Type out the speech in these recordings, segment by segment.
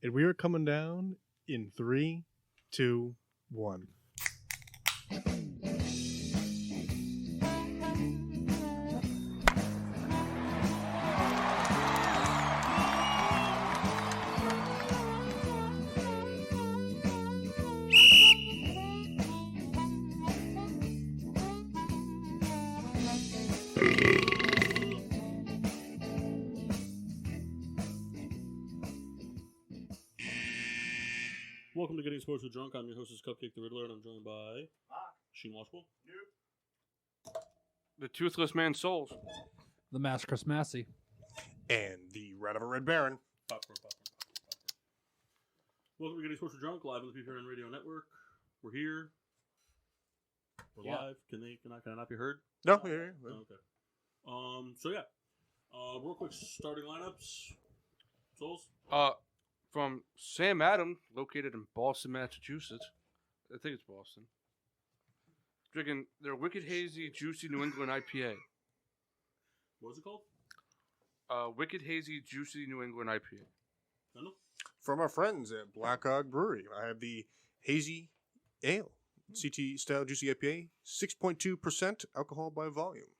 And we are coming down in 3, 2, 1. Welcome to Getting Sports with Drunk. I'm your hostess, Cupcake the Riddler, and I'm joined by Sheen Washable. The Toothless Man Souls. The Mask Chris Massey. And the Rat of a Red Baron. Popcorn. Welcome to Getting Sports with Drunk, live on the PPRN Radio Network. We're here. We're live. Can I not be heard? No, yeah. Okay. Real quick, starting lineups. Souls? From Sam Adams, located in Boston, Massachusetts. I think it's Boston. Drinking their Wicked Hazy Juicy New England IPA. What was it called? Wicked Hazy Juicy New England IPA. Kendall? From our friends at Black Hog Brewery, I have the Hazy Ale. CT Style Juicy IPA. 6.2% alcohol by volume.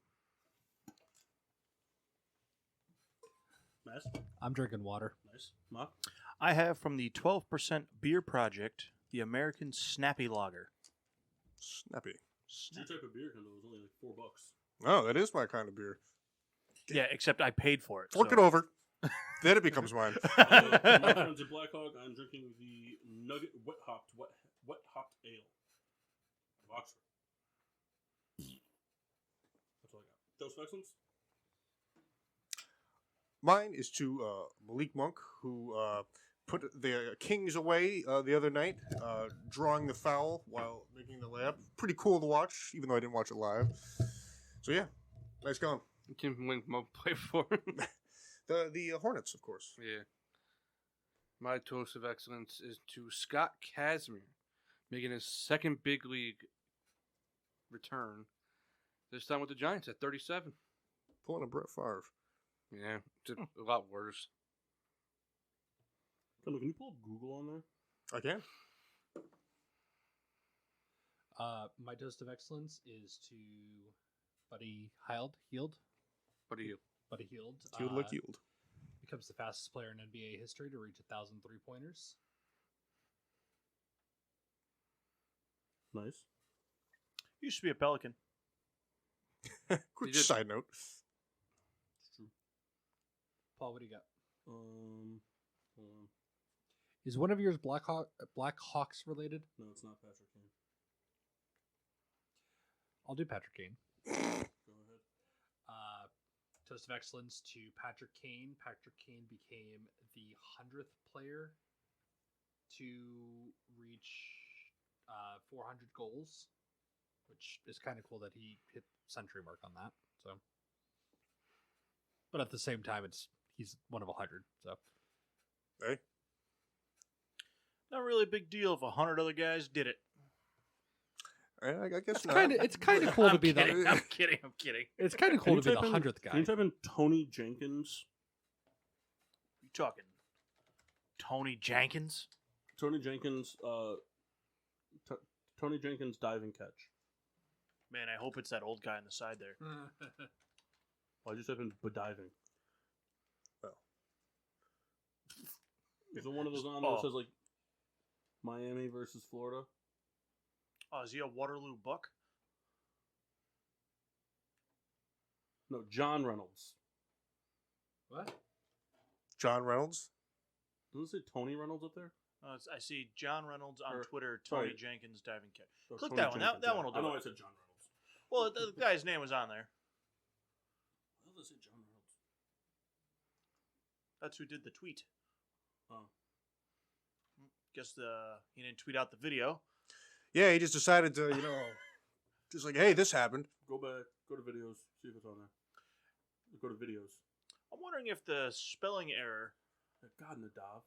Mass? I'm drinking water. Nice. Mock? I have from the 12% Beer Project, the American Snappy Lager. Snappy. It's your type of beer, Kendall. It was only like $4. Oh, that is my kind of beer. Yeah, except I paid for it. Fork it over. Then it becomes mine. My friends at Black Hog, I'm drinking the Nugget Wet Hopped Ale of Oxford. That's all I got. Dose of Excellence? Mine is to Malik Monk, who put the Kings away the other night, drawing the foul while making the layup. Pretty cool to watch, even though I didn't watch it live. So yeah, nice going. Team from Lincoln play for. The Hornets, of course. Yeah. My toast of excellence is to Scott Casimir, making his second big league return. This time with the Giants at 37. Pulling a Brett Favre. Yeah, it's a lot worse. Kendall, can you pull up Google on there? I can. My toast of excellence is to Buddy Hield. What are you? Buddy Hield. Healed like healed. Becomes the fastest player in NBA history to reach 1,000 3-pointers. Nice. Used to be a Pelican. Quick side note. It's true. Paul, what do you got? Hold on. Is one of yours Black Hawks related? No, it's not Patrick Kane. I'll do Patrick Kane. Go ahead. Toast of excellence to Patrick Kane. Patrick Kane became the 100th player to reach 400 goals, which is kind of cool that he hit century mark on that. So, but at the same time, he's one of 100. So, Hey. Not really a big deal if 100 other guys did it. I guess it's not. kind of cool to be kidding, that. I'm kidding. It's kind of cool to be the 100th guy. Can you type in Tony Jenkins? You talking Tony Jenkins? Tony Jenkins, Tony Jenkins diving catch. Man, I hope it's that old guy on the side there. I just type in bediving. Oh. Is there one of those on there that says like Miami versus Florida? Oh, is he a Waterloo Buck? No, John Reynolds. What? John Reynolds? Doesn't it say Tony Reynolds up there? I see John Reynolds on Or- Twitter, sorry. Tony Jenkins diving catch. Or Click Tony that one. Jenkins, That one will do I know it. I said John Reynolds. Well, the guy's name was on there. Why does it say John Reynolds? That's who did the tweet. Oh. Guess he didn't tweet out the video. Yeah, he just decided to, just like, hey, this happened. Go back. Go to videos. See if it's on there. Go to videos. I'm wondering if the spelling error. God, Nadav.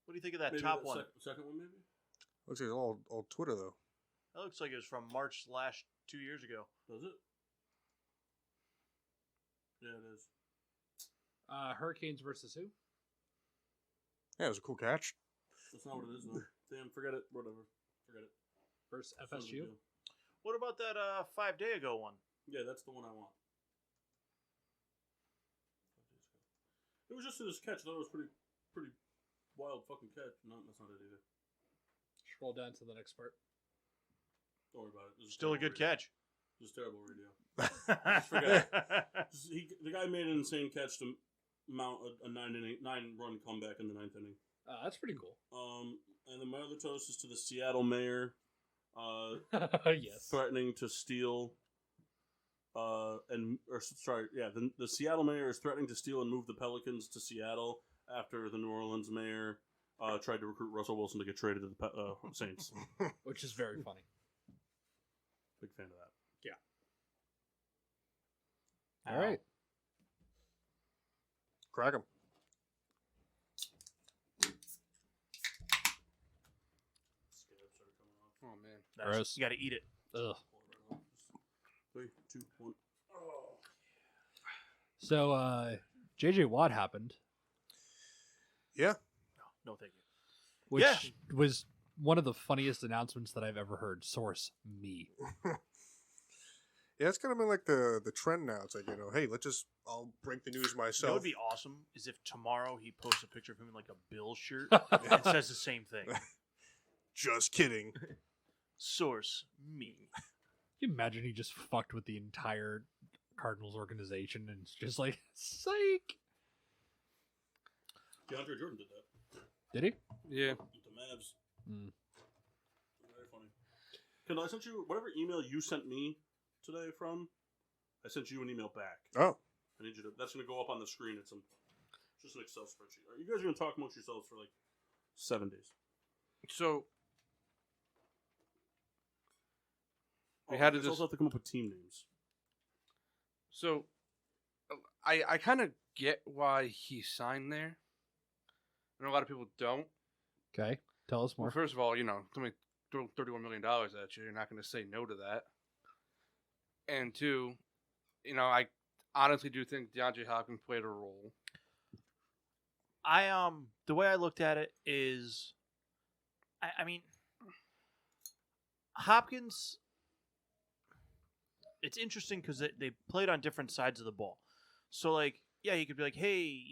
What do you think of that Maybe top that one? Second one, maybe? Looks like it's all Twitter, though. That looks like it was from March / 2 years ago. Does it? Yeah, it is. Hurricanes versus who? Yeah, it was a cool catch. That's not what it is, though. Damn, forget it. Whatever. Forget it. Versus It's not a big FSU. deal. What about that 5 day ago one? Yeah, that's the one I want. It was just this catch. I thought it was pretty wild fucking catch. No, that's not it either. Scroll down to the next part. Don't worry about it. This is Still a terrible good radio. catch. This is terrible radio. Just forget the guy made an insane catch to mount a 9-run comeback in the 9th inning. That's pretty cool. And then my other toast is to the Seattle mayor, Yes. threatening to steal. The Seattle mayor is threatening to steal and move the Pelicans to Seattle after the New Orleans mayor tried to recruit Russell Wilson to get traded to the Saints. Which is very funny. Big fan of that. All right. Crack 'em. Scab started coming off. Oh man. Gross. You got to eat it. Ugh. Pull it right off. 3, 2, 1. Oh. So, JJ Watt happened, Yeah. No, thank you. which Yeah. was one of the funniest announcements that I've ever heard. Source me. Yeah, it's kind of been like the trend now. It's like, hey, I'll break the news That myself. would be awesome. Is if tomorrow he posts a picture of him in like a Bills shirt and says the same thing. Just kidding. Source me. Can you imagine he just fucked with the entire Cardinals organization and it's just like, psych. DeAndre Jordan did that Did he? Yeah. with the Mavs. Mm. Very funny. Kendall, I sent you whatever email you sent me today from. I sent you an email back. Oh. I need you to. That's going to go up on the screen. It's just an Excel spreadsheet. You guys are going to talk amongst yourselves for like 7 days. So we Oh, had to you guys also have to come up with team names. So I kind of get why he signed there. I know a lot of people don't. Okay. Tell us Well, more. first of all, somebody throw $31 million at you. You're not going to say no to that. And two, I honestly do think DeAndre Hopkins played a role. The way I looked at it is, I mean, Hopkins. It's interesting because they played on different sides of the ball. So like, yeah, you could be like, hey,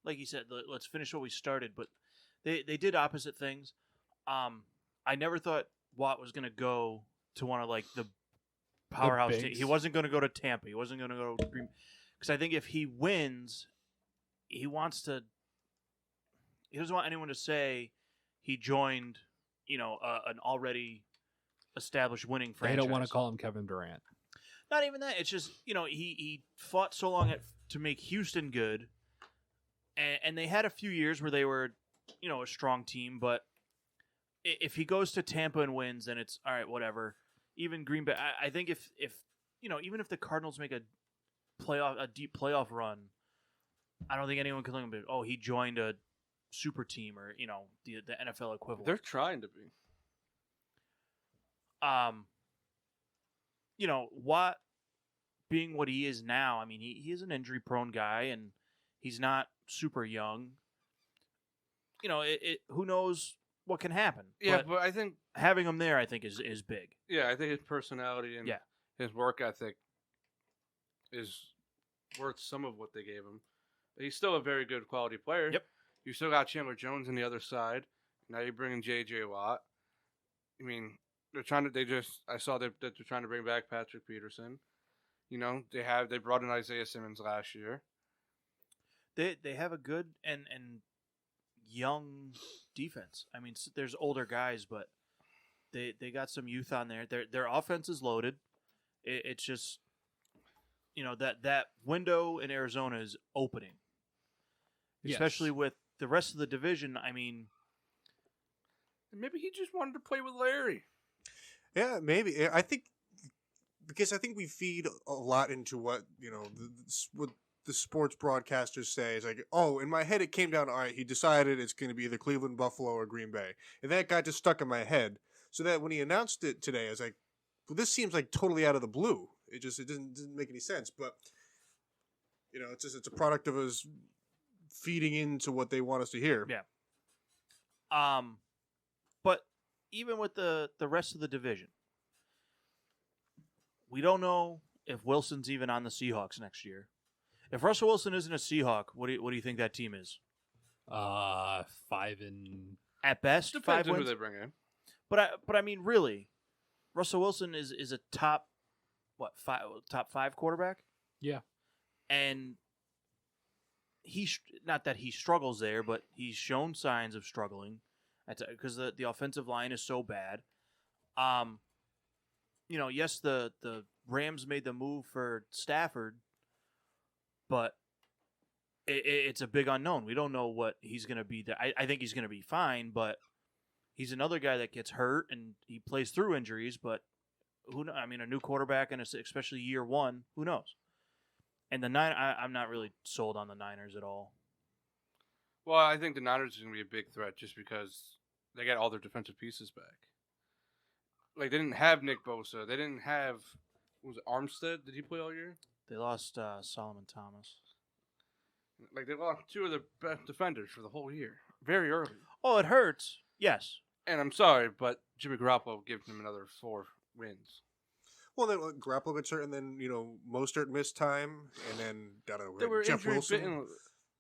like you said, let's finish what we started. But they did opposite things. I never thought Watt was going to go to one of like the powerhouse teams. bigs. He wasn't going to go to Tampa. He wasn't going to go to Green. Because I think if he wins, he wants to. He doesn't want anyone to say he joined, an already established winning They franchise. don't want to call him Kevin Durant. Not even that. It's just he fought so long to make Houston good, and they had a few years where they were, a strong team. But if he goes to Tampa and wins, then it's all right. Whatever. Even Green Bay. I think if even if the Cardinals make a deep playoff run, I don't think anyone can look at him. Oh, he joined a super team or the NFL equivalent. They're trying to be. Watt being what he is now, I mean, he is an injury-prone guy, and he's not super young. Who knows what can happen? Yeah, but I think having him there, I think, is big. Yeah, I think his personality and his work ethic is worth some of what they gave him. But he's still a very good quality player. Yep. You still got Chandler Jones on the other side. Now you're bringing J.J. Watt. I mean, they're trying to. I saw that they're trying to bring back Patrick Peterson. They brought in Isaiah Simmons last year. They have a good and young defense. I mean, there's older guys, but they got some youth on there. Their offense is loaded. It's just that window in Arizona is opening, especially with the rest of the division. I mean, maybe he just wanted to play with Larry. Yeah, maybe. I think because we feed a lot into what what the sports broadcasters say. It's like, oh, in my head it came down. All right, he decided it's going to be either Cleveland, Buffalo, or Green Bay, and that got just stuck in my head. So that when he announced it today, I was like, well, this seems like totally out of the blue. It didn't make any sense. But it's a product of us feeding into what they want us to hear. Yeah. But even with the rest of the division, we don't know if Wilson's even on the Seahawks next year. If Russell Wilson isn't a Seahawk, what do you think that team is? 5 and At best, Depends 5 on wins. who they bring in. But I mean, really, Russell Wilson is a top top 5 quarterback. Yeah. And not that he struggles there, but he's shown signs of struggling because the offensive line is so bad. Yes, the Rams made the move for Stafford, but it's a big unknown. We don't know what he's going to be. I think he's going to be fine, but he's another guy that gets hurt and he plays through injuries. But who knows? I mean, a new quarterback and especially year one, who knows? And I'm not really sold on the Niners at all. Well, I think the Niners are going to be a big threat just because they got all their defensive pieces back. Like, they didn't have Nick Bosa. They didn't have, what was it, Armstead? Did he play all year? They lost Solomon Thomas. Like, they lost 2 of their best defenders for the whole year. Very early. Oh, it hurts. Yes. And I'm sorry, but Jimmy Garoppolo gave them another 4 wins. Well, then Garoppolo gets hurt, and then Mostert missed time, and then They were Jeff Wilson.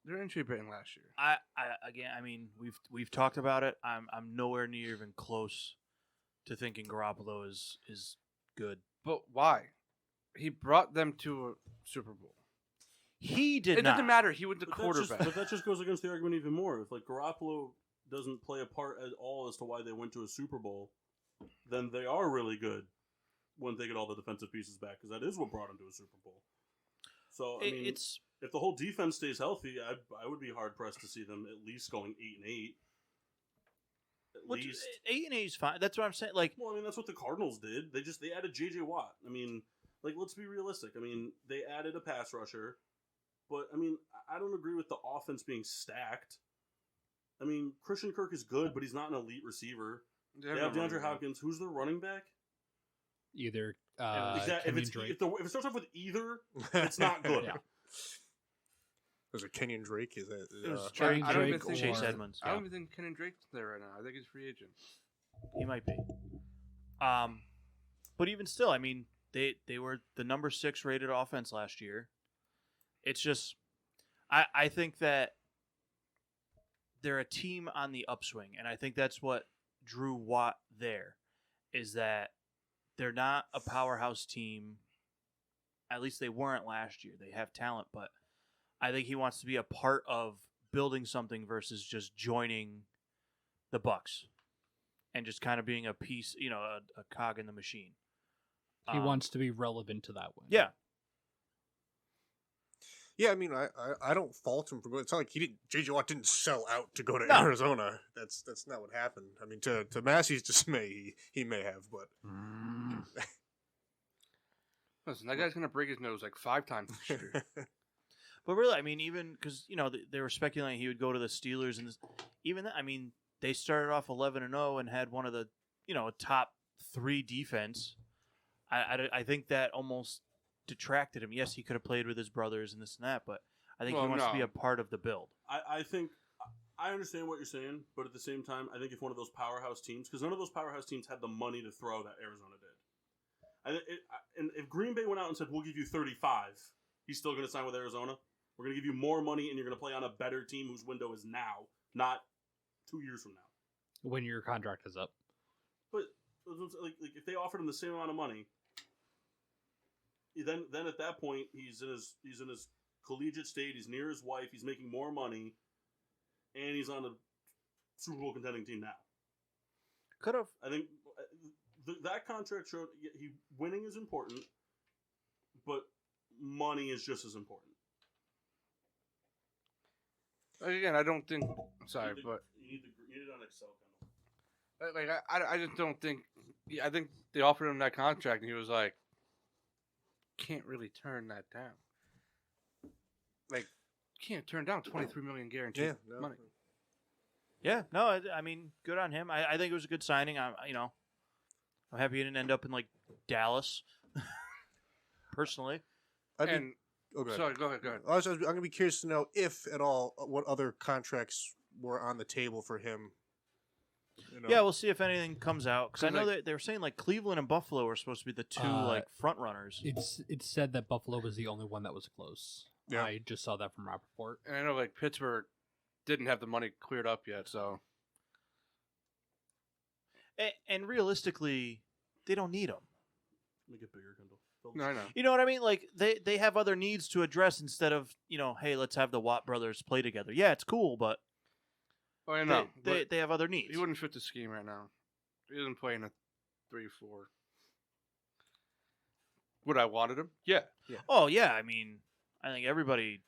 They were injury bitten last year. I mean, we've talked about it. I'm nowhere near even close to thinking Garoppolo is good. But why? He brought them to a Super Bowl. He did It not. doesn't matter. He was the But quarterback. But that just goes against the argument even more. If Garoppolo doesn't play a part at all as to why they went to a Super Bowl, then they are really good when they get all the defensive pieces back, because that is what brought them to a Super Bowl. So I mean, if the whole defense stays healthy, I would be hard pressed to see them at least going 8-8. At least 8-8 is fine. That's what I'm saying. Well, I mean, that's what the Cardinals did. They added J.J. Watt. I mean, let's be realistic. I mean, they added a pass rusher, but I mean, I don't agree with the offense being stacked. I mean, Christian Kirk is good, but he's not an elite receiver. They have DeAndre Hopkins. Who's their running back? either Exactly. Kenyon Drake. If it starts off with either, it's not good. Yeah. Was it Kenyon Drake? Is that It was Kenyon I don't even Drake think Chase or- Edmonds. I don't even think Kenyon Drake's there right now. I think he's free agent. He might be. But even still, I mean, they were the number 6 rated offense last year. It's just, I think that they're a team on the upswing, and I think that's what drew Watt there, is that they're not a powerhouse team. At least they weren't last year. They have talent, but I think he wants to be a part of building something versus just joining the Bucks and just kind of being a piece, a cog in the machine. He wants to be relevant to that win. Yeah. Yeah, I mean, I don't fault him for going. It's not like J.J. Watt didn't sell out to go to No. Arizona. That's not what happened. I mean, to Massey's dismay, he may have, but Listen, that guy's going to break his nose like 5 times this year. But really, I mean, even because, they were speculating he would go to the Steelers. And even that, I mean, they started off 11-0 and had one of the, a top 3 defense. I think that almost detracted him. Yes, he could have played with his brothers and this and that, but I think he wants to be a part of the build. I think I understand what you're saying, but at the same time, I think if one of those powerhouse teams, because none of those powerhouse teams had the money to throw that Arizona did. And if Green Bay went out and said, we'll give you 35, he's still going to sign with Arizona. We're going to give you more money, and you're going to play on a better team whose window is now, not 2 years from now. When your contract is up. But if they offered him the same amount of money, then at that point he's in his collegiate state. He's near his wife. He's making more money, and he's on a Super Bowl contending team now. Could have. I think that contract showed winning is important, but money is just as important. Again, I don't think. Sorry, but you need it on Excel. like I just don't think. I think they offered him that contract, and he was like, "Can't really turn that down." Like, can't turn down $23 million guaranteed money. Yeah, no, I mean, good on him. I think it was a good signing. I'm happy he didn't end up in Dallas. Personally, go ahead. Sorry, go ahead. I'm going to be curious to know if at all what other contracts were on the table for him You know? Yeah, we'll see if anything comes out because I 'Cause, know like- that they were saying like Cleveland and Buffalo are supposed to be the two like front runners. It's said that Buffalo was the only one that was close. Yeah. I just saw that from Rappaport. And I know like Pittsburgh didn't have the money cleared up yet, so And realistically, they don't need them. Make it bigger, Kendall. no, I know. You know what I mean? Like they have other needs to address instead of hey, let's have the Watt brothers play together. Yeah, it's cool, but Oh, I know. they have other needs. He wouldn't fit the scheme right now. He doesn't play in a 3-4. Would I wanted him? Yeah. Oh yeah, I mean, I think everybody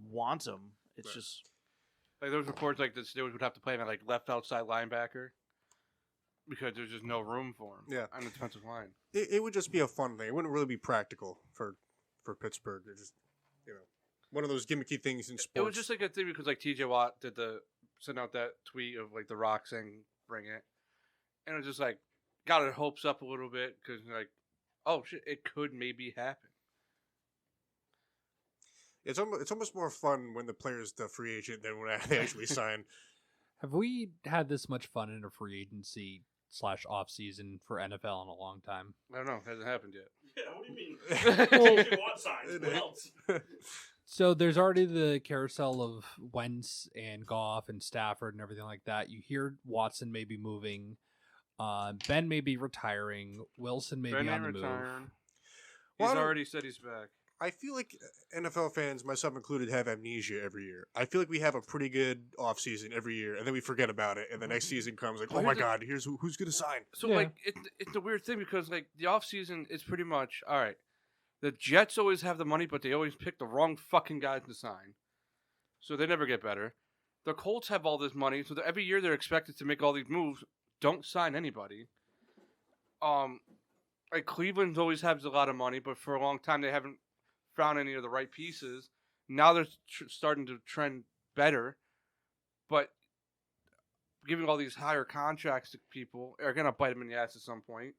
wants him. It's Right. just Like those reports like this, they would have to play him at like left outside linebacker because there's just no room for him. Yeah. On the defensive line. It would just be a fun thing. It wouldn't really be practical for Pittsburgh. It just one of those gimmicky things in sports. It was just like a thing because like TJ Watt sent out that tweet of like The Rock saying bring it, and it was just like got our hopes up a little bit because like oh shit, it could maybe happen. It's almost more fun when the player's the free agent than when they actually sign. Have we had this much fun in a free agency / off season for NFL in a long time? I don't know, it hasn't happened yet. Yeah, what do you mean? TJ Watt signs. What else? So there's already the carousel of Wentz and Goff and Stafford and everything like that. You hear Watson may be moving. Ben may be retiring. Wilson may be on the move. retiring. Well, He's I don't- already said he's back. I feel like NFL fans, myself included, have amnesia every year. I feel like we have a pretty good offseason every year, and then we forget about it, and the next season comes like, oh my God, here's who's going to sign. So Yeah. like it's a weird thing because like the offseason is pretty much all right. The Jets always have the money, but they always pick the wrong fucking guys to sign, so they never get better. The Colts have all this money, so every year they're expected to make all these moves. Don't sign anybody. Like Cleveland always has a lot of money, but for a long time they haven't found any of the right pieces. Now they're starting to trend better, but giving all these higher contracts to people are gonna bite them in the ass at some point.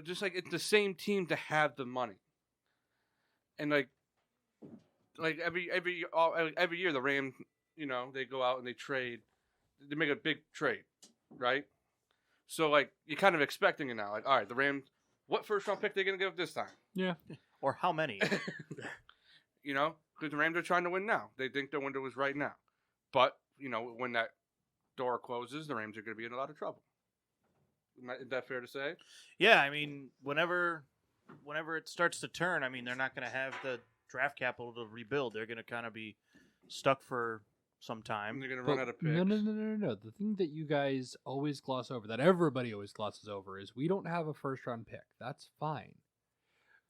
Just like it's the same team to have the money, and like every year the Rams, they go out and they trade, they make a big trade, right? So like you're kind of expecting it now. Like all right, the Rams, what first round pick they gonna give this time? Yeah. or how many? Because the Rams are trying to win now. They think their window is right now, but when that door closes, the Rams are going to be in a lot of trouble. Is that fair to say? Yeah, I mean, whenever it starts to turn, I mean, they're not going to have the draft capital to rebuild. They're going to kind of be stuck for some And time. they're going to run out of picks. No. The thing that you guys always gloss over, that everybody always glosses over, is we don't have a first round pick. That's fine.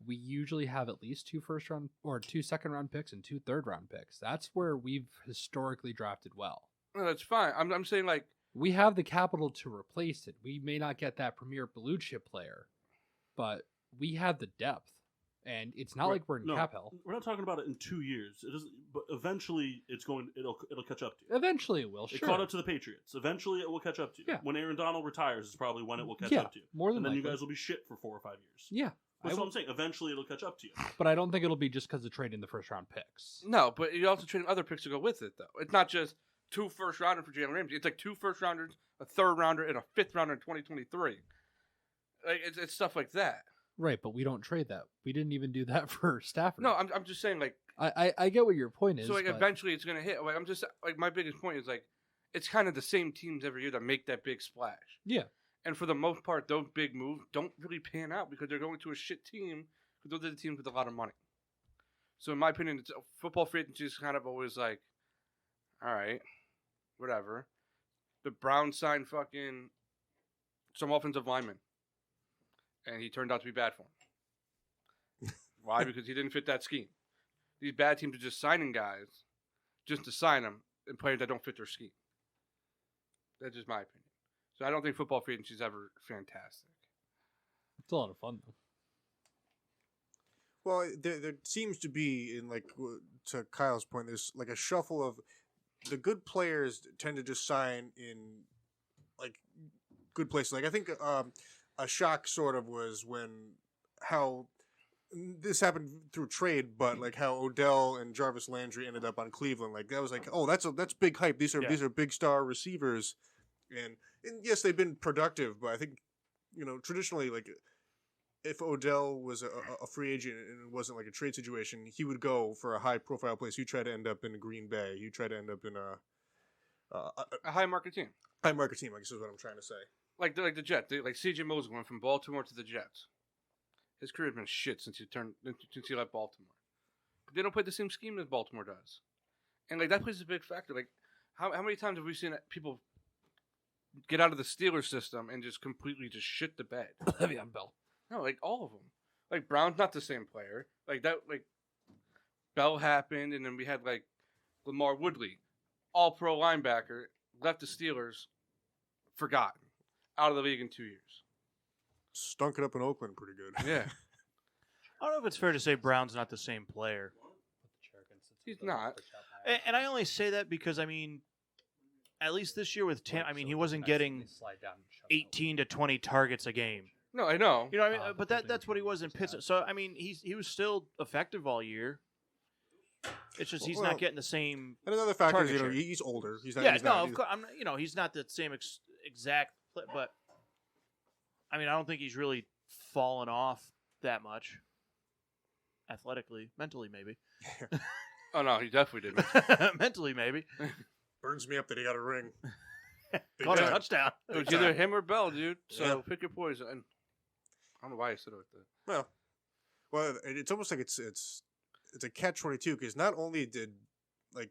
We usually have at least 2 first round or 2 second round picks and 2 third round picks. That's where we've historically drafted well. No, that's fine. I'm saying like We have the capital to replace it. We may not get that premier blue chip player, but we have the depth. And it's not like we're in cap hell. We're not talking about it in 2 years. It doesn't. But eventually, it'll catch up to you. Eventually it will, It sure. caught up to the Patriots. Eventually, it will catch up to you. Yeah. When Aaron Donald retires, is probably when it will catch Yeah, up to you. more than and then you likely. guys will be shit for 4 or 5 years. Yeah. That's I what will- I'm saying. Eventually, it'll catch up to you. But I don't think it'll be just because of trading the first round picks. no, but you're also trading other picks to go with it though. It's not just 2 first rounders for Jalen Ramsey. It's like 2 first rounders, a third rounder, and a 5th rounder in 2023. Like it's stuff like that. Right, but we don't trade that. We didn't even do that for Stafford. No, I'm just saying like. I get what your point is. So like but eventually it's gonna hit. Like I'm just like my biggest point is like it's kind of the same teams every year that make that big splash. Yeah. And for the most part, those big moves don't really pan out because they're going to a shit team because those are the teams with a lot of money. So in my opinion, it's, football free agency is kind of always like, all right, whatever. The Browns signed fucking some offensive lineman, and he turned out to be bad for him. Why? Because he didn't fit that scheme. These bad teams are just signing guys just to sign them and players that don't fit their scheme. That's just my opinion. So I don't think football free agency is ever fantastic. It's a lot of fun though. Well, there seems to be, in to Kyle's point, there's like a shuffle of the good players tend to just sign in like good places. Like I think a shock sort of was when how this happened through trade, but like how Odell and Jarvis Landry ended up on Cleveland. Like that was like, oh, that's big hype. These are big star receivers, And yes, they've been productive, but I think, traditionally, like, if Odell was a free agent and it wasn't like a trade situation, he would go for a high-profile place. He'd try to end up in Green Bay. He'd try to end up in A high market team. high-market team, I guess is what I'm trying to say. Like the Jets. Like C.J. Mosley went from Baltimore to the Jets. His career's been shit since he left Baltimore. But they don't play the same scheme as Baltimore does. And like that plays a big factor. Like how many times have we seen people get out of the Steelers system and just completely just shit the bed? Le'Veon Bell. No, like all of them. Like Brown's not the same player. Like that. Like Bell happened, and then we had like Lamar Woodley, all-pro linebacker, left the Steelers, forgotten, out of the league in 2 years. Stunk it up in Oakland pretty good. Yeah, I don't know if it's fair to say Brown's not the same player. he's not. And I only say that because, I mean, at least this year with Tam, I mean, he wasn't getting 18 to 20 targets a game. No, I know. You know what I mean? But that's what he was in Pittsburgh. So, I mean, he was still effective all year. It's just he's not getting the same. And another factor is, target share. he's older. He's not. Yeah, he's no, not, of course, he's not the same exact, but I mean, I don't think he's really fallen off that much. Athletically, mentally, maybe. Oh no, he definitely didn't. Mentally, maybe. Burns me up that he got a ring. Caught a touchdown. It was either him or Bell, dude. So pick your poison. And I don't know why I said it like that. Well, it's almost like it's a catch-22 because not only did like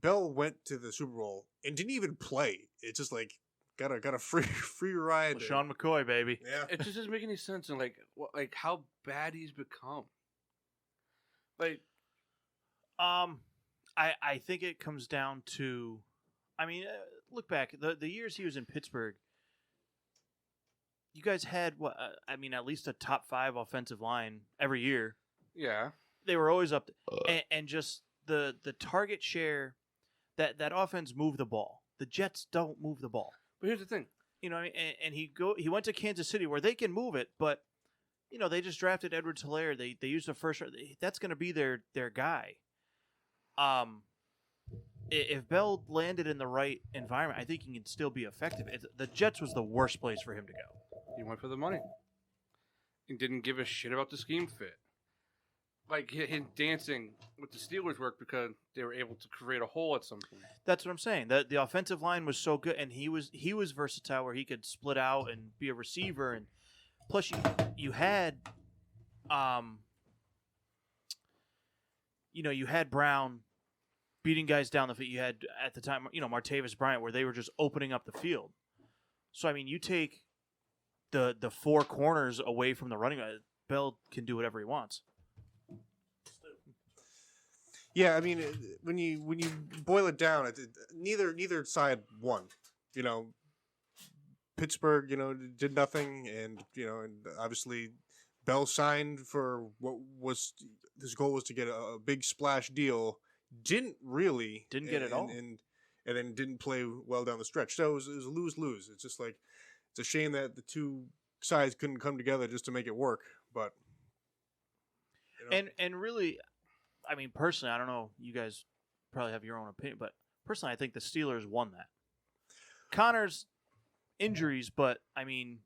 Bell went to the Super Bowl and didn't even play. It's just like got a free ride. Sean McCoy, baby. Yeah. It just doesn't make any sense. And like how bad he's become. Like, I think it comes down to, I mean, look back the years he was in Pittsburgh. You guys had what? I mean, at least a top 5 offensive line every year. yeah. They were always up, and just the target share that offense moved the ball. The Jets don't move the ball. But here's the thing. You know, and he went to Kansas City where they can move it, but you know they just drafted Edwards-Helaire. They used the first round. That's going to be their guy. If Bell landed in the right environment, I think he can still be effective. The Jets was the worst place for him to go. He went for the money. He didn't give a shit about the scheme fit. Like him dancing with the Steelers worked because they were able to create a hole at some point. That's what I'm saying. The offensive line was so good, and he was versatile where he could split out and be a receiver, and plus you had you had Brown beating guys down the field. You had at the time Martavis Bryant where they were just opening up the field. So I mean, you take the 4 corners away from the running back, Bell can do whatever he wants. Yeah, I mean, when you boil it down, neither side won. You know, Pittsburgh, did nothing, and obviously Bell signed for what was his goal was to get a big splash deal. Didn't get it all, and then didn't play well down the stretch. So it was a lose-lose. It's just like it's a shame that the two sides couldn't come together just to make it work. But and really. I mean, personally, I don't know. You guys probably have your own opinion, but personally, I think the Steelers won that. Connor's injuries, but I mean,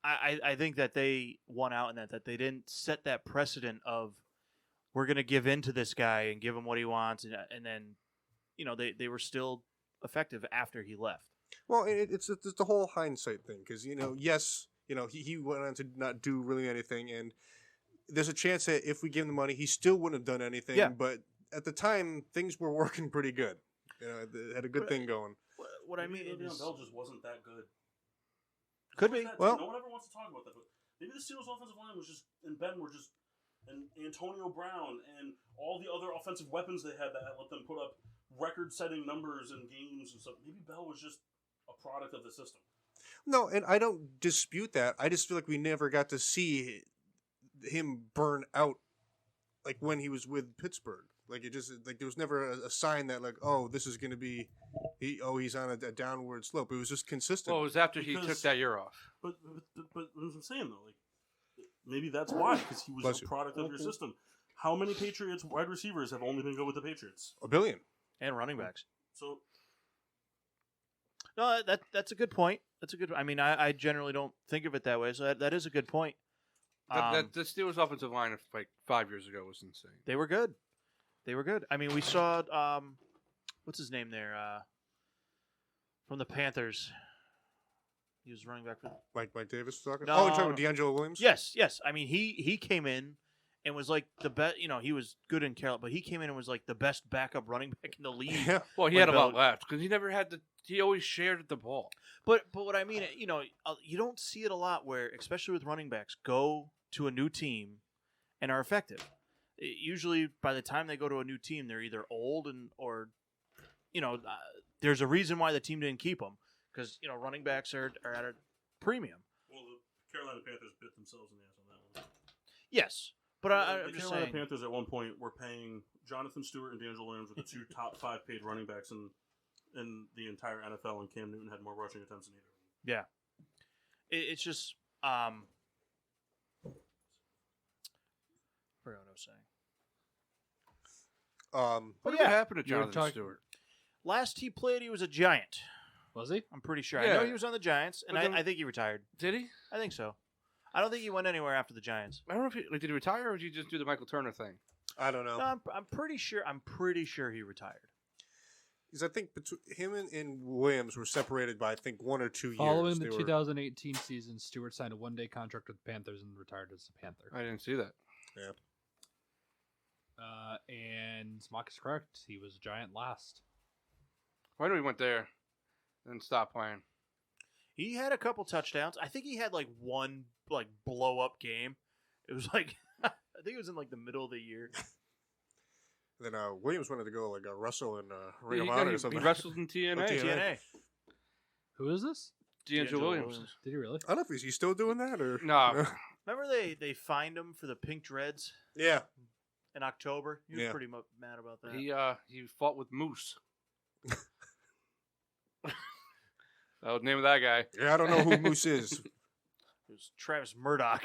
I think that they won out in that they didn't set that precedent of we're going to give in to this guy and give him what he wants, and then they were still effective after he left. Well, it's the whole hindsight thing because yes, he went on to not do really anything and. There's a chance that if we gave him the money, he still wouldn't have done anything. Yeah. But at the time, things were working pretty good. They had a good thing going. What I mean Le'Veon is, Bell just wasn't that good. Could be. Well, no one ever wants to talk about that, but maybe the Steelers' offensive line was just, and Ben were just, and Antonio Brown and all the other offensive weapons they had that let them put up record-setting numbers in games and stuff. Maybe Bell was just a product of the system. No, and I don't dispute that. I just feel like we never got to see him burn out like when he was with Pittsburgh. Like it just like there was never a sign that like, oh, this is going to be he's on a downward slope. It was just consistent. Well, it was after he took that year off. But what I'm saying though, like maybe that's why, because he was a product of your system. How many Patriots wide receivers have only been good with the Patriots? A billion. And running backs. So No, that's a good point. That's a good. I mean, I generally don't think of it that way, so that is a good point. The Steelers' offensive line of like 5 years ago was insane. They were good. They were good. I mean, we saw what's his name there from the Panthers. He was running back for Mike Davis was talking. No. Oh, you're talking about Deandra Williams. Yes. I mean, he came in and was like the best. You know, he was good in Carolina, but he came in and was like the best backup running back in the league. Yeah. Well, he Like had a lot Bill- left because he never had the. He always shared the ball. But what I mean, you know, you don't see it a lot where, especially with running backs, go to a new team and are effective. Usually, by the time they go to a new team, they're either old or, you know, there's a reason why the team didn't keep them because you know running backs are at a premium. Well, the Carolina Panthers bit themselves in the ass on that one. Yes, but The I'm just Carolina saying. Panthers at one point were paying Jonathan Stewart and Deandra Williams were the two top 5 paid running backs in the entire NFL, and Cam Newton had more rushing attempts than either. Yeah, it's just forgot what I was saying. What yeah, happened to you were Jonathan talking- Stewart? Last he played, he was a Giant. Was he? I'm pretty sure. I Yeah. know he was on the Giants, and But then- I think he retired. Did he? I think so. I don't think he went anywhere after the Giants. I don't know if he did he retire or did he just do the Michael Turner thing? I don't know. No, I'm pretty sure. I'm pretty sure he retired. Because I think him and Williams were separated by I think 1 or 2 years. Following the They were- 2018 season, Stewart signed a one-day contract with the Panthers and retired as a Panther. I didn't see that. And Smock is correct. He was a Giant last. Why do we went there and stopped playing? He had a couple touchdowns. I think he had like one like blow up game. It was like I think it was in like the middle of the year. Then Williams wanted to go like wrestle in Ring He, of Honor he or something. wrestled in TNA. TNA. TNA. Who is this? D'Angelo Williams. Did he really? I don't know if he's still doing that or No. Remember they fined him for the pink dreads yeah. in October. He was Yeah. pretty mad about that. He fought with Moose. That was the name of that guy. Yeah, I don't know who Moose is. It was Travis Murdoch.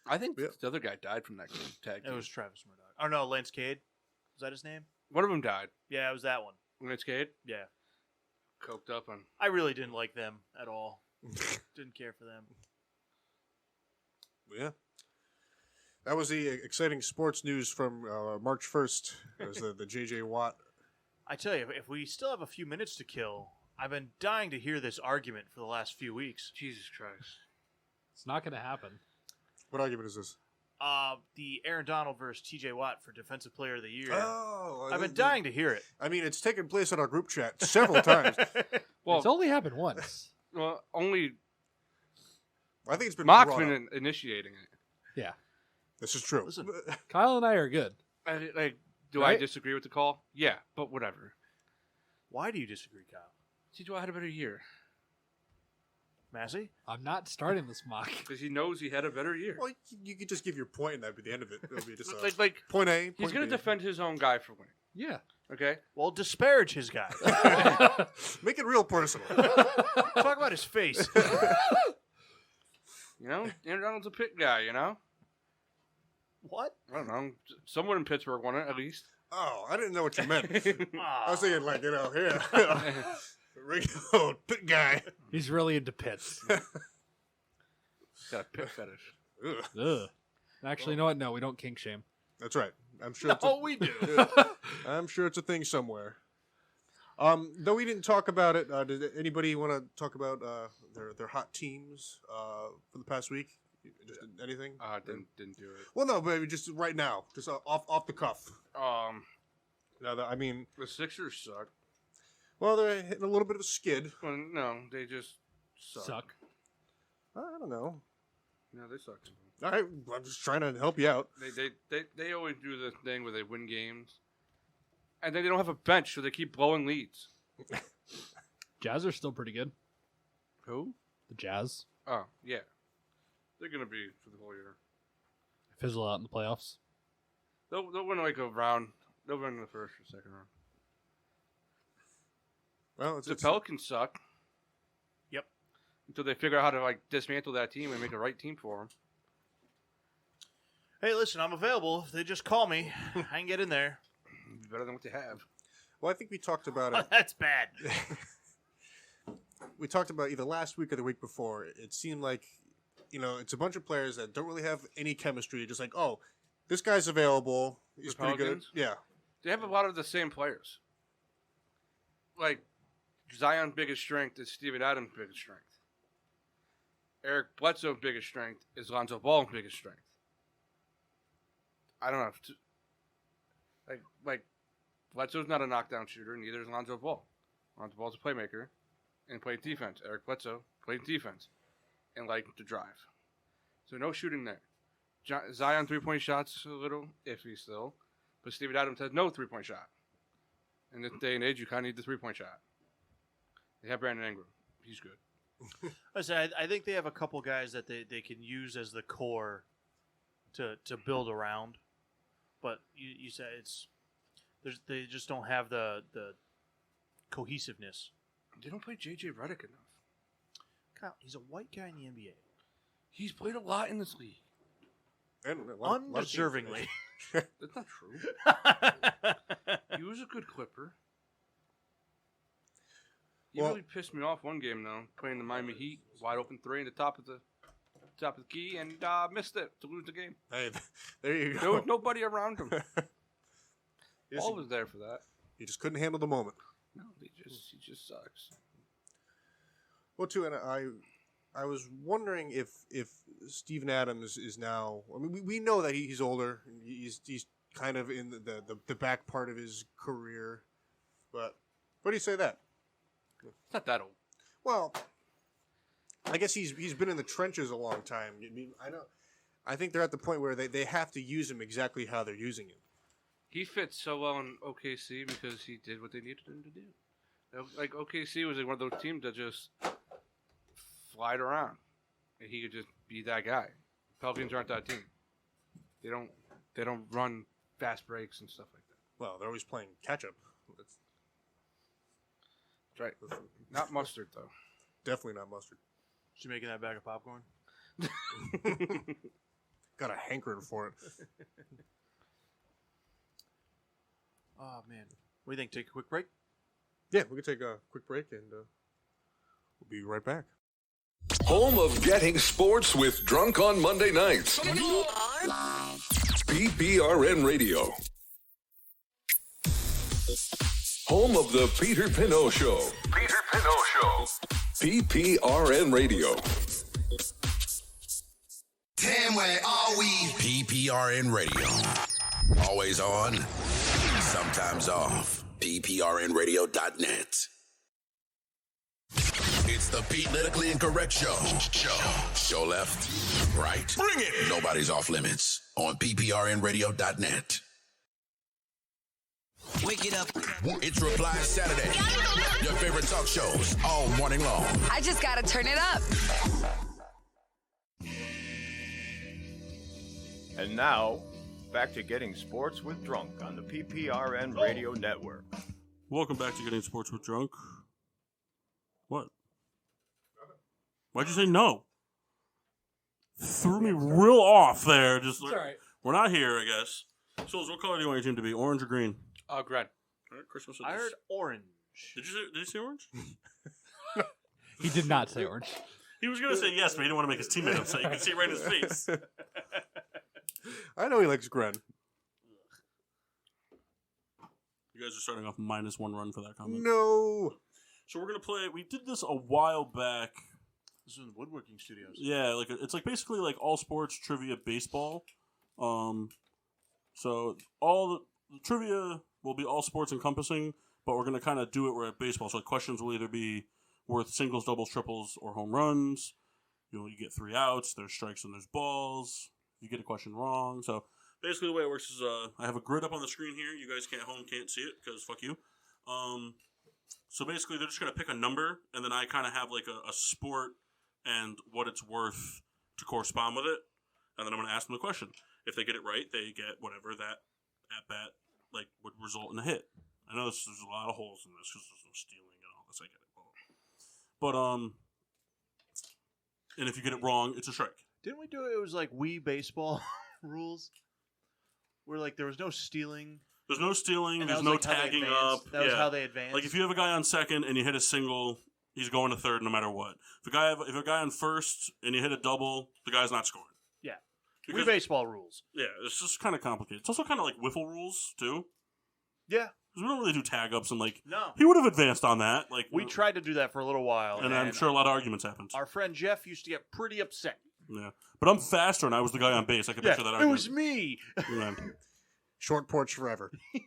I think Yeah. the other guy died from that tag It team. was Travis Murdoch. Oh no, Lance Cade. Was that his name? One of them died. Yeah, it was that one. Lance Cade, Yeah. coked up on. I really didn't like them at all. Didn't care for them. Yeah. That was the exciting sports news from March 1st. It was the J.J. Watt. I tell you, if we still have a few minutes to kill, I've been dying to hear this argument for the last few weeks. Jesus Christ. It's not going to happen. What argument is this? The Aaron Donald versus T.J. Watt for Defensive Player of the Year. Oh. I've been dying to hear it. I mean, it's taken place in our group chat several times. Well, It's only happened once. well, only I think it's been Mock's brought up. been initiating it. Yeah. This is true. Listen. Kyle and I are good. Do I Right? disagree with the call? Yeah, but whatever. Why do you disagree, Kyle? TJ had a better year Massey? I'm not starting this mock. because he knows he had a better year. Well, you could just give your point and that'd be the end of it. It'll be just Like point A, he's point going B. to defend his own guy for winning. Yeah. Okay, Well, disparage his guy. Make it real personal. Talk about his face. you know, Aaron Donald's a pit guy. You know, What? I don't know. Someone in Pittsburgh won it at least. Oh, I didn't know what you meant. Ah. I was thinking like, here. Regular old pit guy. He's really into pits. Got a pit fetish. Ugh. Ugh. Actually, you know what? No, we don't kink shame. That's right. I'm sure. It's Oh, we do. I'm sure it's a thing somewhere. Though we didn't talk about it, did anybody want to talk about their hot teams for the past week? Just anything? Didn't do it. Well, no, but just right now, just off the cuff. No, I mean, The Sixers suck. well, they're hitting a little bit of a skid. Well, no, they just Suck. I don't know. No, they suck. All right, I'm just trying to help you out. They always do the thing where they win games, and then they don't have a bench, so they keep blowing leads. Jazz are still pretty good. Who? The Jazz Oh, yeah. They're gonna be for the whole year. fizzle out in the playoffs. They'll win like a round. They'll win the first or second round. Well, The Pelicans suck. Yep. Until they figure out how to like dismantle that team and make a right team for them. Hey, listen, I'm available. If they just call me, I can get in there. Better than what they have. Well, I think we talked about Oh, it. that's bad. We talked about either last week or the week before. It seemed like, it's a bunch of players that don't really have any chemistry. Just like, oh, this guy's available. He's The pretty good. Pelicans? Yeah. They have a lot of the same players. Like, Zion's biggest strength is Steven Adams' biggest strength. Eric Bledsoe's biggest strength is Lonzo Ball's biggest strength. I don't know. Like Bledsoe's not a knockdown shooter, neither is Lonzo Ball. Lonzo Ball's a playmaker and played defense. Eric Bledsoe played defense and liked to drive. So no shooting there. Zion 3-point shots a little iffy still, but Steven Adams has no 3-point shot. In this day and age, you kind of need the 3-point shot. They have Brandon Ingram. He's good. I think they have a couple guys that they can use as the core to build around, but you said they just don't have the cohesiveness. They don't play J.J. Redick enough. Kyle, he's a white guy in the NBA. He's played a lot in this league. And a lot of teams- Undeservingly. That's not true. He was a good Clipper. He Well- really pissed me off one game though, playing the Miami Heat, wide open three in the top of the key, and missed it to lose the game. Hey, there you go. There was nobody around him. Yes, Ball was there for that. he just couldn't handle the moment. No, he just sucks. Well, too, and I was wondering if Steven Adams is now. I mean, we know that he's older. He's kind of in the back part of his career, but what do you say that? It's not that old. Well, I guess he's been in the trenches a long time. I mean, I think they're at the point where they have to use him exactly how they're using him. He fits so well in OKC because he did what they needed him to do. Like OKC was like one of those teams that just flied around, and he could just be that guy. Pelicans aren't that team. They don't run fast breaks and stuff like that. Well, they're always playing catch up. That's That's right. Not mustard though. definitely not mustard. Is she making that bag of popcorn? Got a hankering for it. Oh man, what do you think? Take a quick break. Yeah, we can take a quick break and we'll be right back. Home of getting sports with Drunk on Monday nights. PPRN Radio. Home of the Peter Pinot Show. Peter Pinot Show. PPRN Radio. Damn, where are we? PPRN Radio. Always on, sometimes off. PPRNradio.net. It's the politically incorrect show. Show left, right. Bring it. Nobody's off limits on PPRNradio.net. Wake it up. It's Reply Saturday. Your favorite talk shows all morning long. I just gotta turn it up. And now, back to Getting Sports with Drunk on the PPRN Radio Network. Welcome back to Getting Sports with Drunk. What? Why'd you say no? Threw me real off there. Just like, all right. We're not here, I guess. So, what color do you want your team to be? Orange or green? Greg. All right, Christmas. I heard orange. Did you say orange? He did not say orange. He was gonna say yes, but he didn't want to make his teammate upset. You can see it right in his face. I know he likes Gren. You guys are starting off -1 run for that comment. No. So we're gonna play. We did this a while back. This is in the woodworking studios. Yeah, it's like basically like all sports trivia baseball. So all the trivia will be all sports encompassing, but we're gonna kind of do it where at baseball. So like questions will either be worth singles, doubles, triples, or home runs. You get 3 outs. There's strikes and there's balls. You get a question wrong. So basically the way it works is I have a grid up on the screen here. You guys can't see it because fuck you. So basically they're just gonna pick a number, and then I kind of have like a sport and what it's worth to correspond with it, and then I'm gonna ask them the question. If they get it right, they get whatever that at bat like would result in a hit. I know there's a lot of holes in this because there's no stealing and all this. I get it, but and if you get it wrong, it's a strike. Didn't we do it? It was like Wii baseball rules, where like there was no stealing. There's no stealing. And There's that no was like how they tagging advanced. up. That was how they advanced. Like if you have a guy on second and you hit a single, he's going to third no matter what. If a guy on first and you hit a double, the guy's not scoring. Yeah. Because, baseball rules. Yeah, it's just kind of complicated. It's also kind of like wiffle rules too. Yeah. Because we don't really do tag ups and like. No. He would have advanced on that. Like we tried to do that for a little while, and I'm sure a lot of arguments happened. Our friend Jeff used to get pretty upset. Yeah, but I'm faster and I was the guy on base. I could picture that argument. It was me. Yeah. Short porch forever. You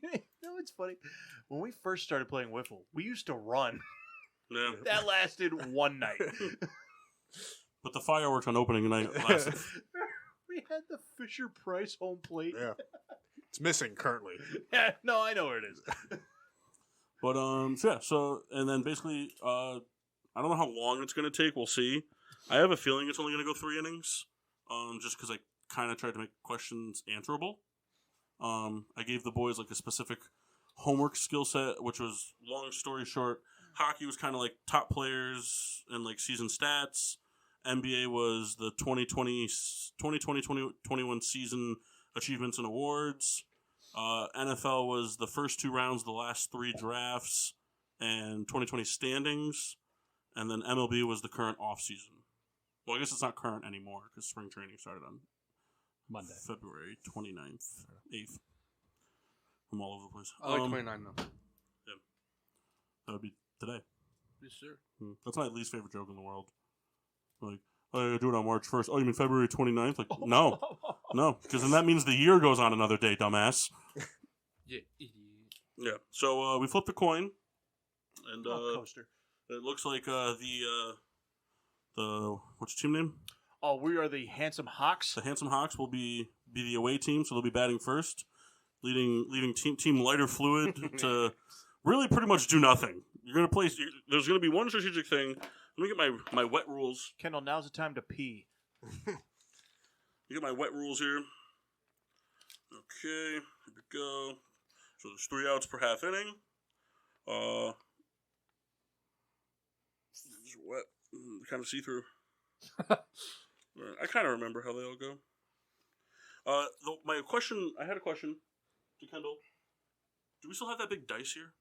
know, it's funny. When we first started playing wiffle, we used to run. Yeah. That lasted one night. But the fireworks on opening night lasted. We had the Fisher-Price home plate. Yeah. It's missing currently. Yeah, no, I know where it is. But and then basically, I don't know how long it's going to take. We'll see. I have a feeling it's only going to go 3 innings, just because I kind of tried to make questions answerable. I gave the boys like a specific homework skill set, which was, long story short, hockey was kind of like top players and like season stats. NBA was the 2020-21 season achievements and awards. NFL was the first 2 rounds of the last 3 drafts and 2020 standings. And then MLB was the current off-season. Well, I guess it's not current anymore because spring training started on Monday. February 29th, 8th. I'm all over the place. I like 29 though. Yeah. That would be today. Yes, sir. That's my least favorite joke in the world. Like, oh, I do it on March 1st. Oh, you mean February 29th? Like, no. No, because then that means the year goes on another day, dumbass. Yeah. Yeah. So we flipped the coin, and coaster. it looks like the what's your team name? Oh, we are the Handsome Hawks. The Handsome Hawks will be the away team, so they'll be batting first, leaving team lighter fluid to really pretty much do nothing. You're gonna play. There's gonna be one strategic thing. Let me get my wet rules. Kendall, now's the time to pee. You get my wet rules here. Okay, here we go. So there's 3 outs per half inning. It's wet, kind of see through. I kind of remember how they all go. I had a question to Kendall. Do we still have that big dice here?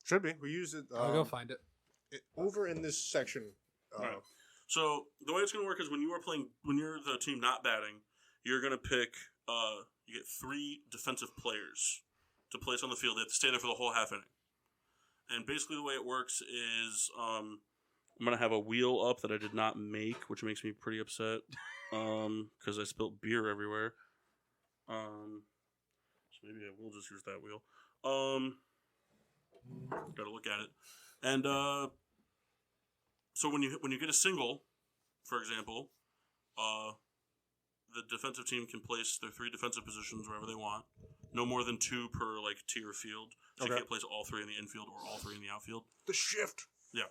Should be. We use it. I'll go find it. Over in this section. Right. So the way it's going to work is when you're the team not batting, you're going to pick. You get 3 defensive players to place on the field. They have to stay there for the whole half inning. And basically, the way it works is, I'm going to have a wheel up that I did not make, which makes me pretty upset, because I spilled beer everywhere. So maybe I will just use that wheel. Got to look at it. And so when you get a single, for example, the defensive team can place their 3 defensive positions wherever they want. No more than 2 per tier field. So you can't place all 3 in the infield or all 3 in the outfield. The shift. Yeah.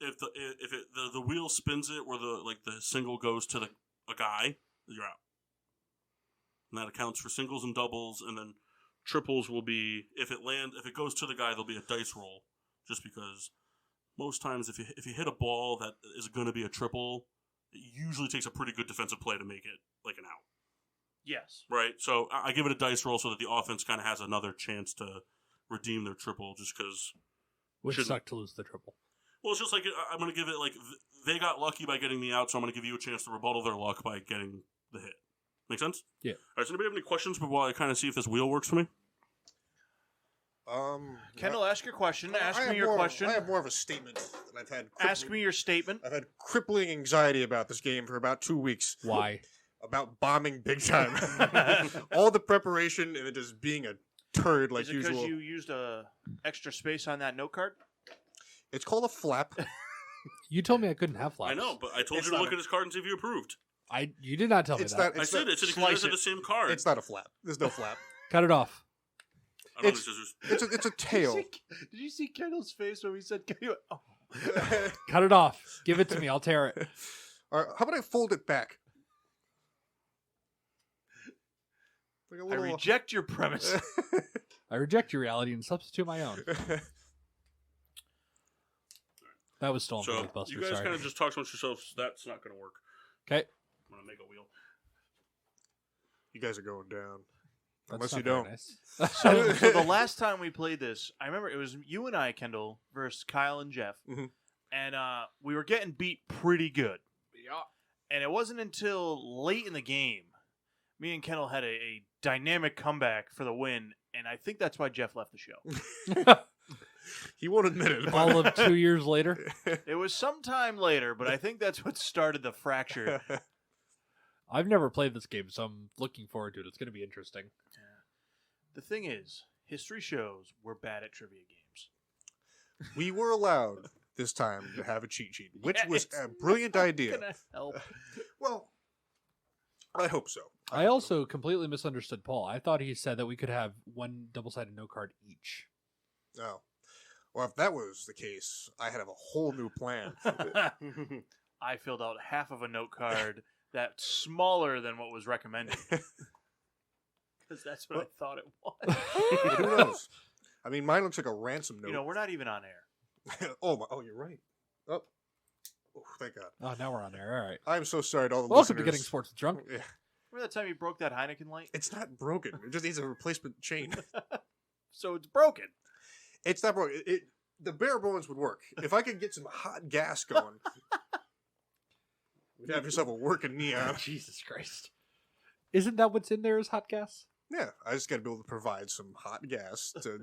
If the wheel spins it where the single goes to a guy, you're out. And that accounts for singles and doubles, and then triples will be if it goes to the guy, there'll be a dice roll. Just because most times if you hit a ball that is going to be a triple, it usually takes a pretty good defensive play to make it like an out. Yes. Right? So I give it a dice roll so that the offense kind of has another chance to redeem their triple just because... Would suck to lose the triple. Well, it's just like, I'm going to give it they got lucky by getting the out, so I'm going to give you a chance to rebuttal their luck by getting the hit. Make sense? Yeah. All right, so anybody have any questions while I kind of see if this wheel works for me? Kendall, ask your question. Ask me your question. I have more of a statement that I've had. Ask me your statement. I've had crippling anxiety about this game for about 2 weeks. Why? About bombing big time. All the preparation and it just being a turd like Is it usual. because you used extra space on that note card? It's called a flap. You told me I couldn't have flaps. I know, but I told you to look at his card and see if you approved. You did not tell me It's that. not. I said it. You guys had the same card. It's not a flap. There's no flap. Cut it off. I don't have any scissors. It's a tail. Did you see Kendall's face when we said, "Oh"? Cut it off. Give it to me. I'll tear it. All right, how about I fold it back? Like a I little... reject your premise. I reject your reality and substitute my own. That was stolen from So Mythbusters. you guys Sorry. kind of just talk amongst yourselves. That's not going to work. Okay. I'm going to make a wheel. You guys are going down. Unless not you very don't. Nice. So the last time we played this, I remember it was you and I, Kendall, versus Kyle and Jeff. Mhm. And we were getting beat pretty good. Yeah. And it wasn't until late in the game, me and Kendall had a dynamic comeback for the win, and I think that's why Jeff left the show. He won't admit it. All of 2 years later. It was sometime later, but I think that's what started the fracture. I've never played this game, so I'm looking forward to it. It's going to be interesting. The thing is, history shows we're bad at trivia games. We were allowed this time to have a cheat sheet, which Yeah, was it's a brilliant idea. Gonna help. Well, I hope so. I also completely misunderstood Paul. I thought he said that we could have one double-sided note card each. Oh. Well, if that was the case, I had a whole new plan. I filled out half of a note card that's smaller than what was recommended. Because that's what I thought it was. But who knows? I mean, mine looks like a ransom note. You know, we're not even on air. Oh, you're right. Oh, thank God. Oh, now we're on there. All right. I'm so sorry to all the Welcome to listeners. Getting Sports Drunk. Yeah. Remember that time you broke that Heineken light? It's not broken. It just needs a replacement chain. So it's broken. It's not broken. The bare bones would work. If I could get some hot gas going, you'd have yourself a working neon. Jesus Christ. Isn't that what's in there is hot gas? Yeah, I just got to be able to provide some hot gas to,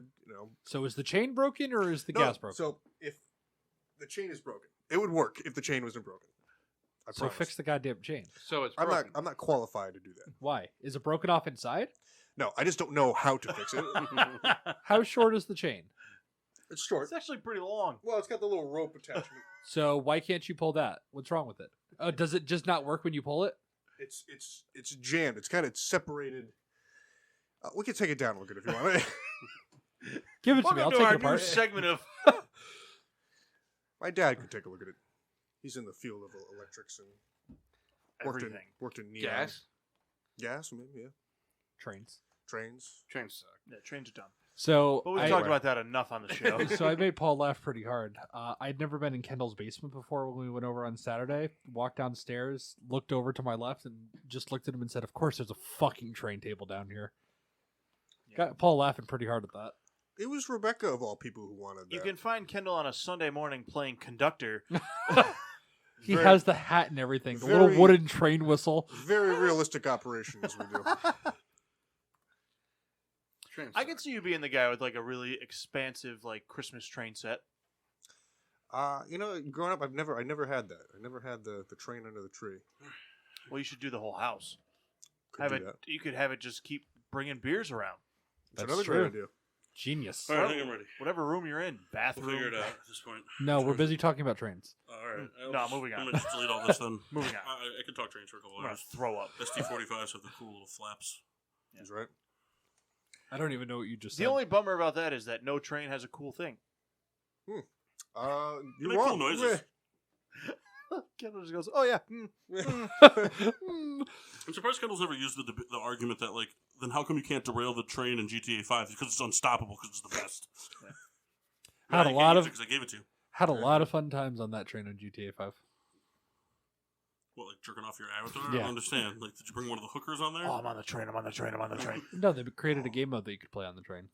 So is the chain broken or is the No, gas broken? So if the chain is broken, it would work if the chain wasn't broken. I So promise. fix the goddamn chain. So it's I'm broken. not qualified to do that. Why? Is it broken off inside? No, I just don't know how to fix it. How short is the chain? It's short. It's actually pretty long. Well, it's got the little rope attachment. So why can't you pull that? What's wrong with it? Does it just not work when you pull it? It's jammed. It's kind of separated. We can take it down a little bit if you want. Give it to me. I'll Welcome to take our it new apart. segment of My dad could take a look at it. He's in the field of electrics and everything. worked in neon. Gas? Gas, maybe, yeah. Trains. Trains. Trains suck. Yeah, trains are dumb. So But we've I, talked about that enough on the show. so I made Paul laugh pretty hard. I'd never been in Kendall's basement before when we went over on Saturday. Walked downstairs, looked over to my left, and just looked at him and said, "Of course, there's a fucking train table down here." Yeah. Got Paul laughing pretty hard at that. It was Rebecca of all people who wanted that. You can find Kendall on a Sunday morning playing conductor. He Very- has the hat and everything, the very- little wooden train whistle. Very realistic operations we do. Trains I suck. can see you being the guy with like a really expansive like Christmas train set. Growing up, I never had that. I never had the train under the tree. Well, you should do the whole house. Could Have do it. that. You could have it just keep bringing beers around. It's That's another true. great idea. Genius. All right, I think I'm ready. Whatever room you're in, We'll bathroom. figure it out at this point. No, we're busy talking about trains. All right. No, moving on. I'm going to just delete all this then. Moving on. I can talk trains for a couple I'm gonna hours. throw up. ST-45s have the cool little flaps. He's right. I don't even know what you just The said. only bummer about that is that no train has a cool thing. You're make wrong. cool noises. Kendall just goes, "Oh yeah." I'm surprised Kendall's never used the argument that, like, then how come you can't derail the train in GTA 5? Because it's unstoppable, because it's the best. Had a lot of Because I gave it to you. had a lot of fun times on that train on GTA 5. What, like jerking off your avatar? I Yeah. don't understand. Like, did you bring one of the hookers on there? Oh, I'm on the train. I'm on the train. I'm on the train. No, they created a game mode that you could play on the train.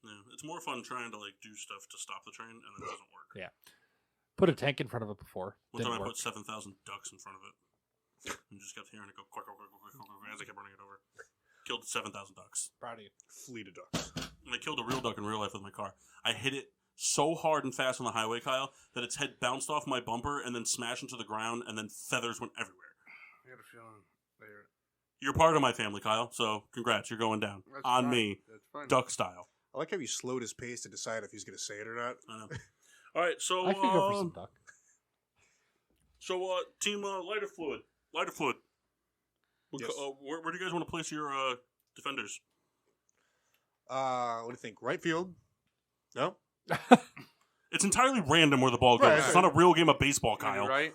Yeah, it's more fun trying to, like, do stuff to stop the train, and it doesn't work. Yeah. Put a tank in front of it before. One time Didn't I work. put 7,000 ducks in front of it. And just kept hearing it go quick, quick, quick, quick, quick, quick, as I kept running it over. Killed 7,000 ducks. Proud of you. Fleet of ducks. And I killed a real duck in real life with my car. I hit it so hard and fast on the highway, Kyle, that its head bounced off my bumper and then smashed into the ground, and then feathers went everywhere. I got a feeling they're... You're part of my family, Kyle, so congrats, you're going down. That's On fine. me, That's fine. duck style. I like how he slowed his pace to decide if he's going to say it or not. I know. All right, so I could go for some duck. Team lighter fluid. Lighter fluid. Yes. Where do you guys want to place your defenders? What do you think? Right field? No? It's entirely random where the ball goes. Right. It's not a real game of baseball, Maybe Kyle. right?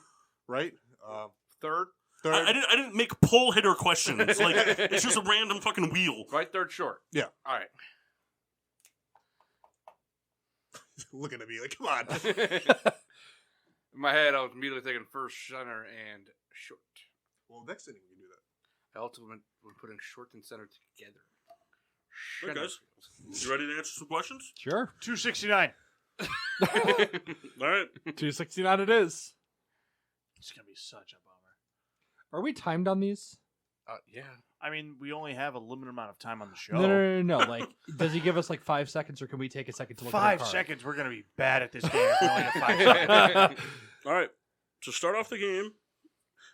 Right? Third? Third? I didn't make pull hitter questions. Like, it's just a random fucking wheel. Right, third, short. Yeah. All right. Looking at me like, come on. In my head, I was immediately thinking first, center, and short. Well, next inning we can do that. I also would put in short and center together. Hey, guys. You ready to answer some questions? Sure. 269. All right. 269 it is. It's gonna be such a bummer. Are we timed on these? Yeah. I mean, we only have a limited amount of time on the show. No. Like, does he give us like 5 seconds, or can we take a second to look at our 5 card? seconds. We're gonna be bad at this game. If we only have 5 seconds. All right. To start off the game,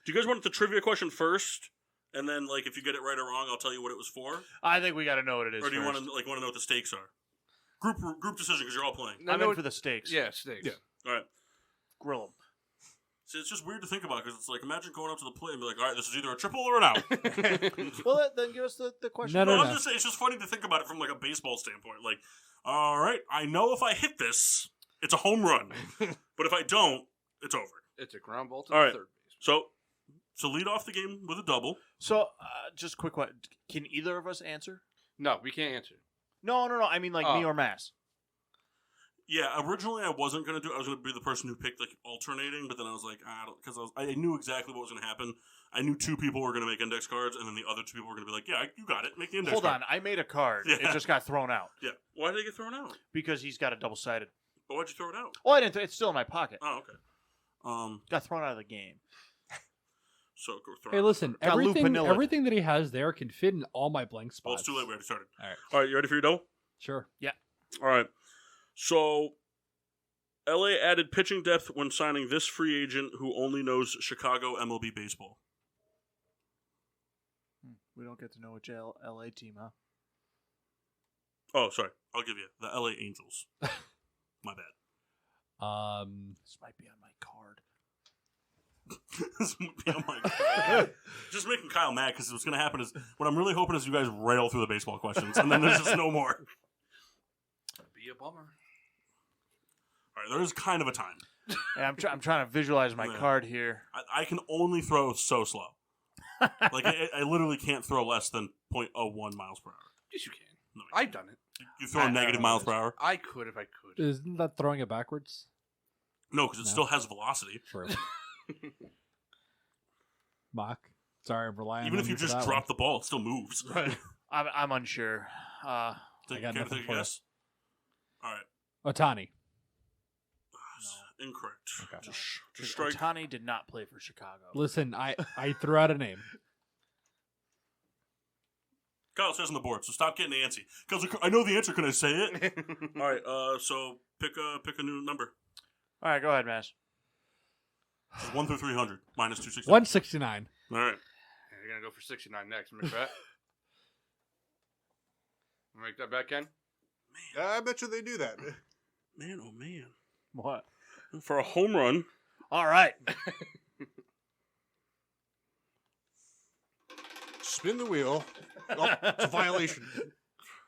do you guys want the trivia question first? And then, like, if you get it right or wrong, I'll tell you what it was for? I think we got to know what it is. Or do you first. want to know what the stakes are? Group decision, because you're all playing. I'm in for the steaks. Yeah, steaks. Yeah. All right. Grill them. See, it's just weird to think about, because it's like, imagine going up to the plate and be like, all right, this is either a triple or an out. Well, then give us the question. No. I'm just saying, it's just funny to think about it from, like, a baseball standpoint. Like, all right, I know if I hit this, it's a home run. But if I don't, it's over. It's a ground ball to All the right. third base. So lead off the game with a double. So, just quick question. Can either of us answer? No, we can't answer. No. I mean, like me or Mass. Yeah, originally I wasn't going to do it. I was going to be the person who picked, like, alternating, but then I was like, because I knew exactly what was going to happen. I knew 2 people were going to make index cards, and then the other 2 people were going to be like, yeah, you got it. Make the index Hold card. on. I made a card. Yeah. It just got thrown out. Yeah. Why did it get thrown out? Because he's got a double-sided. But why'd you throw it out? Oh, I didn't. It's still in my pocket. Oh, okay. Got thrown out of the game. So go throw Hey, it out. listen. Got Lou Piniella. Everything that he has there can fit in all my blank spots. Well, it's too late. We already started. All right. All right, you ready for your double? Sure. All right. So, LA added pitching depth when signing this free agent who only knows Chicago MLB baseball. We don't get to know which LA team, huh? Oh, sorry. I'll give you the LA Angels. My bad. This might be on my card. This would be on my card. Just making Kyle mad, because what's going to happen is, what I'm really hoping is you guys rail through the baseball questions, and then there's just no more. That'd be a bummer. All right, there is kind of a time. Yeah, I'm trying to visualize my Yeah. card here. I can only throw so slow. Like, I literally can't throw less than 0.01 miles per hour. Yes, you can. No, I've done it. You throw negative miles per hour? I could if I could. Isn't that throwing it backwards? No, because it No. still has velocity. True. Mock. Sorry, I'm relying Even on if you for just that drop the ball, it still moves. Right. I'm unsure. Take, got care to nothing take a for you. guess? All right. one. Ohtani. Incorrect. Okay. Just strike. Ohtani did not play for Chicago. Listen, I threw out a name. Kyle says on the board, so stop getting antsy. Because I know the answer. Can I say it? All right. So pick a new number. All right, go ahead, Mass. 1 through 300 minus 260. 169. All right. Yeah, you're gonna go for 69 next. Make that. Make that bet, Ken. I bet you they do that. Man, oh man. What? For a home run. All right. Spin the wheel. Oh, it's a violation.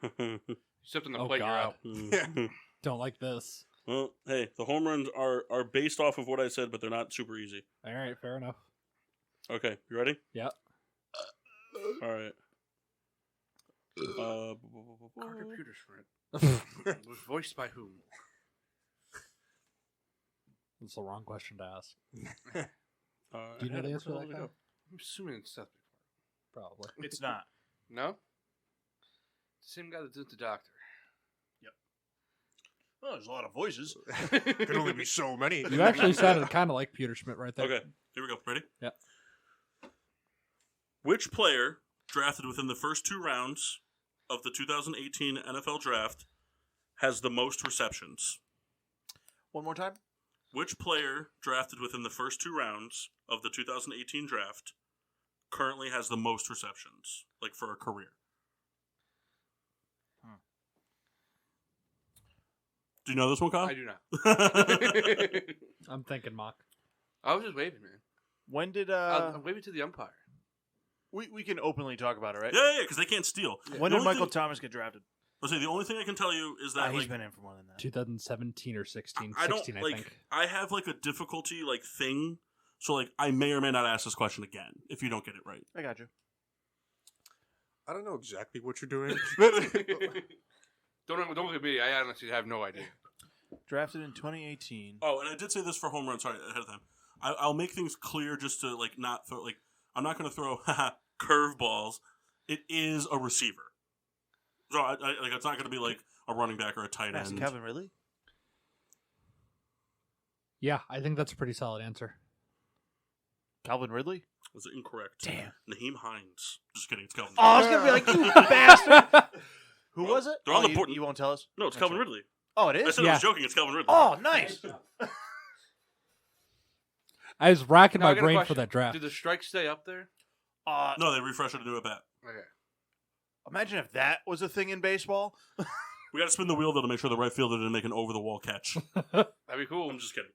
Except on the Oh, plate, God. you're out. Don't like this. Well, hey, the home runs are based off of what I said, but they're not super easy. All right, fair enough. Okay, you ready? Yep. All right. Carter Peterson. Was voiced by whom? That's the wrong question to ask. Do Do you know the answer to that guy? I'm assuming it's Seth MacFarlane. Probably. It's not. No? Same guy that did the doctor. Oh, there's a lot of voices. Could only be so many. You actually sounded kind of like Peter Schmidt right there. Okay, here we go. Ready? Yep. Which player drafted within the first 2 rounds of the 2018 NFL Draft has the most receptions? One more time. Which player drafted within the first 2 rounds of the 2018 Draft currently has the most receptions, like for a career? Do you know this one, Kyle? I do not. I'm thinking mock. I was just waving, man. When did I'm waving to the umpire. we can openly talk about it, right? Yeah, because they can't steal. When The did only Michael thing- Thomas get drafted? Let's say the only thing I can tell you is that He's like, been in for more than that. 2017 or 16. I don't 16, I like. think. I have like a difficulty like thing, so like I may or may not ask this question again if you don't get it right. I got you. I don't know exactly what you're doing. Don't look at me. I honestly have no idea. Drafted in 2018. Oh, and I did say this for home run. Sorry, ahead of time. I'll make things clear just to like not throw like I'm not going to throw curveballs. It is a receiver. So like it's not going to be like a running back or a tight That's end. Calvin Ridley? Yeah, I think that's a pretty solid answer. Calvin Ridley? Was it incorrect? Damn. Naheem Hines. Just kidding. It's Calvin. Oh, I was going to be like, you bastard. Who was it? They're on the you, board. you won't tell us? No, it's Calvin Ridley. Oh, it I is? said I was joking. It's Calvin Ridley. Oh, nice. I was racking Now, I my got a brain question. for that draft. Did the strike stay up there? No, they refresh it to do it back. Okay. Imagine if that was a thing in baseball. We got to spin the wheel though to make sure the right fielder didn't make an over-the-wall catch. That'd be cool. I'm just kidding.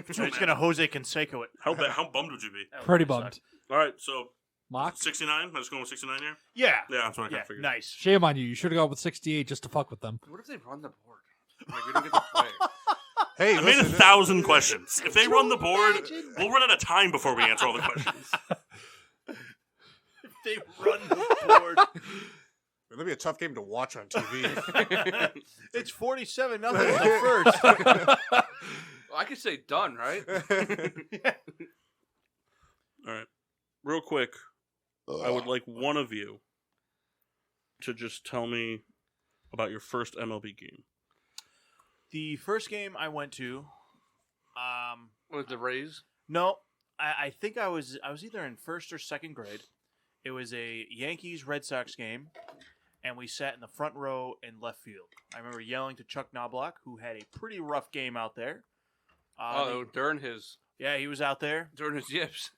He's going to Jose Canseco it. How bummed would you be? That would Pretty really bummed. suck. All right, so Mock? 69. I'm just going with 69 here. Yeah. Yeah, that's what I kind Yeah, of figured. nice. Shame on you. You should have gone with 68 just to fuck with them. What if they run the board? Like, we don't get to play. Hey, I made listen, 1,000 questions. If they run the board, we'll run out of time before we answer all the questions. They run the board. It'll be a tough game to watch on TV. It's 47-0 in the first. Well, I could say done, right? All right. Real quick, I would like one of you to just tell me about your first MLB game. The first game I went to, With the Rays? no, I think I was either in first or second grade. It was a Yankees-Red Sox game, and we sat in the front row in left field. I remember yelling to Chuck Knobloch, who had a pretty rough game out there. During his Yeah, he was out there. yips.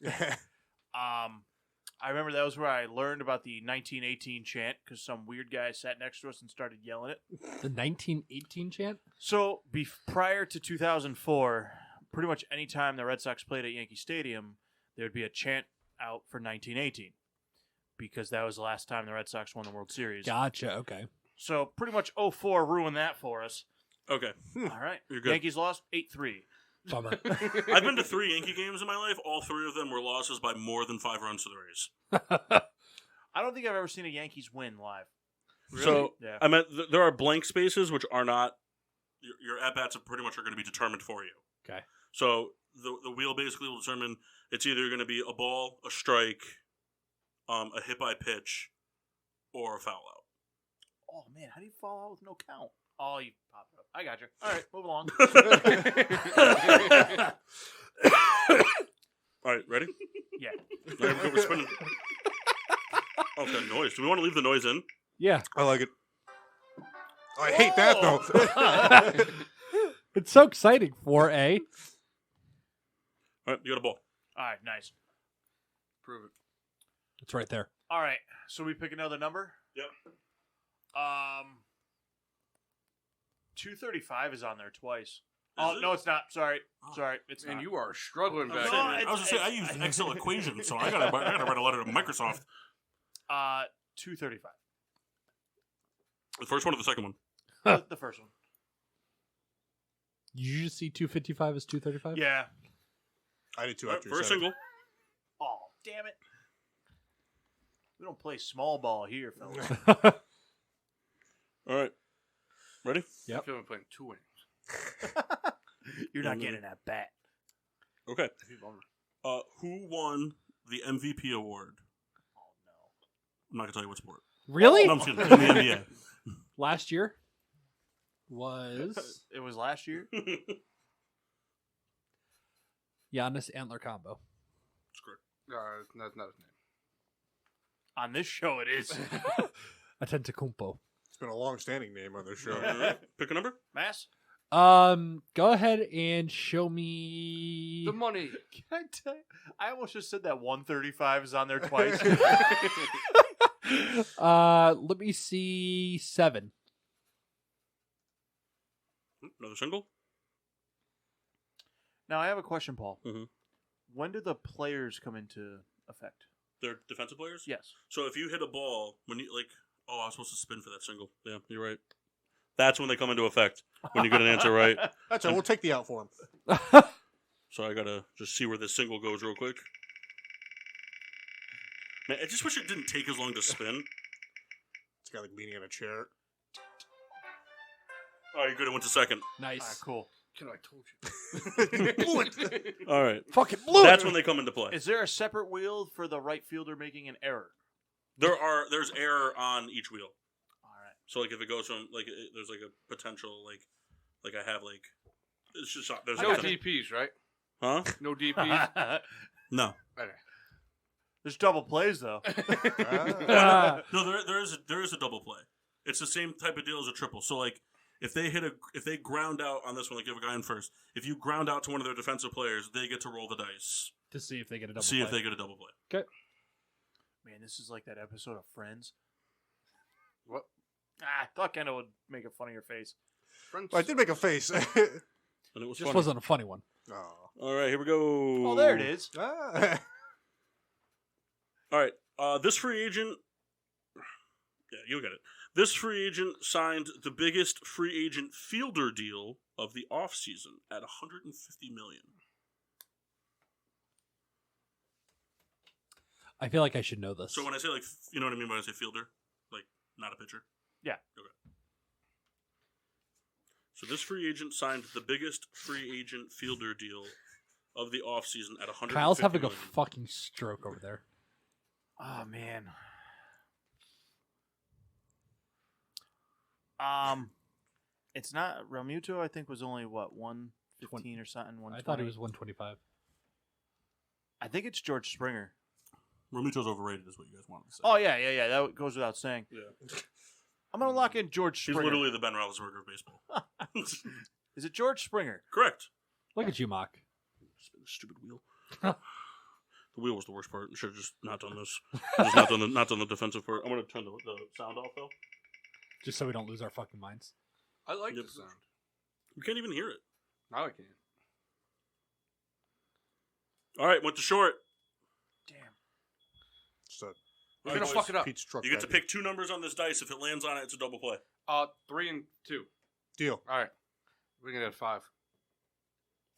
I remember that was where I learned about the 1918 chant because some weird guy sat next to us and started yelling it. The 1918 chant? So, prior to 2004, pretty much any time the Red Sox played at Yankee Stadium, there would be a chant out for 1918 because that was the last time the Red Sox won the World Series. Gotcha. Okay. So, pretty much 04 ruined that for us. Okay. All right. You're good. Yankees lost 8-3. Bummer. I've been to 3 Yankee games in my life. All 3 of them were losses by more than 5 runs to the Rays. I don't think I've ever seen a Yankees win live. So, Yeah. I meant there are blank spaces which are not your at-bats pretty much are going to be determined for you. Okay. So the wheel basically will determine it's either going to be a ball, a strike, a hit by pitch, or a foul out. Oh, man, how do you fall out with no count? Oh, you popped it up. I got you. All right, move along. All right, ready? Yeah. All right, we're spinning. Oh, that noise. Do we want to leave the noise in? Yeah. I like it. I hate that though. It's so exciting for A. All right, you got a ball. All right, nice. Prove it. It's right there. All right, so we pick another number? Yep. 235 is on there twice. Is it? No, it's not. Sorry. Sorry, it's And not. you are struggling back No, there. I was going to say, I use Excel equations, so I gotta write a letter to Microsoft. 235. The first one or the second one? The first one. You just see 255 as 235? Yeah. I did too All right, after you first said it. single. Oh, damn it. We don't play small ball here, fellas. All right. Ready? Yep. I feel like playing 2 innings. You're not getting that bat. Okay. Who won the MVP award? Oh, no. I'm not going to tell you what sport. Really? No, I'm just kidding. In the NBA. Last year was It was last year? Giannis Antler combo. That's correct. That's not his name. On this show, it is. Atentacumpo. It's been a long-standing name on this show. All right. Pick a number. Mass? Go ahead and show me The money. Can I tell you? I almost just said that 135 is on there twice. let me see 7. Another single. Now, I have a question, Paul. Mhm. When do the players come into effect? They're defensive players? Yes. So if you hit a ball, when you, like, oh, I was supposed to spin for that single. Yeah, you're right. That's when they come into effect, when you get an answer right. That's all. We'll take the out for him. So I got to just see where this single goes real quick. Man, I just wish it didn't take as long to spin. It's got like leaning on a chair. Oh, you're good. It went to second. Nice. All right, cool. Can I told you? Blew it. All right. Fucking blew That's it. when they come into play. Is there a separate wheel for the right fielder making an error? There's error on each wheel. All right. So like if it goes from like there's like a potential like I have like it's just there's No a DPs, right? huh? No DPs. No. Okay. There's double plays though. No, there is a double play. It's the same type of deal as a triple. So like if they ground out on this one, like give a guy in first. If you ground out to one of their defensive players, they get to roll the dice To see if they get a double see play. if they get a double play. Okay. Man, this is like that episode of Friends. What? I thought Kendall would make a funnier face. Friends. I did make a face. And it was Just funny. wasn't a funny one. Oh. All right, here we go. Oh, there it is. Ah. All right, this free agent. Yeah, you get it. This free agent signed the biggest free agent fielder deal of the offseason at $150 million. I feel like I should know this. So when I say like, you know what I mean when I say fielder, like not a pitcher. Yeah. Okay. So this free agent signed the biggest free agent fielder deal of the offseason at $150 Kyle's having a million. fucking stroke over there. Oh man. It's not Realmuto. I think was only what 115 or something. 120. I thought it was 125. I think it's George Springer. Realmuto's overrated, is what you guys wanted to say. Oh yeah. That goes without saying. Yeah. I'm gonna lock in George He's Springer. literally the Ben Roethlisberger of baseball. Is it George Springer? Correct. Look at you, Mock. Spin the stupid wheel. The wheel was the worst part. Should have just not done this. Just not done the defensive part. I'm gonna turn the sound off though. Just so we don't lose our fucking minds. I like Yep. the sound. You can't even hear it. Now I can. All right, went to short. Damn. All So, We're right, gonna boys. fuck it up. Pete's truck You get to guy. pick 2 numbers on this dice. If it lands on it, it's a double play. 3 and 2. Deal. All right. We're gonna get 5.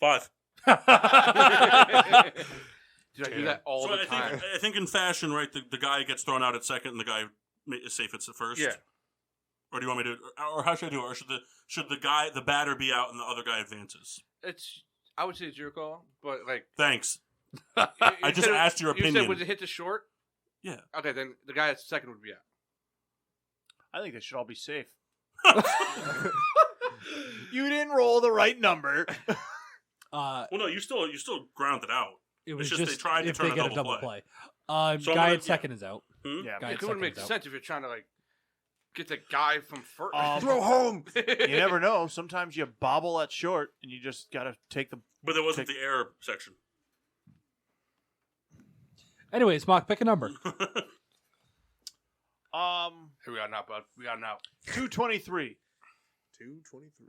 5. Dude, I do that all So the time. I think in fashion, right, the guy gets thrown out at second and the guy is safe at first. Yeah. Or do you want me to, or how should I do it? Or should the batter be out and the other guy advances? I would say it's your call, but like Thanks. you I just said- asked your You opinion. said, would it hit the short? Yeah. Okay, then the guy at second would be out. I think they should all be safe. You didn't roll the right number. Well, no, you still ground it out. It was just they just tried to if turn they a get a double double play. play. So I'm Guy gonna- at second is out. Hmm? Yeah, Guy It at wouldn't second make is out. sense if you're trying to like get the guy from first. Throw home. You never know. Sometimes you bobble at short, and you just gotta take the. But there wasn't the error section. Anyways, Mock, pick a number. Here we are now, bud. We are now. 223. 223.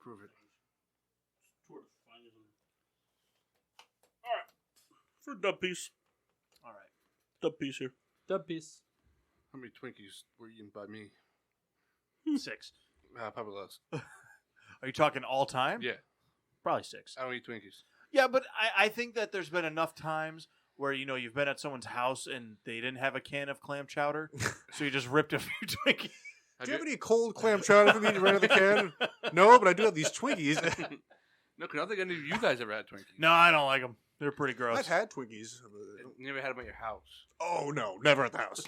Prove it. All right. For dub piece. All right. Dub piece here. Dub piece. How many Twinkies were eaten by me? 6. Probably less. Are you talking all time? Yeah, Probably 6. I don't eat Twinkies. Yeah, but I think that there's been enough times where you've been at someone's house and they didn't have a can of clam chowder, so you just ripped a few Twinkies. Do you have any cold clam chowder for me to run out of the can? No, but I do have these Twinkies. No, because I don't think any of you guys ever had Twinkies. No, I don't like them. They're pretty gross. I've had Twinkies. You never had them at your house. Oh, no. Never at the house.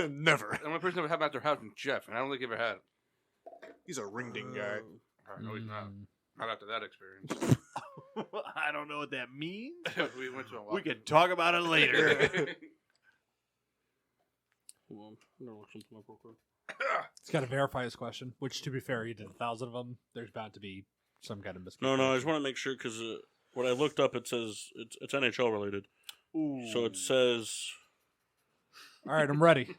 Never. The only person that ever had them at their house was Jeff, and I don't think he ever had them. He's a ring ding guy. No, he's not. Not after that experience. I don't know what that means. We went to a We can talk about it later. Hold on. I'm gonna look something up real quick. He's got to verify his question, which, to be fair, he did 1,000 of them. There's bound to be some kind of miscommunication. No, I just want to make sure because what I looked up, it says it's NHL related. Ooh. So it says All right, I'm ready.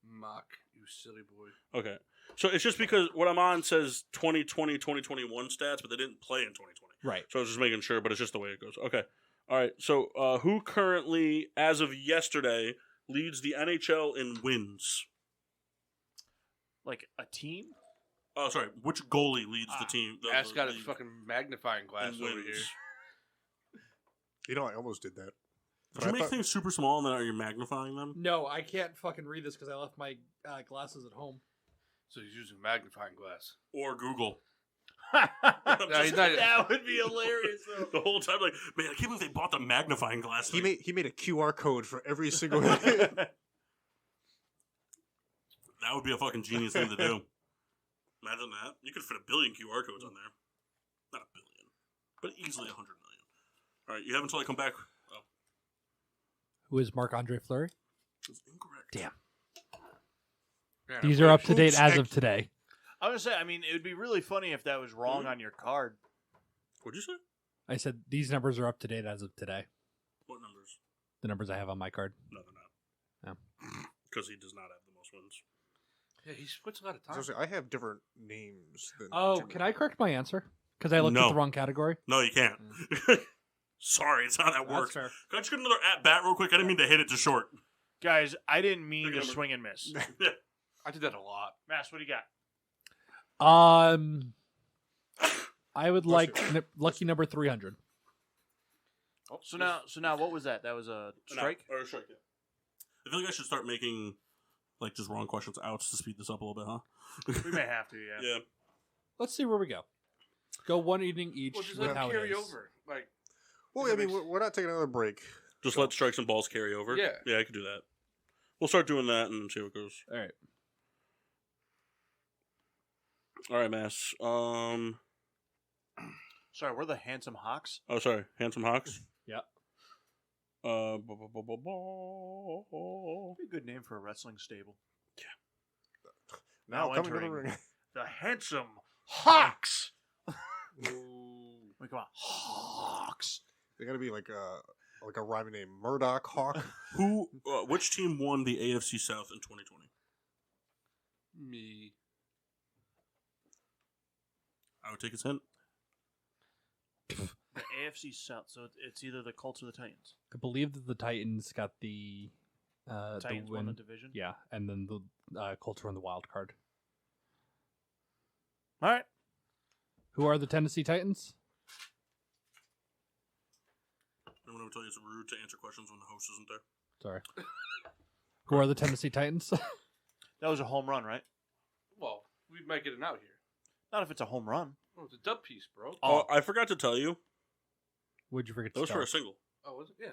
Mock, you silly boy. okay. So it's just because what I'm on says 2020, 2021 stats, but they didn't play in 2020. Right. So I was just making sure, but it's just the way it goes. Okay. All right. So who currently, as of yesterday, leads the NHL in wins? Like a team? Oh, sorry. Which goalie leads the team? Ass got his league fucking magnifying glass in over wins? here. You know, I almost did that. Did you make things super small and then are you magnifying them? No, I can't fucking read this because I left my glasses at home. So he's using magnifying glass. Or Google? That would be hilarious, though. The whole time, like, man, I can't believe they bought the magnifying glass. He made a QR code for every single. That would be a fucking genius thing to do. Imagine that. You could fit 1 billion QR codes on there. Not 1 billion, but easily 100 million. All right, you have until I come back. Oh, Who is Marc-Andre Fleury? that's incorrect. Damn. Man, These I'm are pretty up to date Oops, as heck. of today. I was gonna say, I mean, it would be really funny if that was wrong on your card. What'd you say? I said these numbers are up to date as of today. What numbers? The numbers I have on my card. No, they're not. Oh. Because he does not have the most wins. Yeah, he splits a lot of I time. was gonna say, I have different names. Than Oh, Jimmy. can I correct my answer? Because I looked No. at the wrong category. No, you can't. Sorry, it's not how that That's works. fair. Can I just get another at bat real quick? I didn't mean to hit it to short. Guys, I didn't mean Pick a to number. swing and miss. Yeah. I did that a lot. Mass, what do you got? I would like lucky number 300. Oh, So now, what was that? That was a strike. Or a strike, yeah. I feel like I should start making, like, just wrong questions outs to speed this up a little bit, huh? We may have to, yeah. Yeah. Let's see where we go. Go one inning each. Well, just with let how it it carry is. over. Like, Well, I mean, we're not taking another break. Just So- let strikes and balls carry over. Yeah. Yeah, I could do that. We'll start doing that and see how it goes. All right. All right, Mass. Sorry, we're the Handsome Hawks. Oh, sorry. Handsome Hawks? Yeah. Be a good name for a wrestling stable. Now Now coming to the entering. ring. The Handsome Hawks. ooh. Wait, come on, Hawks. They gotta be like a rhyming name, Murdoch Hawk. Which team won the AFC South in 2020? Me. I would take his hint. The AFC South. So it's either the Colts or the Titans. I believe that the Titans got the Titans the won win. the division. Yeah, and then the Colts were in the wild card. All right. Who are the Tennessee Titans? I'm going to tell you it's rude to answer questions when the host isn't there. Sorry. Who are the Tennessee Titans? That was a home run, right? Well, we might get an out here. Not if it's a home run. Oh, it's a dub piece, bro. Oh, I forgot to tell you. Would you forget That to was for tell? a single. Oh, was it? Yeah.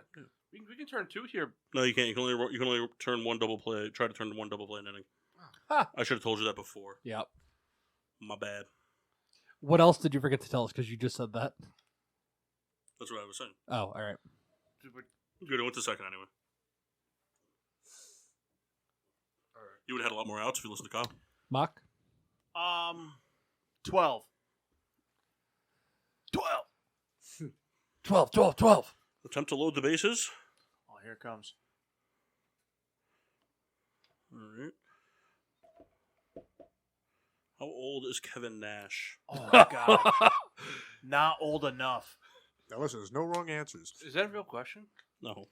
We can turn 2 here. No, you can't. You can only turn one double play. Try to turn one double play in an inning. Ha! I should have told you that before. Yep. My bad. What else did you forget to tell us? Because you just said that. That's what I was saying. Oh, all right. Good. I went to second anyway. All right. You would have had a lot more outs if you listened to Kyle. Mock? 12. 12. Attempt to load the bases. Oh, here it comes. All right. How old is Kevin Nash? Oh, my God. Not old enough. Now listen, there's no wrong answers. Is that a real question? No.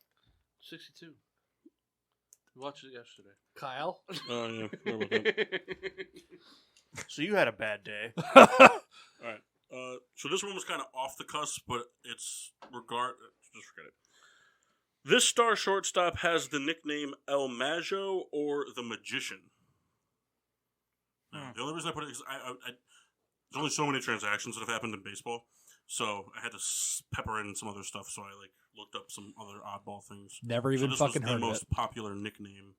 62. We watched it yesterday. Kyle? Oh, yeah. Sorry about that. So you had a bad day. All right. So this one was kind of off the cusp, but it's just forget it. This star shortstop has the nickname El Mago or the Magician. Now, the only reason I put it is there's only so many transactions that have happened in baseball, so I had to pepper in some other stuff. So I looked up some other oddball things. Never So even this fucking was heard the of most it. popular nickname,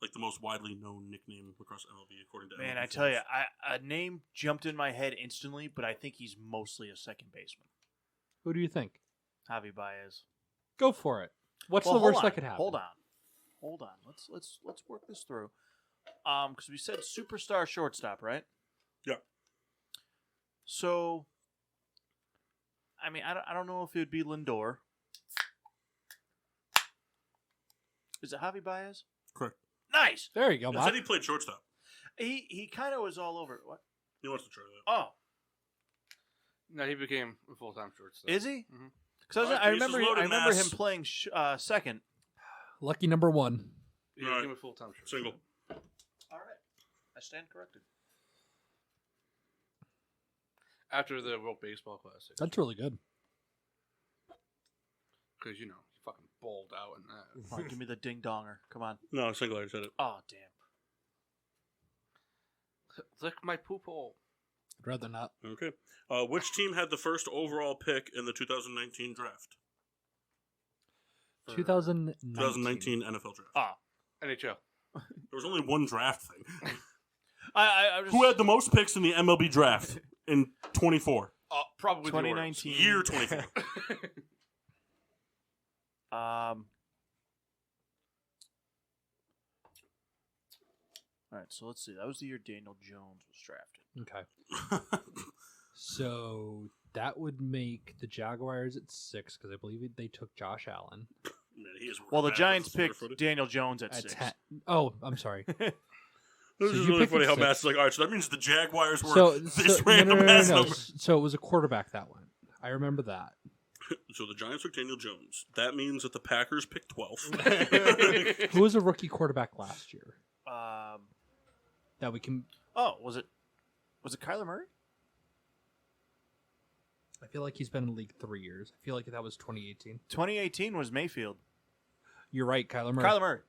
like the most widely known nickname across MLB, according to Man, MLB I tell you, Films. a name jumped in my head instantly, but I think he's mostly a second baseman. Who do you think? Javi Baez. Go for it. What's Well, the hold worst on, that could happen? Hold on. Let's work this through. Because we said superstar shortstop, right? Yeah. So, I mean, I don't know if it would be Lindor. Is it Javi Baez? Correct. Nice. There you go, I Mock. said he played shortstop. He kind of was all over. What? He wants to try that. Oh, No, he became a full-time shortstop. is he? Mhm. Because All right, I bases remember loaded, I remember him Mass. playing second. Lucky number 1. He All right. became a full-time shortstop. Single. All right, I stand corrected. After the World Baseball Classic. That's really good. Because, he fucking bowled out in that. All right, give me the ding donger. Come on. No, single. I said it. Oh damn. Lick my poop hole. I'd rather not. Okay. Which team had the first overall pick in the 2019 draft? 2019 NFL draft. NHL. There was only one draft thing. I was Who had the most picks in the MLB draft in 24? Probably 2019 Year 24. All right, so let's see. That was the year Daniel Jones was drafted. Okay. So that would make the Jaguars at 6 because I believe they took Josh Allen. Man, he is Well, the bad Giants for the picked footy. Daniel Jones at At 6. 10. Oh, I'm sorry. This So is you really picked funny at how 6. Matt's like, all right, so that means the Jaguars were So this random ass number. So it was a quarterback that went. I remember that. So the Giants took Daniel Jones. That means that the Packers picked 12. Who was a rookie quarterback last year? That we can. Oh, was it Kyler Murray? I feel like he's been in the league 3 years. I feel like that was 2018. 2018 was Mayfield. You're right, Kyler Murray. Kyler Murray.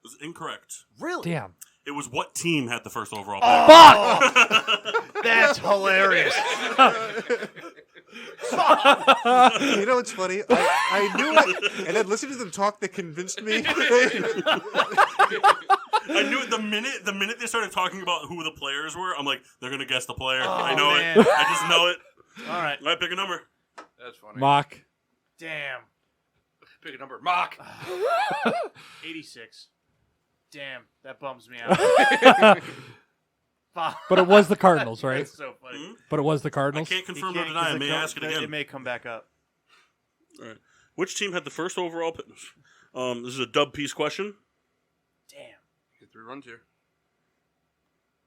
was incorrect. Really? Damn. It was what team had the first overall pick? Oh, fuck! That's hilarious. You know what's funny? I knew it, and then listening to them talk, that convinced me. I knew it the minute they started talking about who the players were. I'm like, they're gonna guess the player. Oh, I know man. it. I just know it. All right. All right, pick a number. That's funny. Mock. Damn. Pick a number. Mock. 86. Damn, that bums me out. But it was the Cardinals, right? That's so funny. Hmm? But it was the I Cardinals. can't confirm You or deny. I may ask it It again. may come back up. All right. Which team had the first overall pick? This is a dub piece question. Damn. Get 3 runs here.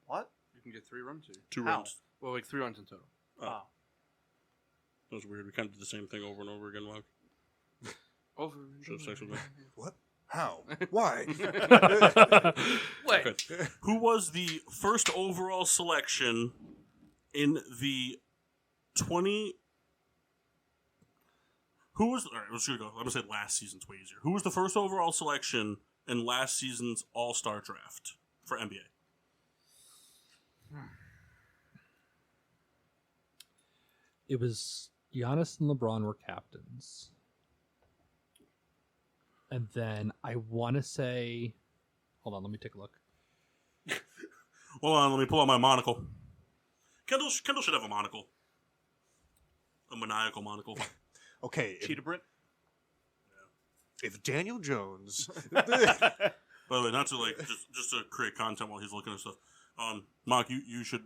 What? You can get 3 runs here. 2 How? rounds. Well, like 3 runs in total. Oh. That was weird. We kind of did the same thing over and over again, Mark. Over. Should have sex with me. What? How? Why? Wait. Okay. Who was the first overall selection in the 20? Who was? All right, let's go. I'm gonna say last season's way easier. Who was the first overall selection in last season's All-Star draft for NBA? It was Giannis and LeBron were captains. And then I want to say... Hold on, let me take a look. Hold on, let me pull out my monocle. Kendall should have a monocle. A maniacal monocle. Okay, Cheetah Print? if Daniel Jones... By the way, not to like just to create content while he's looking at stuff. Mark, you should.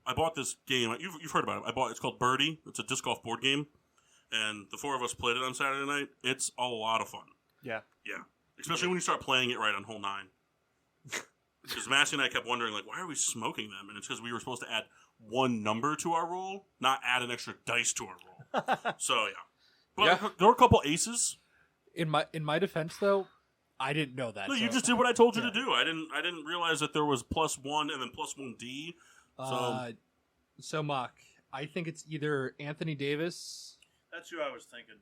I bought this game. You've heard about it. It's called Birdie. It's a disc golf board game, and the 4 of us played it on Saturday night. It's a lot of fun. Yeah. Yeah, especially when you start playing it right on hole 9. Because Massey and I kept wondering, like, why are we smoking them? And it's because we were supposed to add 1 number to our roll, not add an extra dice to our roll. So yeah, but there were a couple aces. In my defense, though, I didn't know that. No, so- you just did what I told you to do. I didn't realize that there was +1 and then +1D. So, Mock, I think it's either Anthony Davis. That's who I was thinking.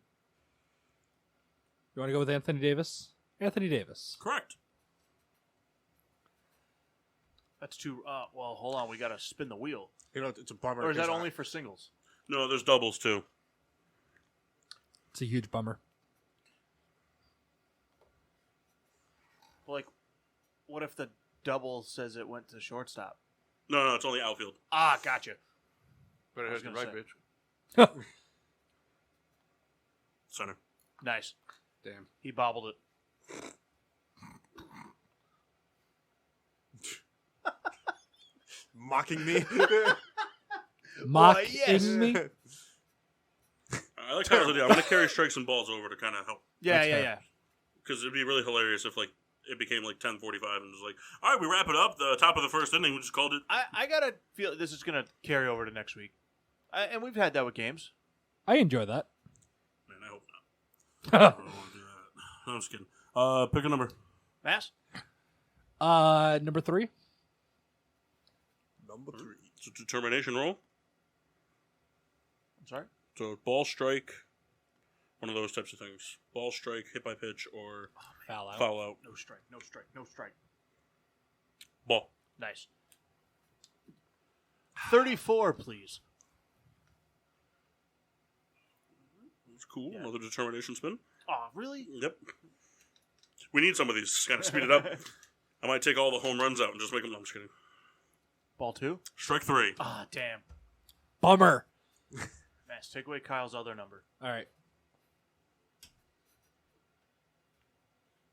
You want to go with Anthony Davis? Anthony Davis. Correct. That's too... well, hold on. We got to spin the wheel. You know, it's a bummer. Or is that because only for singles? No, there's doubles too. It's a huge bummer. Well, like, what if the double says it went to shortstop? No, it's only outfield. Ah, gotcha. Better I was hit the gonna right, say. bitch. Center. Nice. Damn. He bobbled it. Mocking me. Mocking yes. me? I like how I'm going to carry strikes and balls over to kind of help. Yeah. Because it'd be really hilarious if, like, it became, like, 10:45 and it was like, all right, we wrap it up. The top of the first inning, we just called it. I got to feel this is going to carry over to next week. And we've had that with games. I enjoy that. Man, I hope not. I don't want to do that. No, I'm just kidding. Pick a number. Mass? Number 3. Number 3. It's a determination roll. I'm sorry? So ball, strike, one of those types of things. Ball, strike, hit by pitch, or Foul out. foul out. No strike. Ball. Nice. 34, please. That's cool. Yeah. Another determination spin. Oh, really? Yep. We need some of these. Kind of speed it up. I might take all the home runs out and just make them. No, I'm just kidding. Ball 2? Strike 3. Ah, damn. Bummer. Mass, take away Kyle's other number. All right.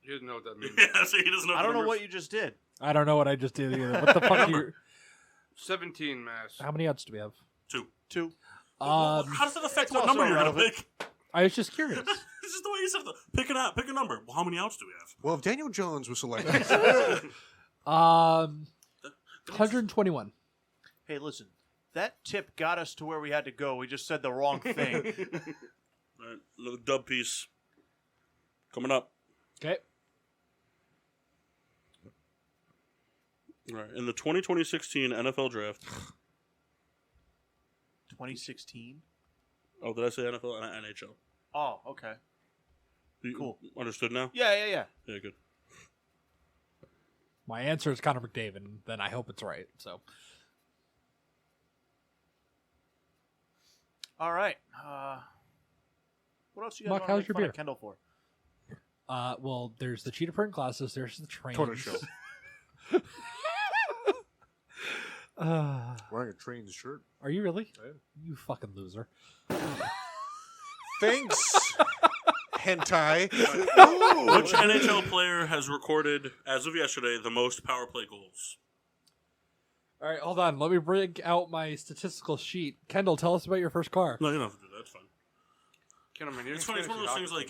He doesn't know what that means. Yeah, see, he doesn't know. I don't know what you just did. I don't know what I just did either. What the fuck are you... 17, Mass. How many outs do we have? 2. 2. How does that affect it's what also number you're going to irrelevant. pick? I was just curious. This is the way you said it. Pick a number. Well, how many outs do we have? Well, if Daniel Jones was selected, 121. Hey, listen. That tip got us to where we had to go. We just said the wrong thing. All right, another dub piece coming up. Okay. All right, in the 2016 NFL Draft. 2016? Oh, did I say NFL and NHL? Oh, okay. You Cool. Understood now? Yeah. Yeah, good. My answer is Connor McDavid, and then I hope it's right. So, All right. What else you guys Mark, want to how's make your fun of beer? Kendall for? well, there's the cheetah print glasses. There's the trains. Tortoise show. Uh, wearing a Trains shirt. are you really? I am. You fucking loser. Thanks, hentai. Which NHL player has recorded, as of yesterday, the most power play goals? All right, hold on. Let me bring out my statistical sheet. Kendall, tell us about your first car. No, you don't have to do that. That's fine. It's funny, it's one of those things, like,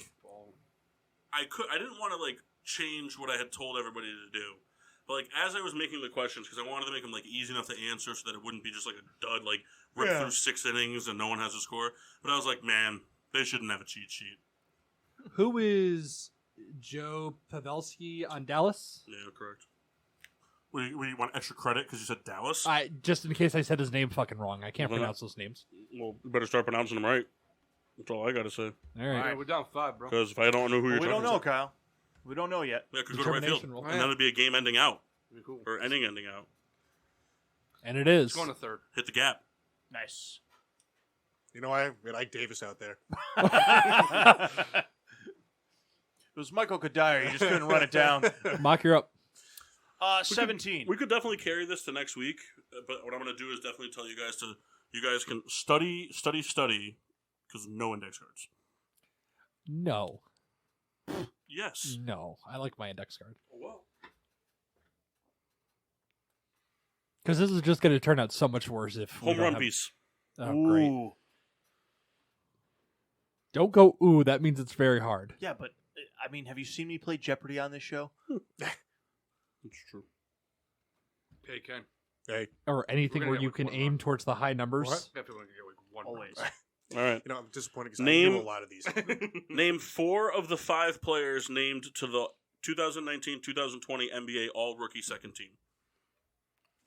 I didn't want to, like, change what I had told everybody to do. But, like, as I was making the questions, because I wanted to make them, like, easy enough to answer so that it wouldn't be just, like, a dud, like, rip through 6 innings and no one has a score. But I was like, man, they shouldn't have a cheat sheet. Who is Joe Pavelski on Dallas? Yeah, correct. We want extra credit because you said Dallas? Just in case I said his name fucking wrong. I can't Well, pronounce those names. Well, you better start pronouncing them right. That's all I got to say. All All right. right, we're down 5, bro. Because if I don't know who Well, you're we talking don't know, to, Kyle. We don't know yet. yeah, it could go to right field. Determination roll. And then it'd be a game ending out. Be cool. Or inning ending out. And it is. It's going to 3rd. Hit the gap. Nice. You know, I had Ike Davis out there. It was Michael Kadire. You just couldn't run it down. Mock, you're up. 17. We could definitely carry this to next week, but what I'm going to do is definitely tell you guys you guys can study, because no index cards. No. Yes. No. I like my index card. Well, Because this is just going to turn out so much worse if we home don't run have- piece. Oh, great. Ooh. Don't go, ooh, that means it's very hard. Yeah, but, I mean, have you seen me play Jeopardy on this show? That's true. Hey, Ken. Hey, Or anything We're gonna where get you like can one aim run. towards the high numbers. What? I feel like I get like 1 Always. All right. you know, I'm disappointed because I Name- knew a lot of these. Name 4 of the 5 players named to the 2019-2020 NBA All-Rookie Second Team.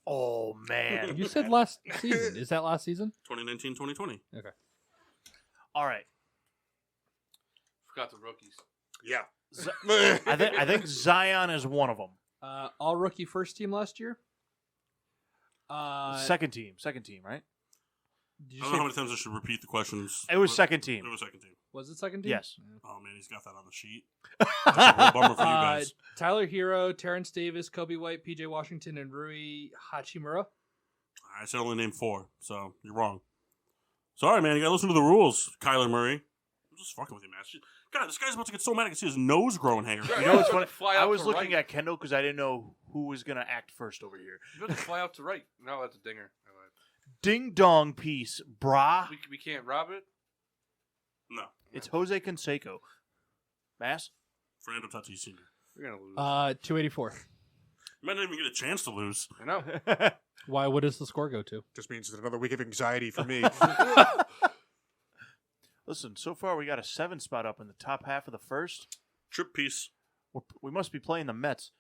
Oh, man. You said last season. Is that last season? 2019-2020. Okay. All right. Forgot the rookies. Yeah. I think Zion is one of them. All rookie first team last year. Second team, right? Did I you don't know say how many times I should repeat the questions. It was second team. It was second team. was it second team? Yes. Oh, man, he's got that on the sheet. That's a real bummer for you guys. Tyler Hero, Terrence Davis, Kobe White, PJ Washington, and Rui Hachimura. I said only name 4, so you're wrong. Sorry, man. You got to listen to the rules, Kyler Murray. I'm just fucking with you, man. God, this guy's about to get so mad I can see his nose growing hair. You know what's funny? Fly I out was to looking right. at Kendall because I didn't know who was going to act first over here. You have to fly out to right. No, that's a dinger. I lied. Ding dong piece, brah. We can't rob it. No. It's Jose Canseco. Mass? Fernando Tatis Sr. We're gonna lose. 284. You might not even get a chance to lose. I know. Why? What does the score go to? Just means it's another week of anxiety for me. Listen, so far we got a 7 spot up in the top half of the first. Trip piece. We must be playing the Mets.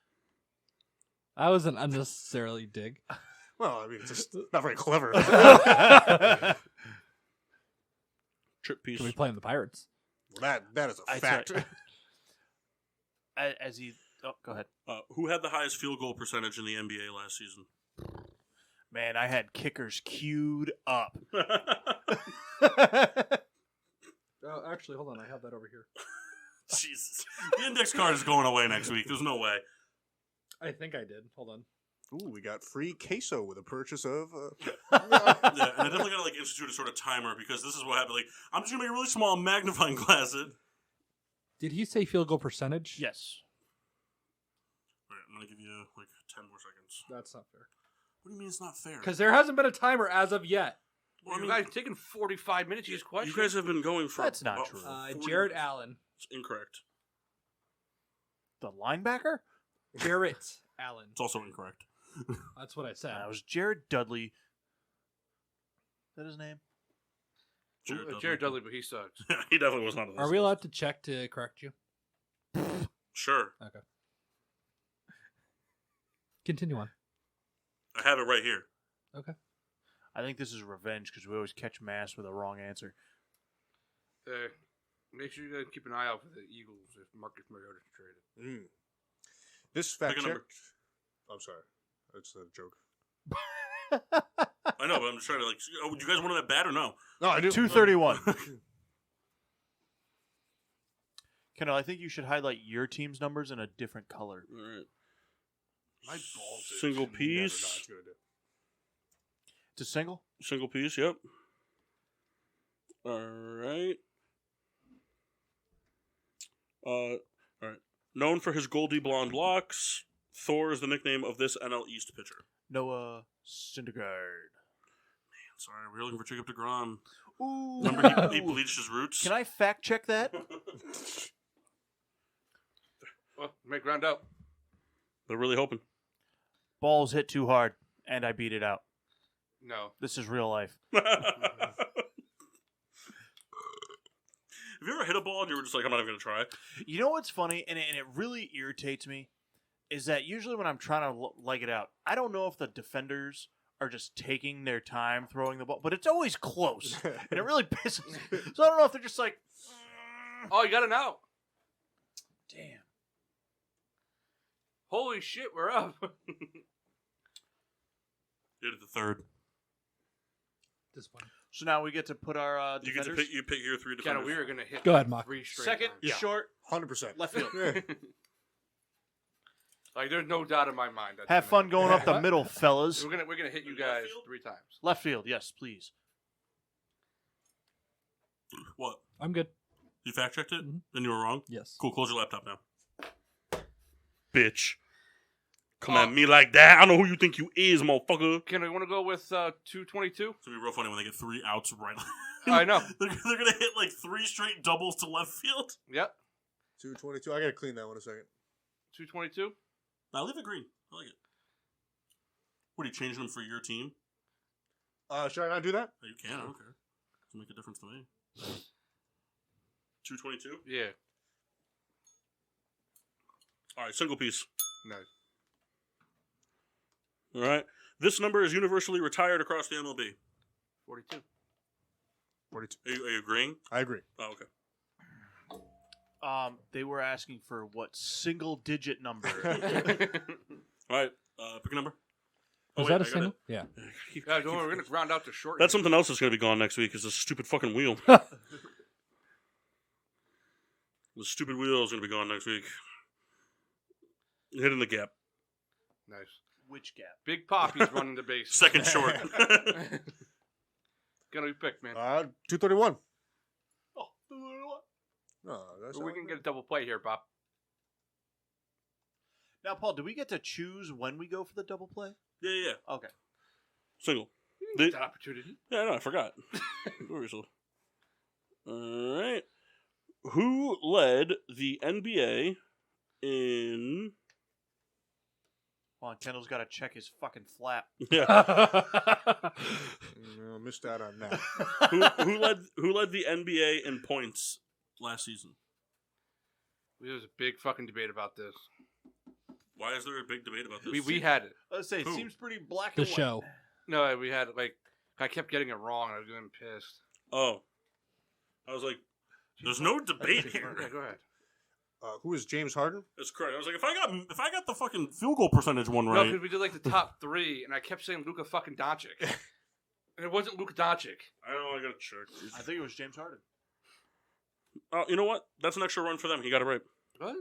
That was an unnecessarily dig. Well, I mean, it's just not very clever. Trip piece. Should we play the Pirates? Well, that is a I fact. tell As he... Oh, go ahead. Who had the highest field goal percentage in the NBA last season? Man, I had kickers queued up. Actually, hold on. I have that over here. Jesus. The index card is going away next week. There's no way. I think I did. Hold on. Ooh, we got free queso with a purchase of. Yeah, and I definitely gotta like institute a sort of timer because this is what happened. Like, I'm just gonna make a really small magnifying glass. Did he say field goal percentage? Yes. All right, I'm gonna give you like 10 more seconds. That's not fair. What do you mean it's not fair? Because there hasn't been a timer as of yet. Well, I you mean, guys taking 45 minutes each question. you guys have been going for. That's not about true. 40 Jarrett minutes. Allen. It's incorrect. The linebacker? Jarrett Allen. It's also incorrect. That's what I said. That was Jared Dudley. Is that his name? Jared Dudley, but he sucks. He definitely was not. Are we allowed to check to correct you? Sure. Okay. Continue on. I have it right here. Okay. I think this is revenge because we always catch Mass with a wrong answer. Make sure you guys keep an eye out for the Eagles if Marcus Mariota is traded. This fact Pick a check. number. I'm sorry. That's a joke. I know, but I'm just trying to like. Oh, do you guys want it that bad or no? No, I do. 231. Kendall, I think you should highlight your team's numbers in a different color. All right. My balls. Single Never, no, piece. it's a good idea. It's a single? Single piece. Yep. All right. All right. Known for his goldy blonde locks, Thor is the nickname of this NL East pitcher. Noah Syndergaard. Sorry, we were looking for Jacob DeGrom. Ooh. Remember he bleached his roots? Can I fact check that? Well, make round out. They're really hoping. Balls hit too hard, and I beat it out. No. This is real life. Have you ever hit a ball and you were just like, I'm not even going to try? You know what's funny, and it really irritates me, is that usually when I'm trying to leg it out, I don't know if the defenders are just taking their time throwing the ball, but it's always close, and it really pisses me. So I don't know if they're just like, Oh, you got an out. damn. Holy shit, we're up. Did it the third. Disappointing. So now we get to put our You get to defenders. pick. You pick your three Kind defenders. of, we were going to hit Go ahead, Mock. 3 straight Second, times. Yeah. short, 100%. left field. Like, there's no doubt in my mind. That's Have gonna fun going up the middle, fellas. We're gonna hit you guys 3 times. Left field, yes, please. What? I'm good. You fact checked it? Mhm. Then you were wrong? Yes. Cool, close your laptop now. Bitch. Come at me like that. I know who you think you is, motherfucker. Can we want to go with 222? It's going to be real funny when they get 3 outs right. I know. They're going to hit like 3 straight doubles to left field. Yep. 222. I got to clean that one a second. 222? Now leave it green. I like it. What, are you changing them for your team? Should I not do that? Oh, you can. I don't care. Doesn't make a difference to me. 222? Yeah. All right, single piece. No. All right. This number is universally retired across the MLB. 42. 42. Are you agreeing? I agree. Oh, okay. They were asking for what single digit number? All right. Pick a number. Was that a single? Yeah. Guys, don't worry, we're going to round out to short. That's something else that's going to be gone next week is this stupid fucking wheel. The stupid wheel is going to be gone next week. Hitting the gap. Nice. Which gap? Big Poppy's running the base. Second short. Gonna be picked, man. 231. Oh, No, that's We can get a double play here, Bob. now, Paul, do we get to choose when we go for the double play? Yeah. Okay. Single. That opportunity. Yeah, no, I forgot. All right. Who led the NBA in... Hold on, Kendall's got to check his fucking flap. Yeah. No, missed out on that. who led the NBA in points last season? There was a big fucking debate about this. Why is there a big debate about this? We had it. Let's say it Who? seems pretty black The and white. show. No, we had it. Like, I kept getting it wrong. I was getting pissed. Oh. I was like, there's no debate here. Yeah, go ahead. Who is James Harden? That's correct. I was like, if I got the fucking field goal percentage one No, right, because we did like the top 3, and I kept saying Luka fucking Doncic. And it wasn't Luka Doncic. I don't know. I gotta check. I think it was James Harden. Oh, you know what? That's an extra run for them. He got it right. What?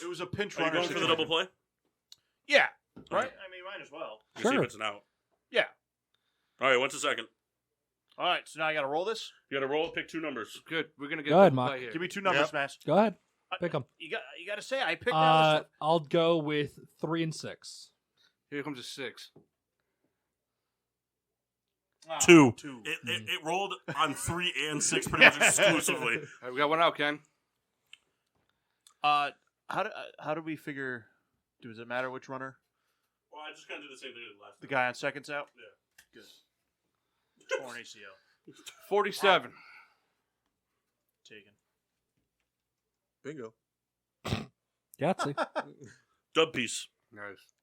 It was a pinch Are you runner. going for the double play? Yeah. Right? I mean, might as well. You see if it's an out. Yeah. All right, what's the second? All right, so now I got to roll this? You got to roll it, pick 2 numbers. Good. We're gonna get Go ahead, double Mark. play here. Give me 2 numbers, Yep. Mass. Go ahead. Pick them. You got to say I picked out. I'll go with 3 and 6. Here comes a 6. 2. 2. It rolled on 3 and 6 pretty much exclusively. All right, we got one out, Ken. How do we figure? Does it matter which runner? Well, I just kind of did the same thing as last The time. guy on second's out. Yeah. Good. Torn ACL. 47. Taken. Bingo. Yahtzee. Dub piece. Nice.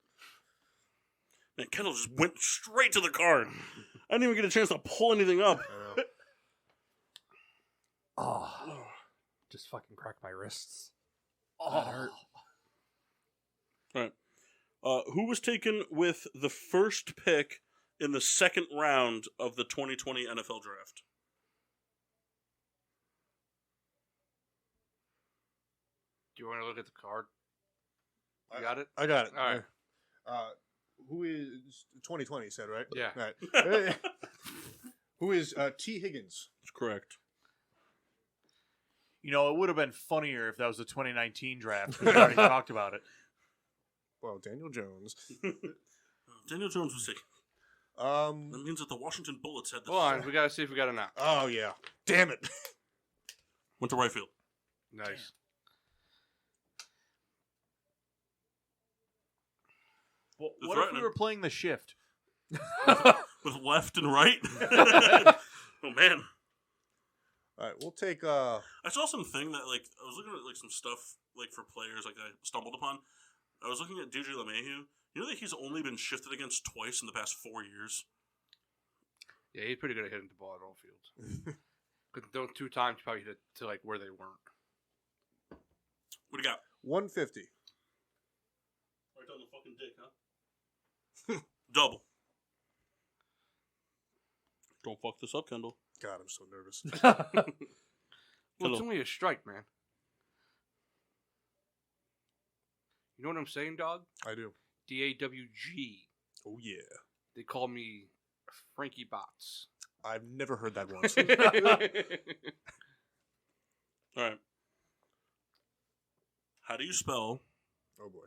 Man, Kendall just went straight to the card. I didn't even get a chance to pull anything up. I know. Oh, just fucking crack my wrists. That hurt. All right. Who was taken with the first pick in the second round of the 2020 NFL Draft? Do you want to look at the card? You got it? I got it. All right. Who is 2020? You said right? Yeah. All right. Who is T. Higgins? That's correct. You know, it would have been funnier if that was the 2019 draft. We already talked about it. Well, Daniel Jones. Daniel Jones was taken. That means that the Washington Bullets had the Hold on. We got to see if we got enough. Oh yeah. Damn it. Went to right field. Nice. Well, The what if we threatening. were playing the shift? With left and right. Oh man. All right, we'll take. I saw something that I was looking at some stuff for players I stumbled upon. I was looking at DJ LeMahieu. You know that he's only been shifted against twice in the past 4 years. Yeah, he's pretty good at hitting the ball at all fields. But those 2 times he probably hit it to where they weren't. What do you got? 150. Right down the fucking dick, huh? Double. Don't fuck this up, Kendall. God, I'm so nervous. Well, it's only a strike, man. You know what I'm saying, dog? I do. DAWG. Oh yeah. They call me Frankie Bots. I've never heard that once. All right. How do you spell? Oh boy.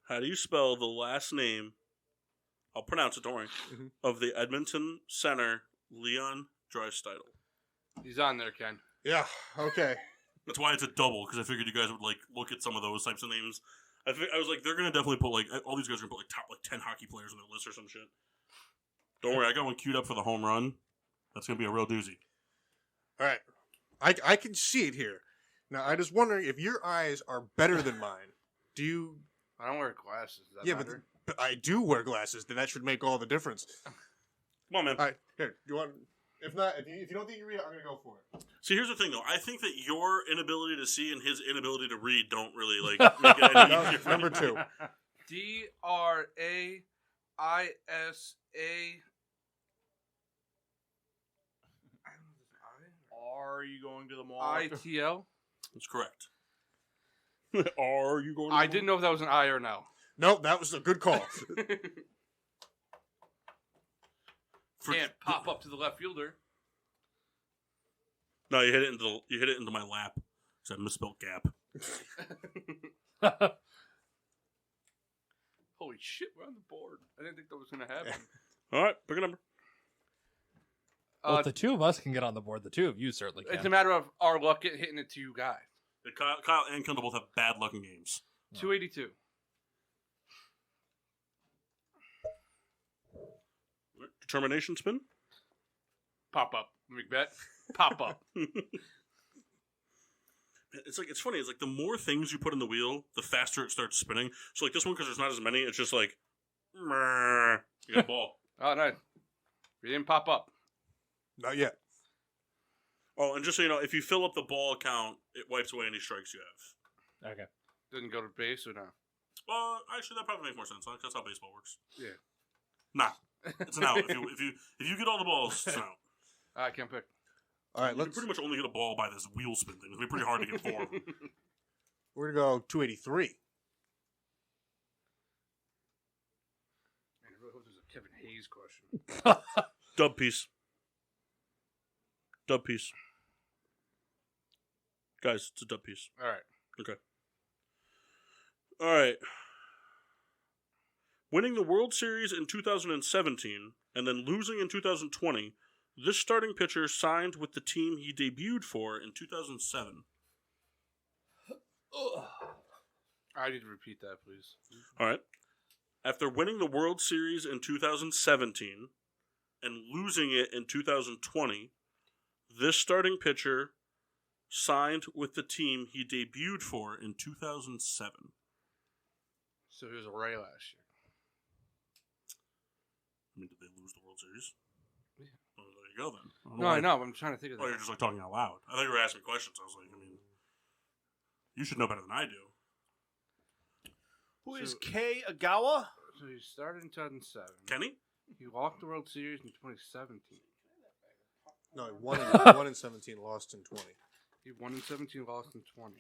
How do you spell the last name? I'll pronounce it, don't worry. Mhm. Of the Edmonton center, Leon Draisaitl. He's on there, Ken. Yeah. Okay. That's why it's a double, because I figured you guys would look at some of those types of names. I was like, they're gonna definitely put all these guys are gonna put top 10 hockey players on their list or some shit. Don't worry, I got one queued up for the home run. That's gonna be a real doozy. All right. I can see it here. Now, I just wondering if your eyes are better than mine. Do you? I don't wear glasses. Does that Yeah, matter? but I do wear glasses. Then that should make all the difference. Come on, man. All right. Here. You want? If not, if you don't think you read it, I'm gonna go for it. See, here's the thing, though. I think that your inability to see and his inability to read don't really make it any No, easier for number you. 2. DRAISA. Are you going to the mall? ITL. That's correct. Are you going? I didn't know if that was an I or no. Nope, that was a good call. Can't pop up to the left fielder. No, you hit it into my lap. Because I misspelled gap. Holy shit, we're on the board. I didn't think that was going to happen. All right, pick a number. Well, if the 2 of us can get on the board, the 2 of you certainly can. It's a matter of our luck hitting it to you guys. Kyle and Kendall both have bad luck in games. 282. Determination spin. Pop up. McBet. Pop up. It's funny. It's like the more things you put in the wheel, the faster it starts spinning. So like this one, because there's not as many, it's just like. Meh. You got a ball. Oh, nice. You didn't pop up. Not yet. Oh, and just so you know, if you fill up the ball count, it wipes away any strikes you have. Okay. Didn't go to base or no? Well, actually, that probably makes more sense. That's how baseball works. Yeah. Nah, it's an out. If you get all the balls, it's an out. I can't pick. All right, You can let's. pretty much only get a ball by this wheel spin thing. It'll be pretty hard to get 4 of them. We're gonna go 283. Man, I really hope there's a Kevin Hayes question. Dub piece. Dub piece. Guys, it's a dub piece. All right. Okay. All right. Winning the World Series in 2017 and then losing in 2020, this starting pitcher signed with the team he debuted for in 2007. I need to repeat that, please. All right. After winning the World Series in 2017 and losing it in 2020, this starting pitcher signed with the team he debuted for in 2007. So he was a Ray last year. I mean, did they lose the World Series? Yeah. Well, there you go then. No, I know. But I'm trying to think of Oh, that. you're just like talking out loud. I thought you were asking questions. I was like, I mean, you should know better than I do. Who is Kei Agawa? So he started in 2007. Kenny? He walked the World Series in 2017. No, he won in 17, lost in 20. He won in 17, lost in 20.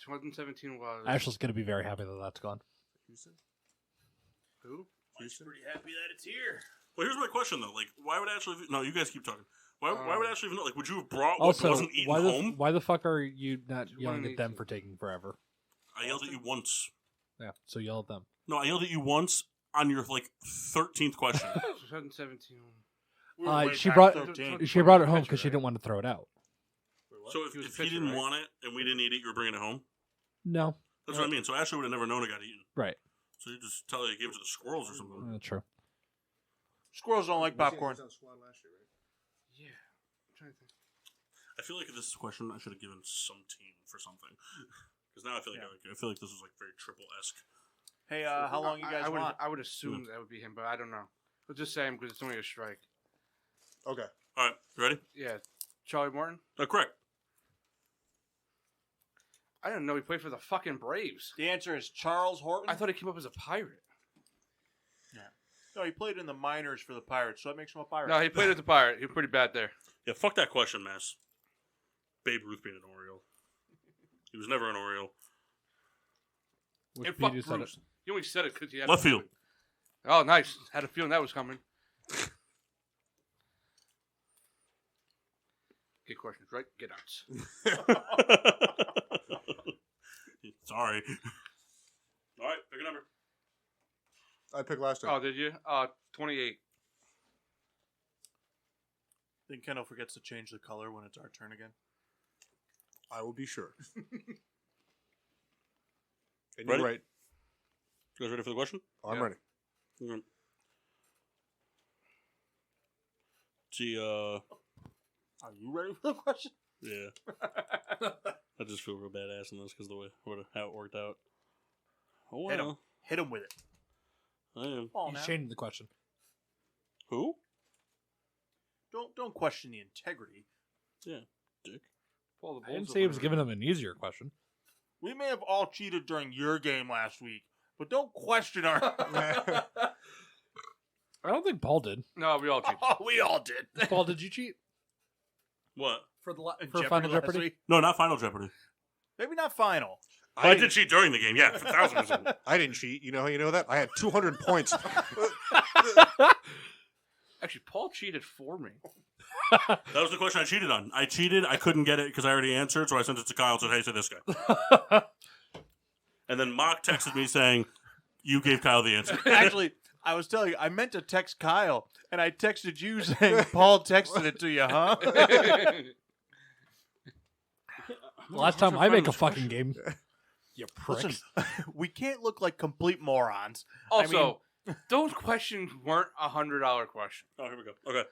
2017 was... Ashley's going to be very happy that that's gone. Houston? Who? Houston? Pretty happy that it's here. Well, here's my question though. Like, why would Ashley? No, you guys keep talking. Why would Ashley even know? Like, would you have brought what Also, wasn't eaten why home? why the fuck are you not You yelling wanna at them need for taking forever? I yelled at you once. Yeah, so yell at them. No, I yelled at you once on your 13th question. 2017. She brought it home because she didn't want to throw it out. So if he didn't want it and we didn't eat it, you were bringing it home. No, That's what I mean. So Ashley would have never known it got eaten. right. So you just tell her you gave it to the squirrels or something. True. Squirrels don't like popcorn. Yeah. I'm trying to think. I feel like this question I should have given some team for something. Because now I feel like this was like very triple-esque. Hey, how long you guys want? I would assume that would be him, but I don't know. Let's just say him because it's only a strike. Okay. All right, you ready? Yeah. Charlie Morton? Correct. I didn't know he played for the fucking Braves. The answer is Charles Horton. I thought he came up as a Pirate. No, he played in the minors for the Pirates, so that makes him a Pirate. No, he played as a Pirate. He was pretty bad there. Yeah, fuck that question, Mass. Babe Ruth being an Oriole. He was never an Oriole. And fuck Wikipedia said it. Bruce. You only said it because he had Left field. Oh, nice. Had a feeling that was coming. Get questions right. Get outs. Sorry. All right, pick a number. I picked last time. Oh, did you? 28. Then Kendall forgets to change the color when it's our turn again. I will be sure. And Ready? you're right. You guys ready for the question? I'm Yeah. ready. Okay. See, Are you ready for the question? yeah. I just feel real badass in this because the way how it worked out. Oh, Hit him. well. Hit him with it. I am. Oh, He's now. changing the question. Who? Don't question the integrity. Yeah, dick. Pull the I didn't Bulls say he over was there. giving him an easier question. We may have all cheated during your game last week, but don't question our. I don't think Paul did. No, we all cheated. Oh, we all did. Paul, did you cheat What? for Jeopardy Final last Jeopardy? week. No, not Final Jeopardy. Maybe not final. I did cheat during the game, yeah, 1,000%. I didn't cheat. You know how you know that? I had 200 points. Actually, Paul cheated for me. That was the question I cheated on. I cheated. I couldn't get it because I already answered, so I sent it to Kyle and said, hey, say this guy. And then Mock texted me saying, you gave Kyle the answer. Actually, I was telling you, I meant to text Kyle, and I texted you saying, Paul texted it to you, huh? Last time I make a fucking game. You prick. Listen, we can't look like complete morons. Also, those questions weren't $100 question. Oh, here we go. Okay.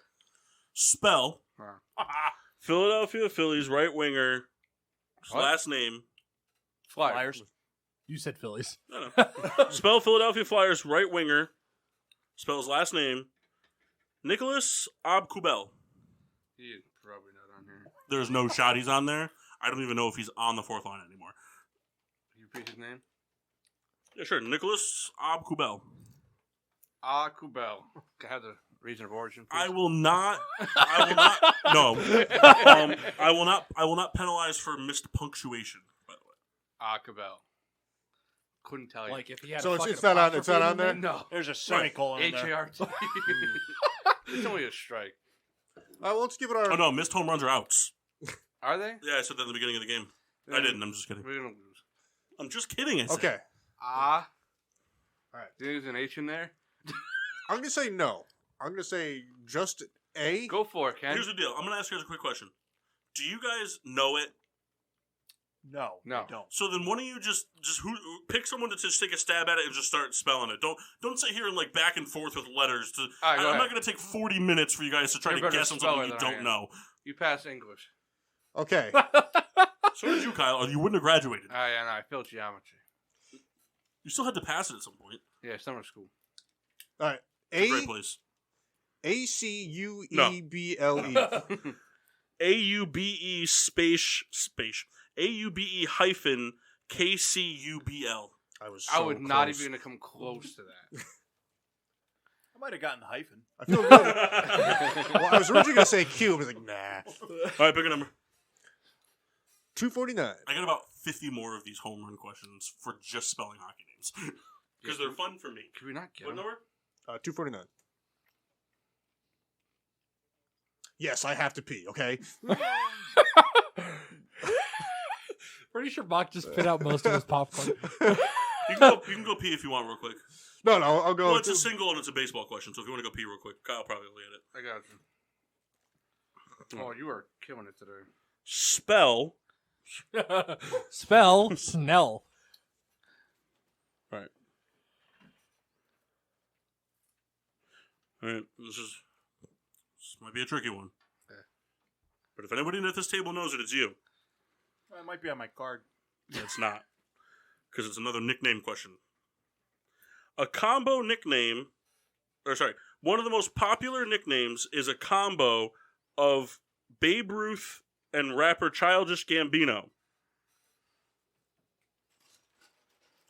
Spell Huh. Philadelphia Phillies right winger What? last name. Flyers. You said Phillies. No. Spell Philadelphia Flyers right winger Spell his last name. Nicholas Abkubel. He is probably not on here. There's no shot he's on there. I don't even know if he's on the fourth line anymore. Can you repeat his name? Yeah, sure. Nicholas Abkubel. Kubel. Can I have the reason of origin, please? I will not. No. I will not. I will not penalize for missed punctuation. By the way. Kubel. Couldn't tell you. Like if he had So a it's fucking not on. It's apostrophe not on in there. No. There's a semicolon in there. H-A-R-T. It's only a strike. Well, let's give it our. Oh no, missed home runs are outs. Are they? Yeah, I said that in the beginning of the game. I didn't. I'm just kidding. We're going to lose. I'm just kidding. I said. Okay. All right. There's an H in there? I'm gonna say no. I'm gonna say just A. Go for it, Ken. Here's the deal. I'm gonna ask you guys a quick question. Do you guys know it? No, No. I don't. So then, why don't you just pick someone to just take a stab at it and just start spelling it? Don't sit here and like back and forth with letters. All right, go I'm not ahead. going to take 40 minutes for you guys to try You're to better guess on spell something it you than I don't am. know. You pass English. Okay. So did you, Kyle. You wouldn't have graduated. Yeah, no, I failed geometry. You still had to pass it at some point. Yeah, summer school. All right. It's a great place. ACUEBLE. AUBE space AUBE hyphen KCUBL. I would not even going to come close to that. I might have gotten the hyphen. I feel good. Well, I was originally gonna say Q, but I was like, nah. All right, pick a number. 249. I got about 50 more of these home run questions for just spelling hockey names because they're fun for me. Can we not get What him? number? 249. Yes, I have to pee. Okay. Pretty sure Bach just spit out most of his popcorn. You can go pee if you want real quick. No, I'll go. Well, it's a single and it's a baseball question, so if you want to go pee real quick, Kyle probably will get it. I got you. Oh, you are killing it today. Spell. Spell Snell. All right. This might be a tricky one. Okay. But if anybody at this table knows it, it's you. It might be on my card. It's not. Because it's another nickname question. A combo nickname, one of the most popular nicknames is a combo of Babe Ruth and rapper Childish Gambino.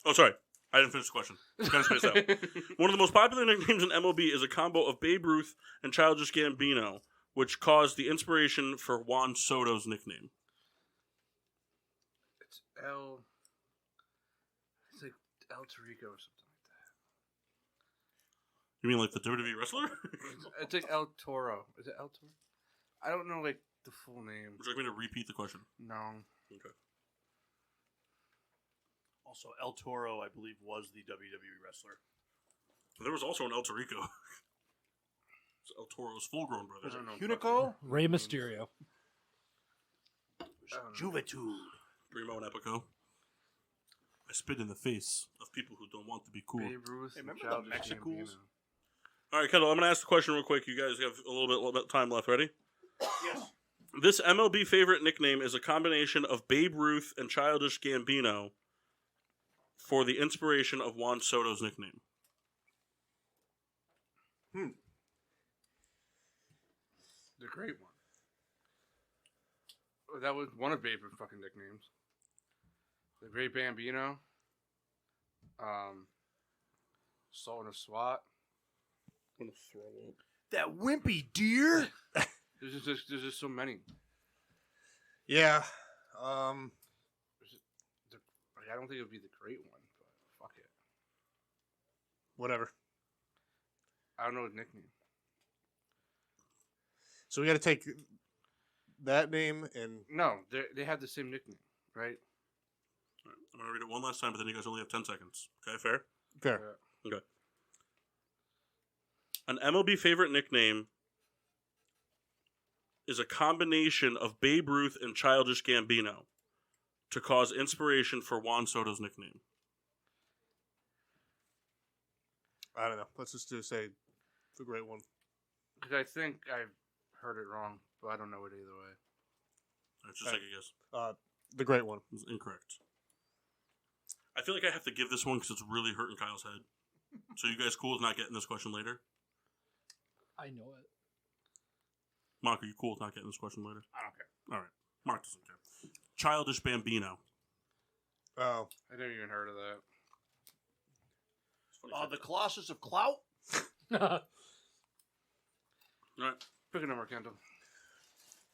Oh, sorry. I didn't finish the question. It's kind of spaced out. One of the most popular nicknames in MLB is a combo of Babe Ruth and Childish Gambino, which caused the inspiration for Juan Soto's nickname. It's El Tarico or something like You mean like the WWE wrestler? that. It's like El Toro. Is it El Toro? I don't know, like, the full name. Would you like me to repeat the question? No. Okay. Also, El Toro, I believe, was the WWE wrestler. There was also an El Tarico. It's El Toro's full-grown brother. Was it Hunico? Rey Mysterio. Juventud. Primo and Epico. I spit in the face of people who don't want to be cool. Babe Ruth Hey, and remember the Childish Mexicools? Gambino. All right, Kendall, I'm going to ask the question real quick. You guys have a little bit of time left. Ready? Yes. This MLB favorite nickname is a combination of Babe Ruth and Childish Gambino for the inspiration of Juan Soto's nickname. The great one. Oh, that was one of Babe Ruth's fucking nicknames. The Great Bambino. Salt and a SWAT. I'm going to throw up. That wimpy deer. There's just so many. Yeah. I don't think it would be the great one, but fuck it. Whatever. I don't know his nickname. So we got to take that name and No, they have the same nickname, right? All right, I'm going to read it one last time, but then you guys only have 10 seconds. Okay, fair? fair. Okay. An MLB favorite nickname is a combination of Babe Ruth and Childish Gambino to cause inspiration for Juan Soto's nickname. I don't know. Let's just say the great one. Because I think I've heard it wrong, but I don't know it either way. All right, just take a guess. The great one. It's incorrect. I feel like I have to give this one because it's really hurting Kyle's head. So you guys cool with not getting this question later? I know it. Mark, are you cool with not getting this question later? I don't care. All right. Mark doesn't care. Childish Bambino. Oh, I never even heard of that. The Colossus of Clout? All right. Pick a number, Kendall.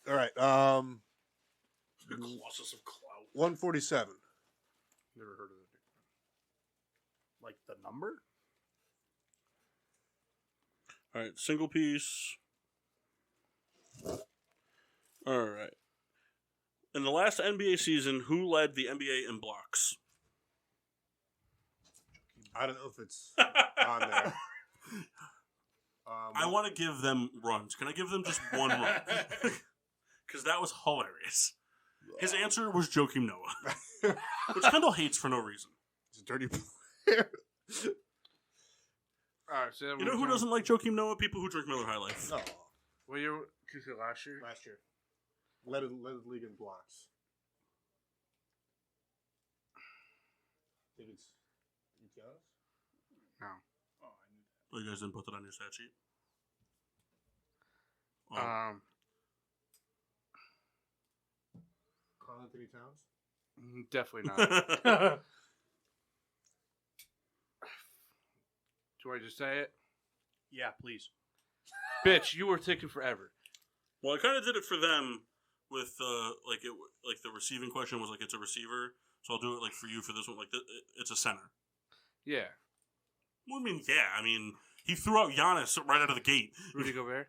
all right. The Colossus of Clout. 147. Never heard of it. Like the number? All right. Single piece. All right. In the last NBA season, who led the NBA in blocks? I don't know if it's on there. I want to give them runs. Can I give them just one run? Because that was hilarious. His answer was Joakim Noah, which Kendall hates for no reason. It's a dirty player. All right, so You know who doesn't like Joakim Noah? People who drink Miller High Life. Oh, What year did you say last year? last year. Led the league in blocks. Think it's Giannis? No. Oh, you guys didn't put that on your stat sheet? Oh. Karl Anthony Towns? Definitely not. Do I just say it? Yeah, please. Bitch, you were taking forever. Well, I kind of did it for them with like the receiving question was like it's a receiver, so I'll do it like for you for this one. Like it's a center. Yeah. Well, I mean, he threw out Giannis right out of the gate. Rudy Gobert?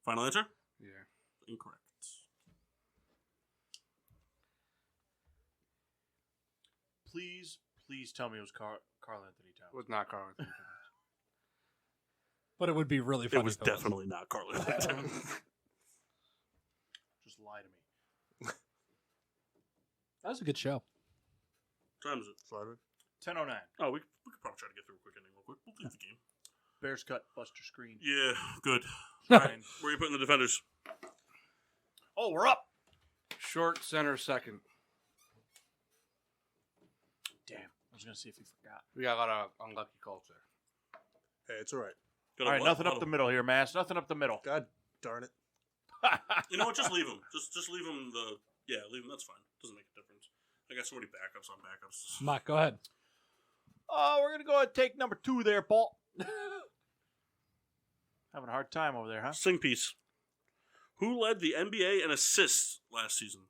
Final answer? Yeah. Incorrect. Please tell me it was Karl Anthony Towns. Was not Carl Anthony Towns. But it would be really funny. It was definitely not Karl Anthony Towns. Just lie to me. That was a good show. What time is it? 10:09. Oh, we could probably try to get through a quick ending real quick. We'll leave the game. Bears cut, Buster screen. Yeah, good. Fine. Where are you putting the defenders? Oh, we're up. Short center second. Damn. I was going to see if you forgot. We got a lot of unlucky calls there. Hey, it's all right. All right, nothing up the middle here, Mass. Nothing up the middle. God darn it. You know what? Just leave them. Just leave them. Leave them. That's fine. Doesn't make a difference. I got so many backups on backups. Matt, go ahead. Oh, we're going to go ahead and take number 2 there, Paul. Having a hard time over there, huh? Sing piece. Who led the NBA in assists last season?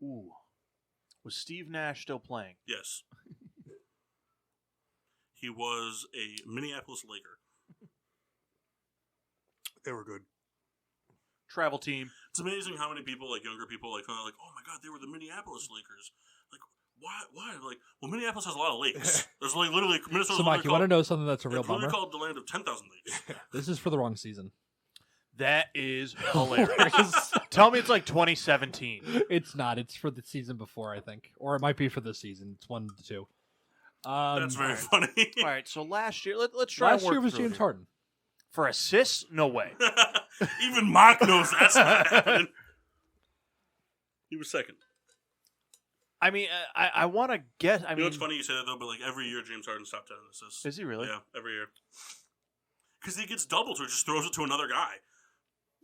Ooh. Was Steve Nash still playing? Yes. He was a Minneapolis Laker. They were good. Travel team. It's amazing how many people, like younger people, like kind of like, oh my god, they were the Minneapolis Lakers. Like, why? Like, well, Minneapolis has a lot of lakes. There's like literally Minnesota. So, Mike, you want to know something that's a real it's literally bummer? called the land of 10,000 lakes. This is for the wrong season. That is hilarious. Tell me it's like 2017. It's not. It's for the season before, I think. Or it might be for this season. It's 1 to 2. That's very funny. All right, so last year, let's try Last and work year was through James it. Harden. For assists? No way. Even Mock knows that's not happening. He was second. I mean, I want to guess. I You know mean, what's funny you say that though, but like every year James Harden's top 10 in assists. Is he really? Yeah, every year. Because he gets doubled, so he just throws it to another guy.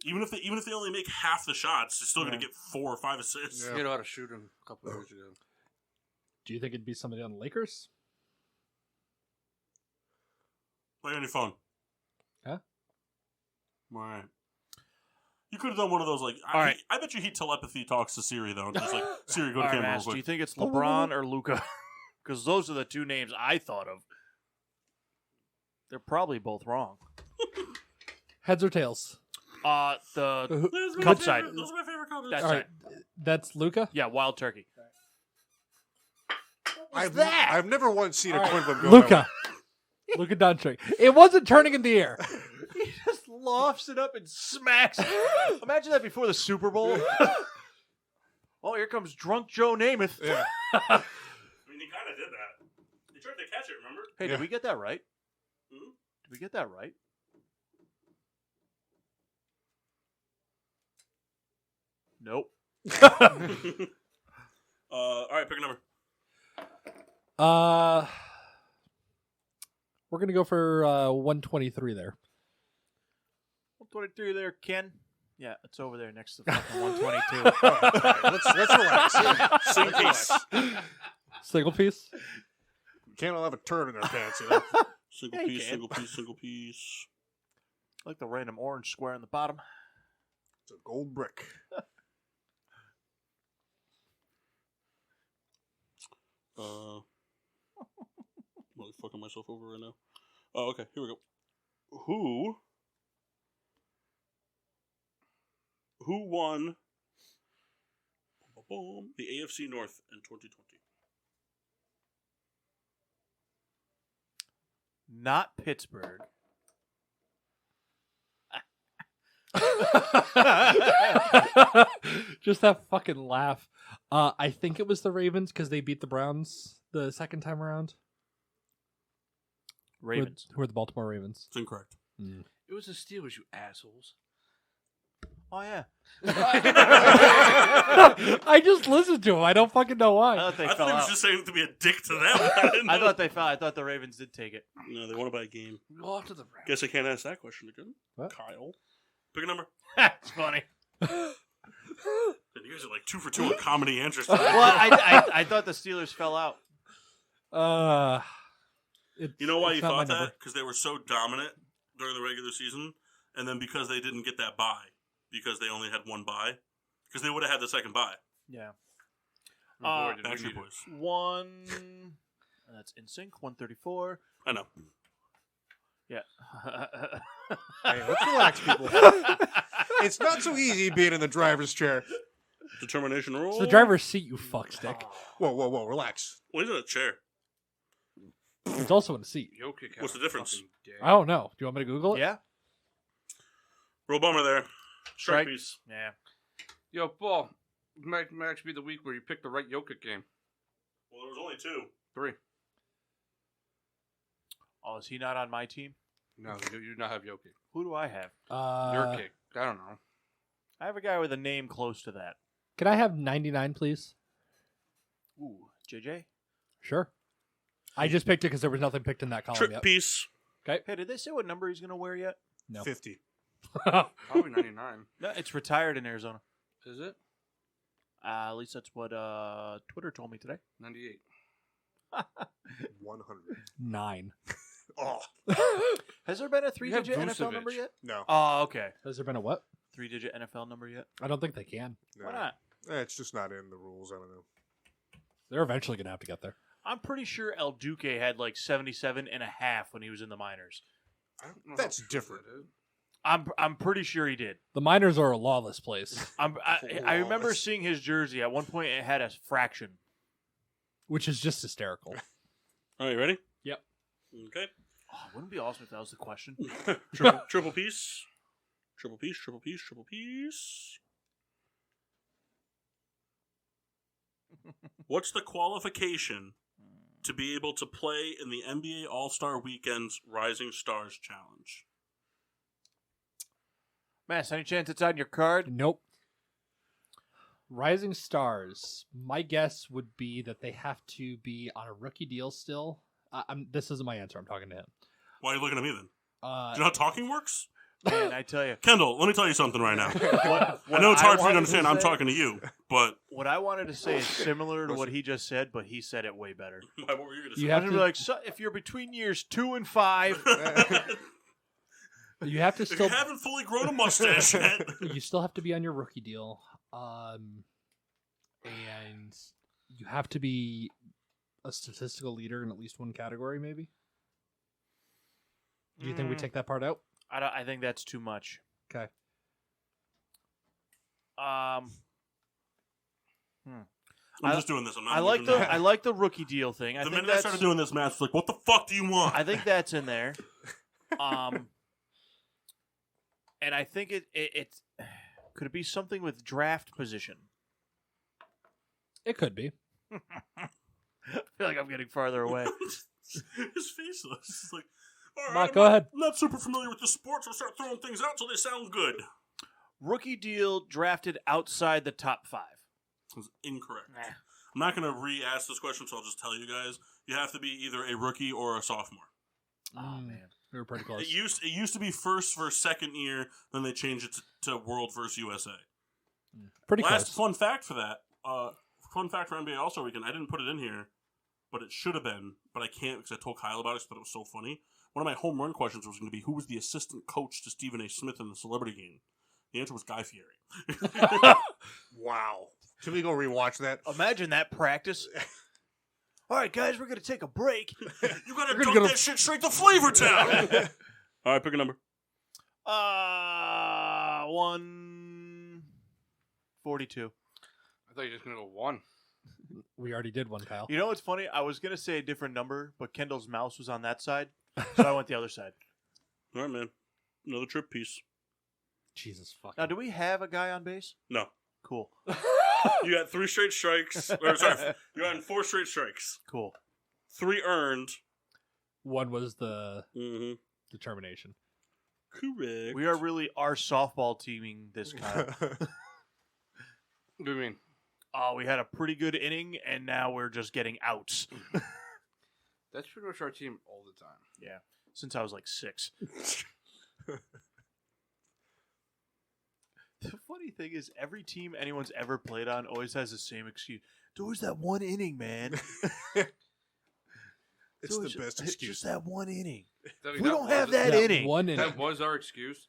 Even if they only make half the shots, they're still going to get 4 or 5 assists. You know how to shoot him a couple of years ago. Do you think it'd be somebody on the Lakers? Play on your phone. Huh? All right. You could have done one of those, like, All right. I bet you he telepathy talks to Siri, though. Just like, Siri, go to all right, camera real Mass, do you quick. think it's LeBron or Luka? Because those are the 2 names I thought of. They're probably both wrong. Heads or tails? The Those are my Cup favorite- side. Those are my favorite comments. That's All right. That's Luca? yeah, wild turkey. I've never once seen a All coin right. flip go that way. Luca. Luka Doncic. It wasn't turning in the air. He just lofts it up and smacks it. Imagine that before the Super Bowl. Oh, here comes drunk Joe Namath. Yeah. I mean, he kind of did that. He tried to catch it, remember? Hey, Yeah. did we get that right? Hmm? Did we get that right? Nope. All right, pick a number. We're going to go for 123 there. 123 there, Ken. Yeah, it's over there next to the fucking 122. All right, let's relax. Same piece. Single piece? Can't all have a turd in their pants, you know? Single Yeah, you piece, can. single piece, single piece. I like the random orange square in the bottom. It's a gold brick. I'm really fucking myself over right now. Oh, okay, here we go. Who won the AFC North in 2020? Not Pittsburgh. Just that fucking laugh. I think it was the Ravens because they beat the Browns the second time around. Ravens. Who are the Baltimore Ravens? It's incorrect. It was the Steelers, you assholes. Oh, yeah. I just listened to him. I don't fucking know I why. thought they I fell thought he was out. just saying to be a dick to them. I thought they fell. I thought the Ravens did take it. No, they won it by a game. Go off to the Rams. Guess I can't ask that question again. What? Kyle. Pick a number. It's funny. You guys are like 2 for 2 on comedy answers. Well, I thought the Steelers fell out. You know why it's you not my thought number. that? Because they were so dominant during the regular season, and then because they didn't get that bye, because they only had one bye, because they would have had the second bye. Yeah. Boy, did we Backstreet need it. Boys. That's in sync. 134. I know. Yeah. Hey, let's relax, people. It's not so easy being in the driver's chair. Determination rule. It's the driver's seat, you fuckstick. Whoa, relax. Well, he's in a chair. It's also in a seat. Jokic had What's the a difference? fucking day. I don't know. Do you want me to Google it? Yeah. Real bummer there. Strike Strike. piece. Yeah. Yo, Paul, it might actually be the week where you picked the right Jokic game. Well, there was only 2. 3. Oh, is he not on my team? No, you do not have Jokic. Who do I have? Your kick. I don't know. I have a guy with a name close to that. Can I have 99, please? Ooh, JJ? Sure. I just picked it because there was nothing picked in that column Trip yet. piece. Hey, did they say what number he's going to wear yet? No. 50. Probably 99. No, it's retired in Arizona. Is it? At least that's what Twitter told me today. 98. 100. 9. Oh, Has there been a have 3-digit NFL number Vucevic. yet? no. Oh, okay. Has there been a what? 3-digit NFL number yet? I don't think they can. No. Why not? It's just not in the rules. I don't know. They're eventually going to have to get there. I'm pretty sure El Duque had like 77 and a half when he was in the minors. I don't know That's how different. that is. I'm pretty sure he did. The Miners are a lawless place, I remember seeing his jersey. At one point, it had a fraction. which is just hysterical. All right, you ready? Yep. Okay. Oh, wouldn't it be awesome if that was the question? Triple piece. Triple piece, triple piece, triple piece. What's the qualification to be able to play in the NBA All-Star Weekend's Rising Stars Challenge? Mass, any chance it's on your card? Nope. Rising Stars. My guess would be that they have to be on a rookie deal still. This isn't my answer. I'm talking to him. Why are you looking at me then? Do Uh, you know how talking works? Man, I tell you. Kendall, let me tell you something right now. What I know it's hard for you to wanted understand. I'm say- talking to you, but What I wanted to say is similar to what he just said, but he said it way better. what were you going to You say? I have was to- gonna be like, so if you're between years 2 and 5, you have to If still you haven't fully grown a mustache yet, you still have to be on your rookie deal. And you have to be a statistical leader in at least one category, maybe. Do you think we take that part out? I think that's too much. Okay. I'm just doing this. I'm not I like even- I like the rookie deal thing. I The think minute I started doing this, Matt's like, "What the fuck do you want?" I think that's in there. And I think it could it be something with draft position. It could be. I feel like I'm getting farther away. His face looks like. All Mark, I'm go not- ahead. I'm not super familiar with the sports. I'll start throwing things out so they sound good. Rookie deal drafted outside the top 5. That's incorrect. I'm not going to re-ask this question, so I'll just tell you guys. You have to be either a rookie or a sophomore. Oh man, We were pretty close. It used to be first for second year, then they changed it to World versus USA. Pretty Last close. fun fact for that. Fun fact for NBA All-Star Weekend. I didn't put it in here, but it should have been. But I can't because I told Kyle about it. So I thought it was so funny. One of my home run questions was going to be, who was the assistant coach to Stephen A. Smith in the Celebrity Game? The answer was Guy Fieri. Wow. Should we go rewatch that? imagine that practice. All right, guys, we're gonna take a break. You gotta dunk that shit straight to Flavortown. All right, pick a number. 142. I thought you were just gonna go 1. We already did one, Kyle. You know what's funny? I was gonna say a different number, but Kendall's mouse was on that side, so I went the other side. All right, man. Another trip piece. Jesus fucking. Now, do we have a guy on base? No. Cool. You got 3 straight strikes. Or, sorry, you got 4 straight strikes. Cool. 3 earned. One was the Mm-hmm. determination. Correct. We are really our softball teaming this time. What do you mean? Oh, we had a pretty good inning, and now we're just getting outs. That's pretty much our team all the time. Yeah, since I was like 6. The funny thing is, every team anyone's ever played on always has the same excuse. It's always that one inning, man. It's the best It's excuse. just that one inning. Debbie, We don't have that Yeah, inning. one inning. That was our excuse.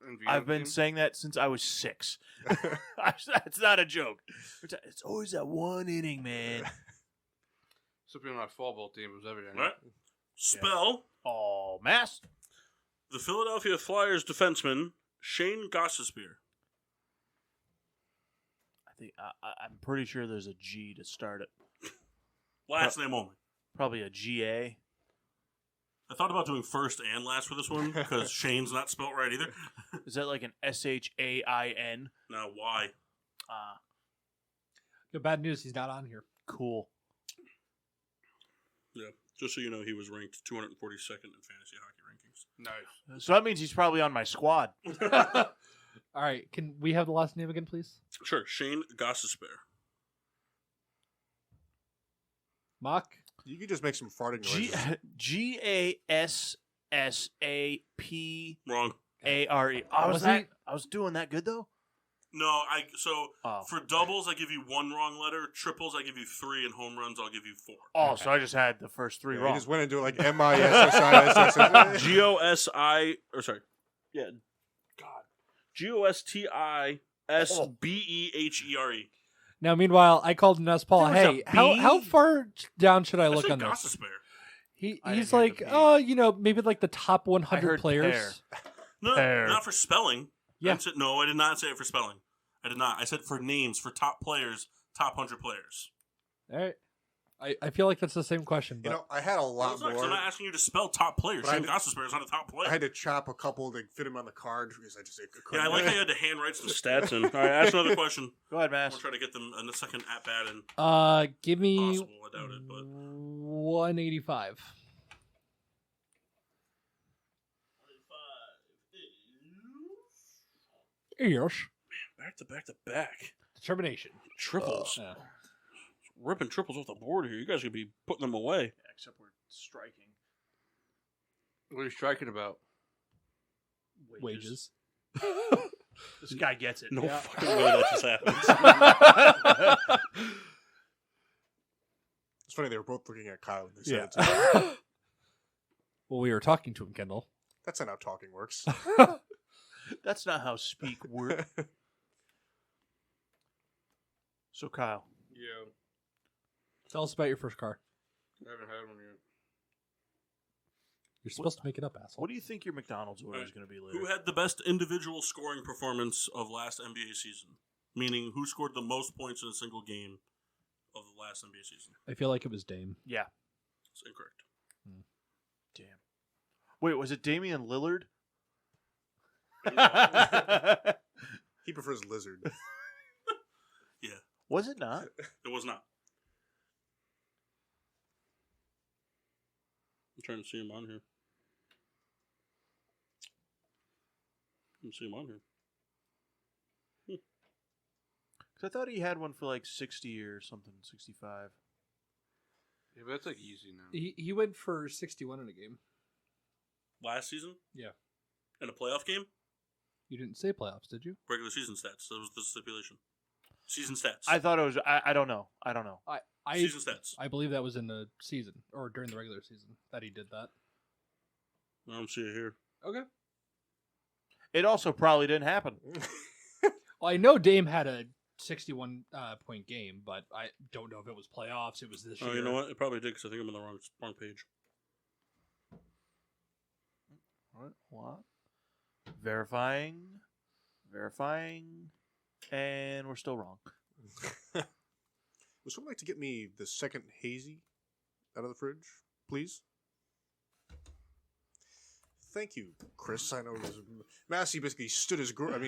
in video I've been games. saying that since I was 6. That's not a joke. It's always that one inning, man. Except on our fall ball team, it was every inning. Right. Spell Oh, mass. the Philadelphia Flyers defenseman Shane Gossespear. I think I'm pretty sure there's a G to start it. Last name only. Probably a GA. I thought about doing first and last for this one because Shane's not spelt right either. Is that like an SHAIN? Now, why? Good bad news. He's not on here. Cool. Yeah, just so you know, he was ranked 242nd in fantasy hockey rankings. Nice. So that means he's probably on my squad. All right. Can we have the last name again, please? Sure, Shane Gossespear. Mock. You could just make some farting noises. GASSAPARE. Wrong. I was doing that good though. No, Oh. for doubles I give you 1 wrong letter, triples I give you 3, and home runs I'll give you 4. Oh, so I just had the first 3 Yeah, wrong. he just went into like MISSISS. GOSI or sorry, yeah, God, GOSTISBEHERE. Now, meanwhile, I called Ness Paul. There was Hey, a how B? far down should I I look said on this? Gossespear. I He's didn't hear like, the B. maybe like the top I 100 heard players. No, Pear. not for spelling. Yeah. No, I did not say it for spelling. I did not. I said for names, for top players, top 100 players. All right. I feel like that's the same question. But You know, I had a Well, lot it's not, 'cause more. I'm not asking you to spell top players. But I Shane did- Gossespear is not a top player. I had to chop a couple to fit him on the card because I just couldn't. Yeah, I like how you had to handwrite some stats in. All right, ask another question. Go ahead, We'll Mass. try to get them in a second at bat in. give me Possible, I doubt it, but 185. Yes. back to back to back. Determination. Triples. Yeah. Ripping triples off the board here. You guys could be putting them away. Except we're striking. What are you striking about? Wages. This guy gets it. No Yeah. fucking way that just happened. It's funny they were both looking at Kyle when they said Yeah. it. Too. Well, we were talking to him, Kendall. That's not how talking works. That's not how speak works. So, Kyle. Yeah. Tell us about your first car. I haven't had one yet. You're supposed to make it up, asshole. What do you think your McDonald's order is going to be later? Who had the best individual scoring performance of last NBA season? Meaning, who scored the most points in a single game of the last NBA season? I feel like it was Dame. Yeah. It's incorrect. Damn. Wait, was it Damian Lillard? He prefers lizard. Yeah, Was it not? it was not. I'm trying to see him on here. I see him on here. 'Cause I thought he had one for like 60 or something, 65. Yeah, but that's like easy now. He went for 61 in a game. last season? Yeah. In a playoff game? You didn't say playoffs, did you? Regular season stats. That was the stipulation. Season stats. I thought it was. I don't know. Season stats. I believe that was in the season or during the regular season that he did that. I don't see it here. Okay. It also probably didn't happen. Well, I know Dame had a 61 point game, but I don't know if it was playoffs. It was this year. Oh, you know what? It probably did because I think I'm on the wrong page. What? Verifying, and we're still wrong. Would someone like to get me the second hazy out of the fridge, please? Thank you, Chris. I know it was Massey basically stood his ground.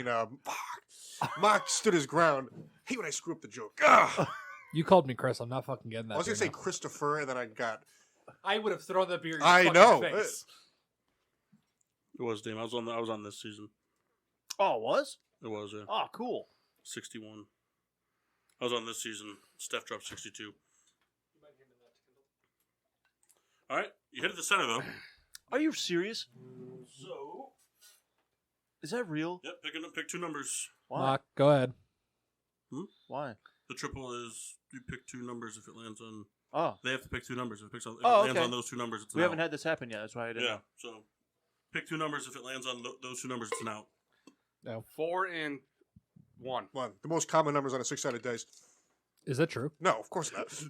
Mark stood his ground. Hey, when I screw up the joke. Ugh. You called me Chris. I'm not fucking getting that. I was gonna beer say now. Christopher, and then I would have thrown that beer. In your I fucking know. Face. It was Dame. I was on this season. Oh, it was? It was, yeah. Oh, cool. 61. I was on this season. Steph dropped 62. All right. You hit it the center, though. Are you serious? So, is that real? Yep, pick two numbers. Why? Mark, go ahead. Why? The triple is you pick two numbers if it lands on... Oh. They have to pick two numbers. If it Oh, lands okay. on those two numbers, it's an We haven't out. had this happen yet. That's why I didn't. Yeah, so pick two numbers. If it lands on those two numbers, it's an out. No. 4 and 1. One. The most common numbers on a 6-sided dice. Is that true? No, of course not. It's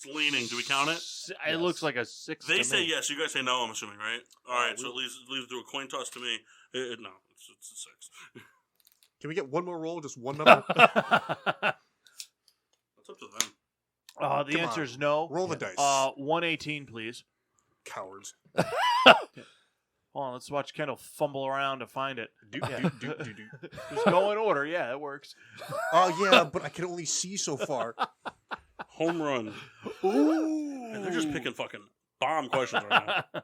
leaning. Do we count it? It looks like a 6. They to say me. yes. You guys say no, I'm assuming, right? All right, so it leaves to a coin toss to me. No, it's a 6. Can we get one more roll? Just one number? That's up to them. The Come answer on. is no. Roll the dice. 118, please. Cowards. Hold on, let's watch Kendall fumble around to find it. Do. Just go in order. Yeah, that works. Oh, yeah, but I can only see so far. Home run. Ooh. And they're just picking fucking bomb questions right now.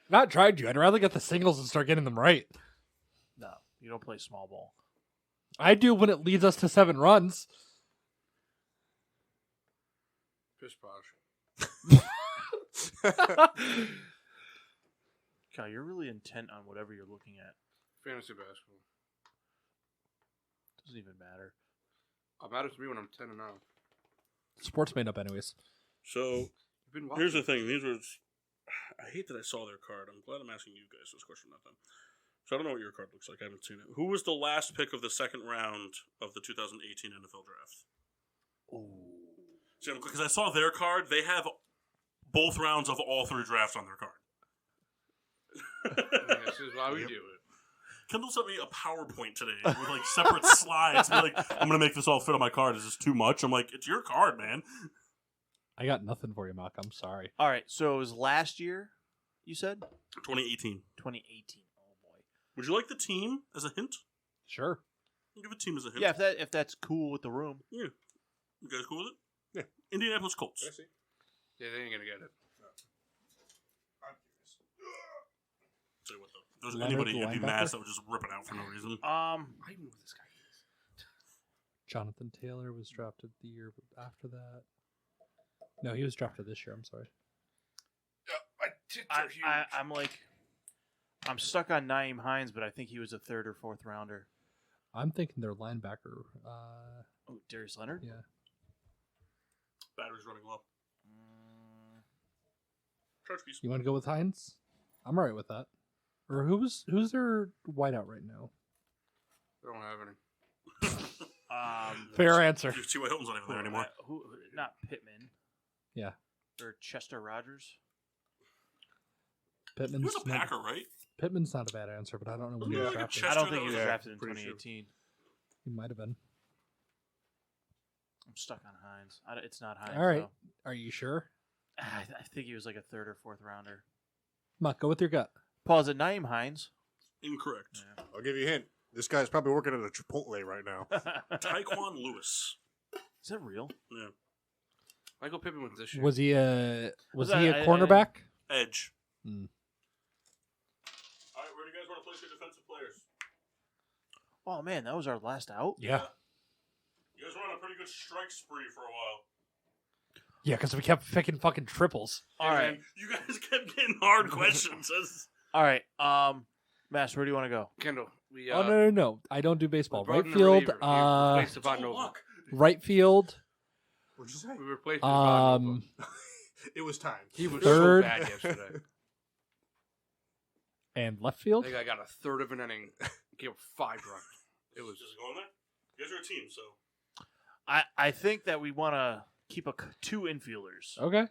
Not tried you. I'd rather get the singles and start getting them right. No, you don't play small ball. I do when it leads us to 7 runs. Pish posh. God, you're really intent on whatever you're looking at. Fantasy basketball. Doesn't even matter. It matters to me when I'm 10 and 0. Sports made up anyways. So I've been watching. here's the thing. These were. I hate that I saw their card. I'm glad I'm asking you guys this question, not them. So I don't know what your card looks like. I haven't seen it. Who was the last pick of the second round of the 2018 NFL draft? See, because I saw their card. They have both rounds of all 3 drafts on their card. This is why we do it. Kendall sent me a PowerPoint today with like separate slides. They're like, I'm gonna make this all fit on my card. Is this too much? I'm like, it's your card, man. I got nothing for you, Mark. I'm sorry. All right, so it was last year, you said? 2018. 2018. Oh, boy. Would you like the team as a hint? Sure. I'll give a team as a hint. Yeah, if that's cool with the room. Yeah. You guys cool with it? Yeah. Indianapolis Colts. I see. Yeah, they ain't gonna get it. Tell you what, though. If there's Leonard, anybody the at linebacker? UMass that would just rip it out for no reason. I know who this guy is. Jonathan Taylor was drafted the year after that. No, he was drafted this year. I'm sorry. My tits are huge. I'm like, I'm stuck on Naeem Hines, but I think he was a 3rd or 4th rounder. I'm thinking their linebacker. Oh, Darius Leonard? Yeah. Battery's running low. Charge piece. You want to go with Hines? I'm all right with that. Or who's their wideout right now? I don't have any. Fair answer. T.Y. Hilton's not even there anymore. Who? Not Pittman. Yeah. Or Chester Rogers. He Pittman's was a Packer, right? Pittman's not a bad answer, but I don't know when he Yeah, was like a drafted. chest- I don't think he was Yeah, drafted in pretty sure. 2018. He might have been. I'm stuck on Hines. It's not Hines. All right. though. Are you sure? I think he was like a 3rd or 4th rounder. Mark, go with your gut. Paul, is it Naeem Hines? Incorrect. I'll give you a hint. This guy's probably working at a Chipotle right now. Taekwon Lewis. Is that real? Yeah. Michael Pittman was this year. Was he a Was he that- a cornerback? Edge. Hmm. All right, where do you guys want to place your defensive players? Oh, man, that was our last out? Yeah. You guys were on a pretty good strike spree for a while. Yeah, because we kept picking fucking triples. All right. You guys kept getting hard questions. All right. Master, where do you want to go? Kendall, we No. I don't do baseball. brought Right in a field. reliever. We replaced Ivanova. Right field. What'd you say? We replaced Ivanova. It was time. He was third. so bad yesterday. And left I field. think I got a third of an inning. Gave up 5 runs. It was Just going there. You guys are a team, so I think that we want to keep 2 infielders. Okay.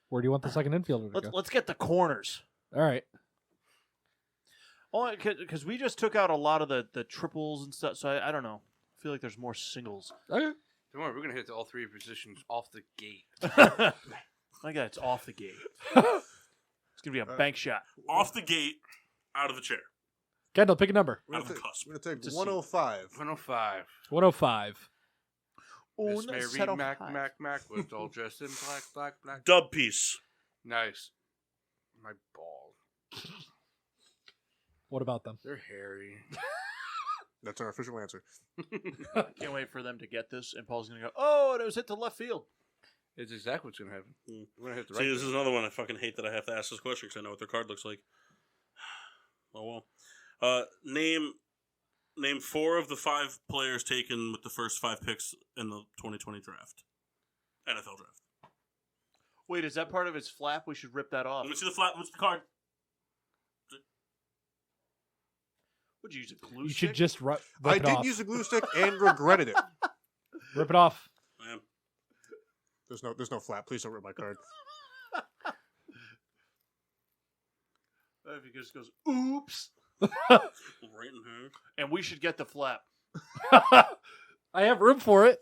Where do you want the second infielder to go? Let's get the corners. All right. Only because we just took out a lot of the triples and stuff, so I don't know. I feel like there's more singles. Okay. Don't worry, we're gonna hit all 3 positions off the gate. My God, it's off the gate. It's gonna be a bank shot. off the gate, out of the chair. Kendall, pick a number. We're Out of gonna the cusp. take Just 105. 105. 105. Miss Mary Mac was all dressed in black. Dub piece. Nice. My balls. What about them? They're hairy. That's our official answer. Can't wait for them to get this, and Paul's gonna go, "Oh, and it was hit to left field." It's exactly what's gonna happen. We're gonna hit the right. See, this is another one I fucking hate that I have to ask this question because I know what their card looks like. Oh well. Name 4 of the 5 players taken with the first 5 picks in the 2020 draft. NFL draft. Wait, is that part of his flap? We should rip that off. Let me see the flat. What's the card? Would you use a glue You stick? should just rip I it did off. use a glue stick and regretted it. Rip it off. I am. There's no flap. Please don't rip my card. If he just goes, "Oops," Right in here. and we should get the flap. I have room for it.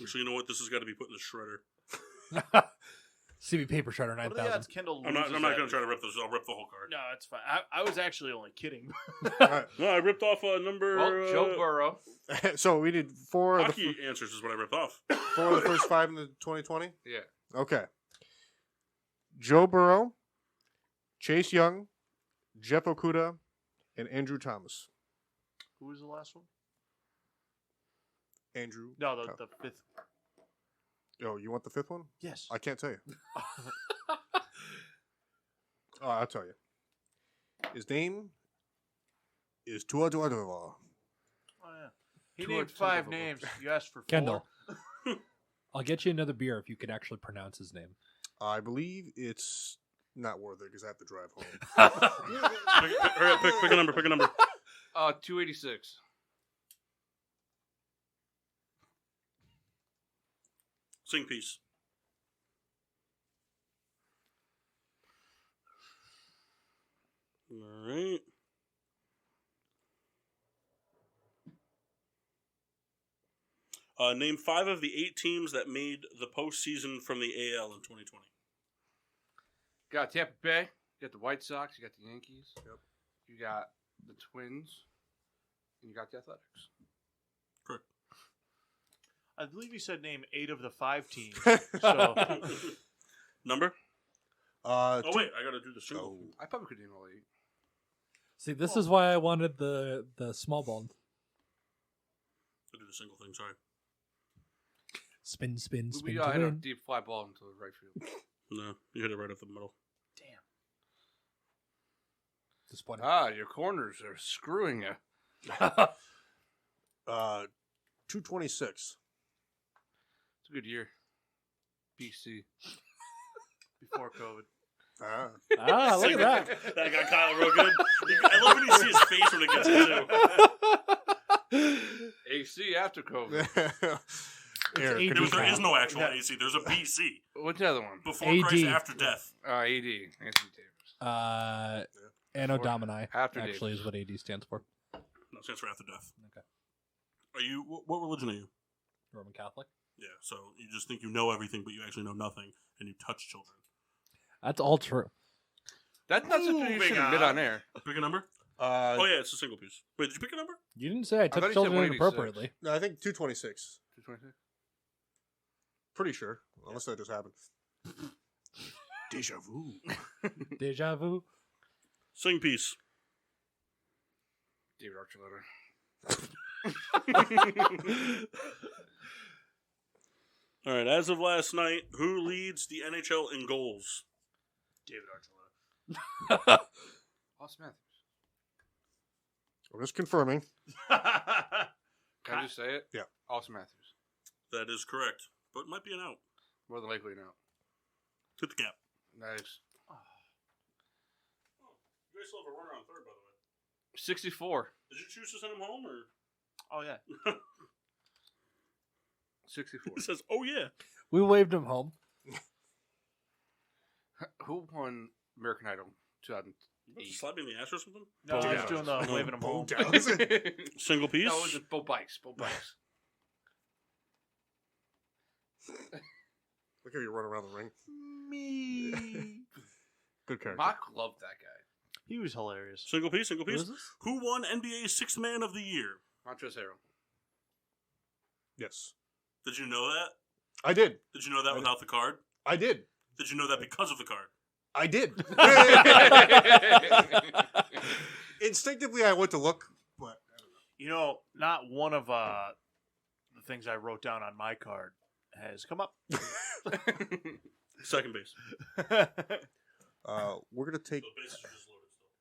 So you know what? This has got to be put in the shredder. CB Paper Shredder What are the 9000. odds Kendall I'm not loses going that? to try to rip this. I'll rip the whole card. No, it's fine. I was actually only kidding. All right. No, I ripped off a number. Well, Joe Burrow. So we need 4 of Hockey answers is what I ripped off. 4 of the first 5 in the 2020. Yeah. Okay. Joe Burrow, Chase Young, Jeff Okuda, and Andrew Thomas. Who was the last one? Andrew. No, the 5th. Oh, you want the 5th one? Yes. I can't tell you. I'll tell you. His name is Tua Tagovailoa. Oh, yeah. He Tua named 5 Tagovailoa. names. You asked for 4. Kendall. I'll get you another beer if you can actually pronounce his name. I believe it's not worth it because I have to drive home. Hurry up, pick a number. Pick a number. 286. Sing piece. All right. Name 5 of the 8 teams that made the postseason from the AL in 2020. Got Tampa Bay. You got the White Sox. You got the Yankees. Yep. You got the Twins. And you got the Athletics. Correct. I believe you said name 8 of the 5 teams. So Number? Oh, Oh, wait. I got to do the single. I probably could name all 8. See, this is why I wanted the small ball. I do the single thing, sorry. Spin, spin, spin We to hit a win. deep fly ball into the right field. No, you hit it right up the middle. Disappointing. Your corners are screwing you. 226. It's a good year. BC. before COVID. Look at that. That got Kyle real good. I love when you see his face when it gets into. AC after COVID. Eric, AD. could There you- is no actual AC. There's a BC. What's the other one? Before AD. Christ, after death. AD. Anthony Davis. Anno Domini After actually Davis. is what AD stands for. No, it stands for after death. Okay. Are you? What religion are you? Roman Catholic. Yeah. So you just think you know everything, but you actually know nothing, and you touch children. That's all true. That's not something you Moving should admit on. on air. Pick a number. Oh yeah, it's a single piece. Wait, did you pick a number? You didn't say I thought touched he said children 186. inappropriately. No, I think 226. 226. Pretty sure. Unless that just happened. Deja vu. Deja vu. Sing piece. David Archuleta. All right, as of last night, who leads the NHL in goals? David Archuleta. Austin Matthews. I'm just confirming. Can I just say it? Yeah. Austin Matthews. That is correct, but it might be an out. More than likely now. Hit the cap. Nice. You guys still have a runner on third, by the way. 64. Did you choose to send him home, or? Oh, yeah. 64. He says, "Oh yeah." We waved him home. Who won American Idol 2000? You about to slap me in the ass or something? No, I was doing the waving him home. Single piece? No, it was Bo Bikes. Bo Bikes. Look how you run around the ring. Me. Good character. Mock loved that guy. He was hilarious. Single piece, single Who piece. is this? Who won NBA's Sixth Man of the Year? Montrezl Harrell. Yes. Did you know that? I did. Did you know that without the card? I did. Did you know that because of the card? I did. Instinctively, I went to look, but I don't know. You know, not one of the things I wrote down on my card has come up. Second base. We're gonna take. The bases are just loaded still.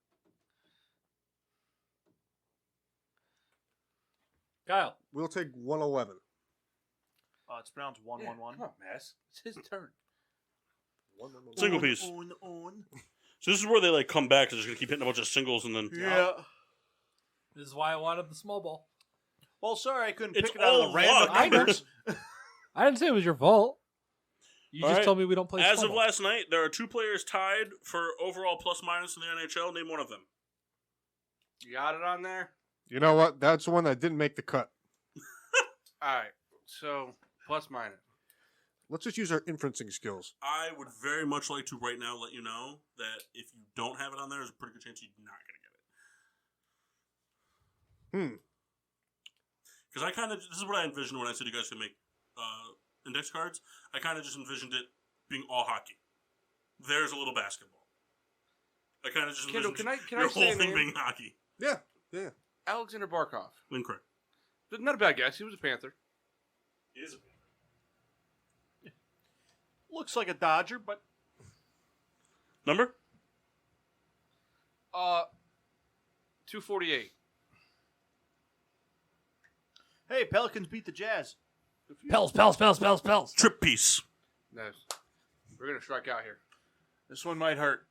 Kyle. We'll take 111. It's pronounced 111. Come on, Mass. It's his turn. Single piece. So this is where they like come back. They're just gonna keep hitting a bunch of singles and then. Yeah. This is why I wanted the small ball. Well, sorry, I couldn't It's pick it out of all the random luck. numbers. I didn't say it was your fault. You All just right. told me we don't play As small of ball. last night, there are 2 players tied for overall plus minus in the NHL. Name one of them. You got it on there? You know what? That's the one that didn't make the cut. All right. So, plus minus. Let's just use our inferencing skills. I would very much like to right now let you know that if you don't have it on there, there's a pretty good chance you're not going to get it. Because I kind of, this is what I envisioned when I said you guys could make index cards. I kind of just envisioned it being all hockey. There's a little basketball. I kind of just Kendall, envisioned can your I say whole a thing name? being hockey. Yeah. Yeah. Alexander Barkov. Incorrect. Not a bad guess. He was a Panther. He is a Looks like a Dodger, but number? 248. hey, Pelicans beat the Jazz. Pels. Trip piece. Nice. We're going to strike out here. This one might hurt.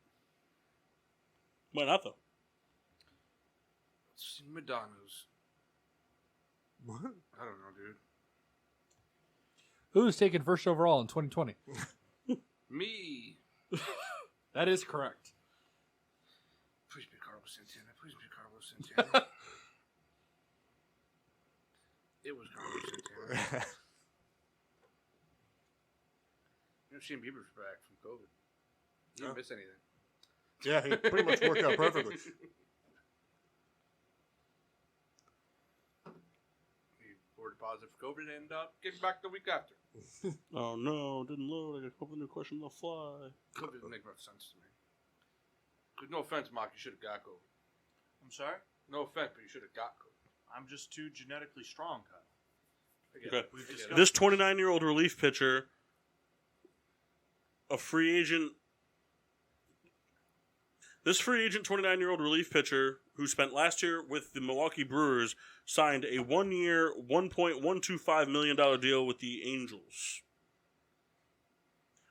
Why not, though? Let's see Madonna's. What? I don't know, dude. Who's taken first overall in 2020? Me. That is correct. Please be Carlos Santana. Please be Carlos Santana. It was Carlos Santana. You know, Shane Bieber's back from COVID. He didn't miss anything. Yeah, he pretty much worked out perfectly. He reported positive for COVID and came back the week after. Oh, no. Didn't load. I got a couple new questions on the fly. COVID doesn't make much sense to me. 'Cause no offense, Mark, you should have got COVID. I'm sorry? No offense, but you should have got COVID. I'm just too genetically strong, Kyle. Okay. We've discussed This 29-year-old relief pitcher, a free agent. This free agent 29-year-old relief pitcher who spent last year with the Milwaukee Brewers signed a 1-year, $1.125 million deal with the Angels.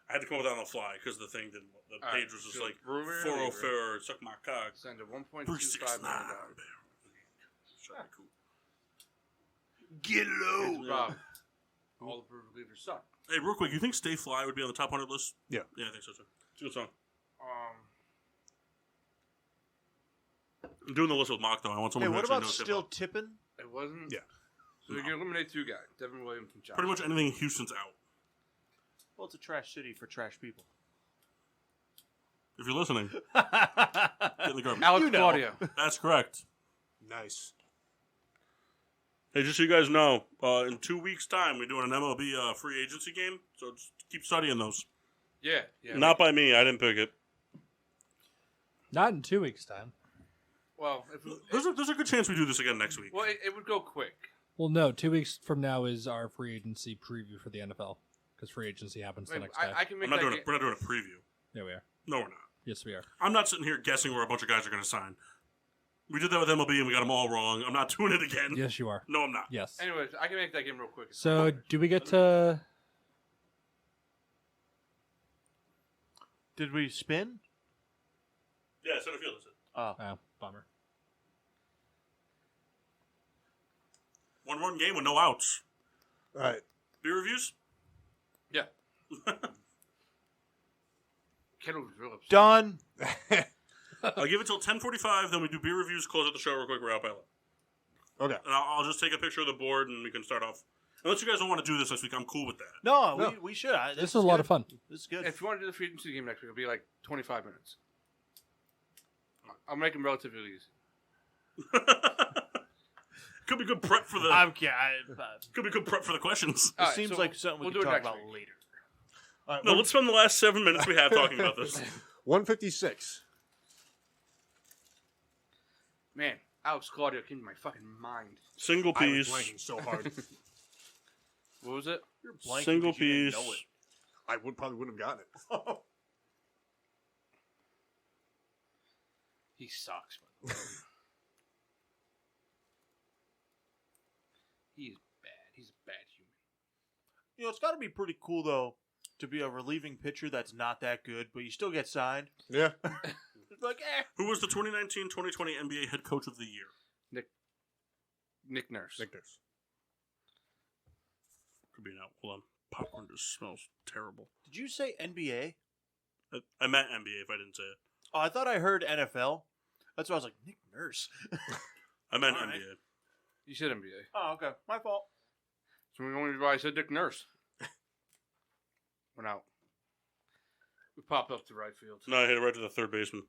I had to come up with that on the fly because the thing didn't. The All page right, was just so like Brewer, 404 suck my cock. Send a $1.25 369. million. Sorry, cool. Get It's Rob. All the Brewer relievers suck. Hey, real quick, you think Stay Fly would be on the top 100 list? Yeah. Yeah, I think so too. It's a good song. I'm doing the list with Mock though. I want Hey, someone who what actually about knows still hip-hop. tipping? It wasn't? Yeah. So you can eliminate 2 guys. Devin Williams and Josh. Pretty much anything in Houston's out. Well, it's a trash city for trash people. If you're listening, get in the garbage. Alex You know. Claudio. That's correct. Nice. Hey, just so you guys know, in 2 weeks' time, we're doing an MLB free agency game, so just keep studying those. Yeah. Not by me. I didn't pick it. Not in 2 weeks' time. Well, There's a good chance we do this again next week. it would go quick. Well, no. 2 weeks from now is our free agency preview for the NFL. because free agency happens the Wait, next day. I can make We're that not doing a preview. Yeah, we are. No, we're not. Yes, we are. I'm not sitting here guessing where a bunch of guys are going to sign. We did that with MLB and we got them all wrong. I'm not doing it again. Yes, you are. No, I'm not. Yes. Anyways, I can make that game real quick. So, do we get to... Did we spin? Yeah, center field is it. Oh, bummer. 1-1 game with no outs. All right. Beer reviews? Yeah. Kendall was real upset. Done. I'll give it till 10:45, then we do beer reviews, close out the show real quick, we're out by 11. Okay. And I'll just take a picture of the board and we can start off. Unless you guys don't want to do this next week, I'm cool with that. No, we should. This is a lot of fun. This is good. If you want to do the free agency game next week, it'll be like 25 minutes. I'll make them relatively easy. Could be good prep for the. Could be good prep for the questions. It seems like something we can talk about later. All right, No, let's spend the last 7 minutes we have talking about this. 156. Man, Alex Claudio came to my fucking mind. Single I was piece. blanking so hard. What was it? You're blanking Single because you didn't piece. know it. I probably wouldn't have gotten it. He sucks. But he's bad. He's a bad human. You know, it's got to be pretty cool though to be a relieving pitcher that's not that good, but you still get signed. Yeah. It's like, Who was the 2019-2020 NBA Head Coach of the Year? Nick Nurse. Nick Nurse. Could be an out. Hold on. Popcorn just smells terrible. Did you say NBA? I meant NBA if I didn't say it. Oh, I thought I heard NFL. That's why I was like, Nick Nurse. I meant All NBA. right. You said NBA. Oh, okay. My fault. So we only why I said Nick Nurse. We're out. We popped up to right field. No, I hit it right to the third baseman.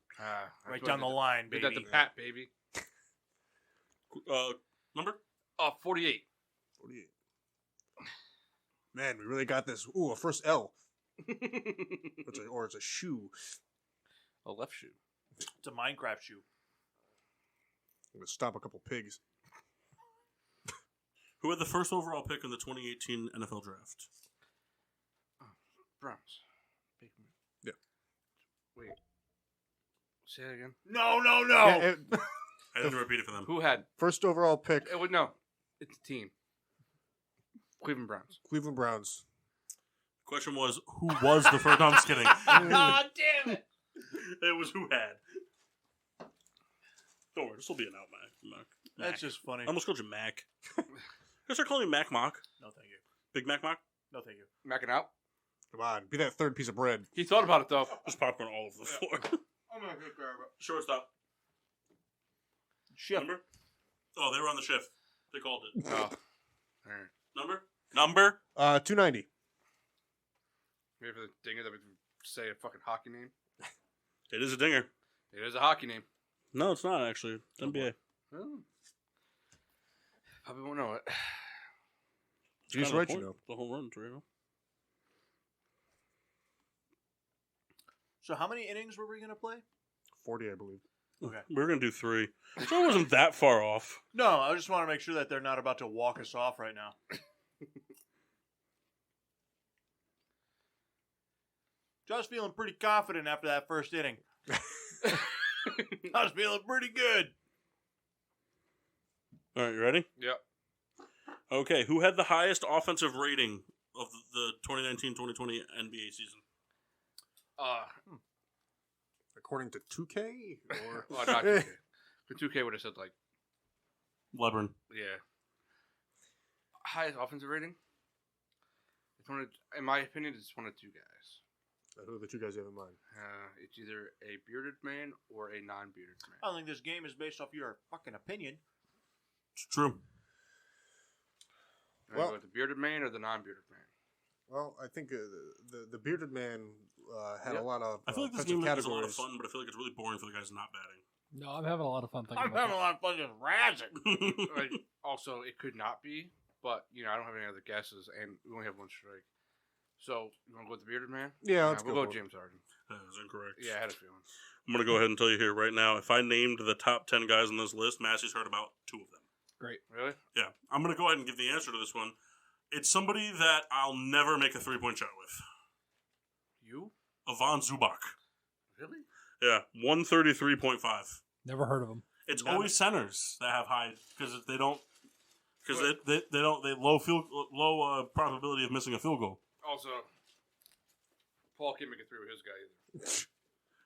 Right down the line, Did baby. that to Pat, baby. Number? 48. 48. Man, we really got this. Ooh, a first L. Or it's a shoe. A left shoe. It's a Minecraft shoe. I'm going to stop a couple pigs. Who had the first overall pick in the 2018 NFL Draft? Browns. Yeah. Wait. Say it again. No. Yeah, I didn't repeat it for them. Who had? first overall pick, It would no. It's a team. Cleveland Browns. Cleveland Browns. Question was, who was the first? No, I'm just kidding. God damn it. It was who had. Don't worry, this will be an out, Mac. That's just funny. I almost called you Mac. Can I start calling you Mac Mock? No, thank you. Big Mac Mock? No, thank you. Macking out. Come on, be that third piece of bread. He thought about it though. Just popcorn all over the floor. I'm gonna get grab it. Shortstop. Shift. Number? Oh, they were on the shift. They called it. Oh. All right. Number? 290. Maybe for the dinger that we say a fucking hockey name. It is a dinger. It is a hockey name. No, it's not actually. It's NBA. Oh. Probably won't know it. He's Kind of right, the you point. know. The whole run, Torino. So how many innings were we going to play? 40, I believe. Okay. We were going to do 3. So it wasn't that far off. No, I just want to make sure that they're not about to walk us off right now. Just feeling pretty confident after that first inning. I was feeling pretty good. All right, you ready? Yep. Okay, who had the highest offensive rating of the 2019-2020 NBA season? According to 2K? Or... Oh, not 2K. For 2K would have said like, Lebron. yeah. Highest offensive rating? It's one of, in my opinion, it's one of two guys. Who are the two guys you have in mind? It's either a bearded man or a non-bearded man. I don't think this game is based off your fucking opinion. It's true. Well, go with the bearded man or the non-bearded man? Well, I think the bearded man had Yep. a lot of I feel like this offensive game is a lot of categories. fun, but I feel like it's really boring for the guys not batting. No, I'm having a lot of fun thinking I'm about having a lot of fun just razzing. Like, also, it could not be, but you know, I don't have any other guesses, and we only have one strike. So, you want to go with the bearded man? Yeah, let's we'll go go for it. James Harden. That is incorrect. Yeah, I had a feeling. I'm going to go ahead and tell you here right now, if I named the top 10 guys on this list, Massey's heard about 2 of them. Great. Really? Yeah. I'm going to go ahead and give the answer to this one. It's somebody that I'll never make a 3-point shot with. You? Ivan Zubac. Really? Yeah, 133.5. Never heard of him. It's always centers that have high because they don't they low probability of missing a field goal. Also, Paul can't make it through with his guy either.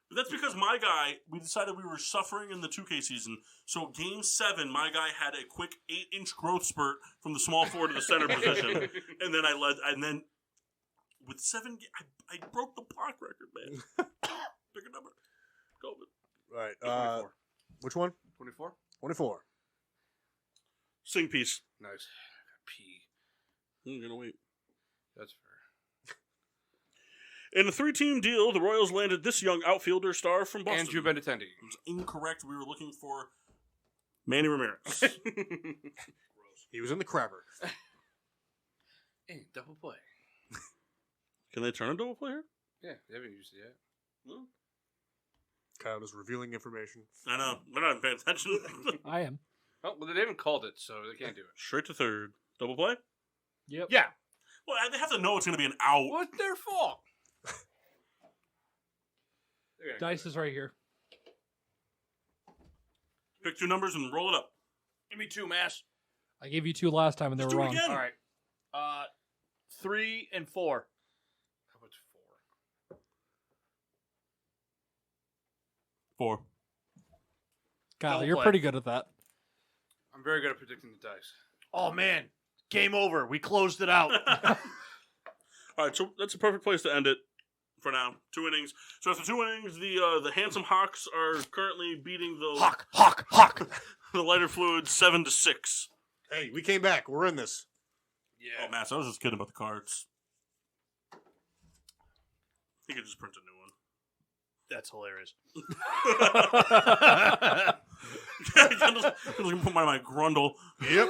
But that's because my guy, we decided we were suffering in the 2K season. So game 7, my guy had a quick 8-inch growth spurt from the small forward to the center position, and then I led. And then with 7, I broke the block record, man. Pick a number. Go. Right. 24. Which one? 24? 24. Sing piece. Nice. P. I'm gonna wait. That's fair. In a 3-team deal, the Royals landed this young outfielder star from Boston. Andrew Benintendi. It was incorrect. We were looking for Manny Ramirez. He was in the crabber. Hey, double play. Can they turn a double player? Yeah, they haven't used it yet. No. Kyle is revealing information. I know. We're not paying attention. I am. Oh, well, they haven't called it, so they can't do it. Straight to third. Double play? Yep. Yeah. Well, they have to know it's going to be an out. What's their fault? Dice is right here. Pick 2 numbers and roll it up. Give me 2, Mass. I gave you 2 last time and they Just were do it wrong. again. All right. 3 and 4. How about 4. Kyle, Don't you're play. pretty good at that. 4? I'm very good at predicting the dice. Oh man, game over. We closed it out. All right, so that's a perfect place to end it for now. 2 innings. So after 2 innings, the handsome Hawks are currently beating the Hawk. the lighter fluid 7-6. Hey, we came back. We're in this. Oh, Matt, I was just kidding about the cards. You could just print a new one. That's hilarious. I'm put my grundle. Yep.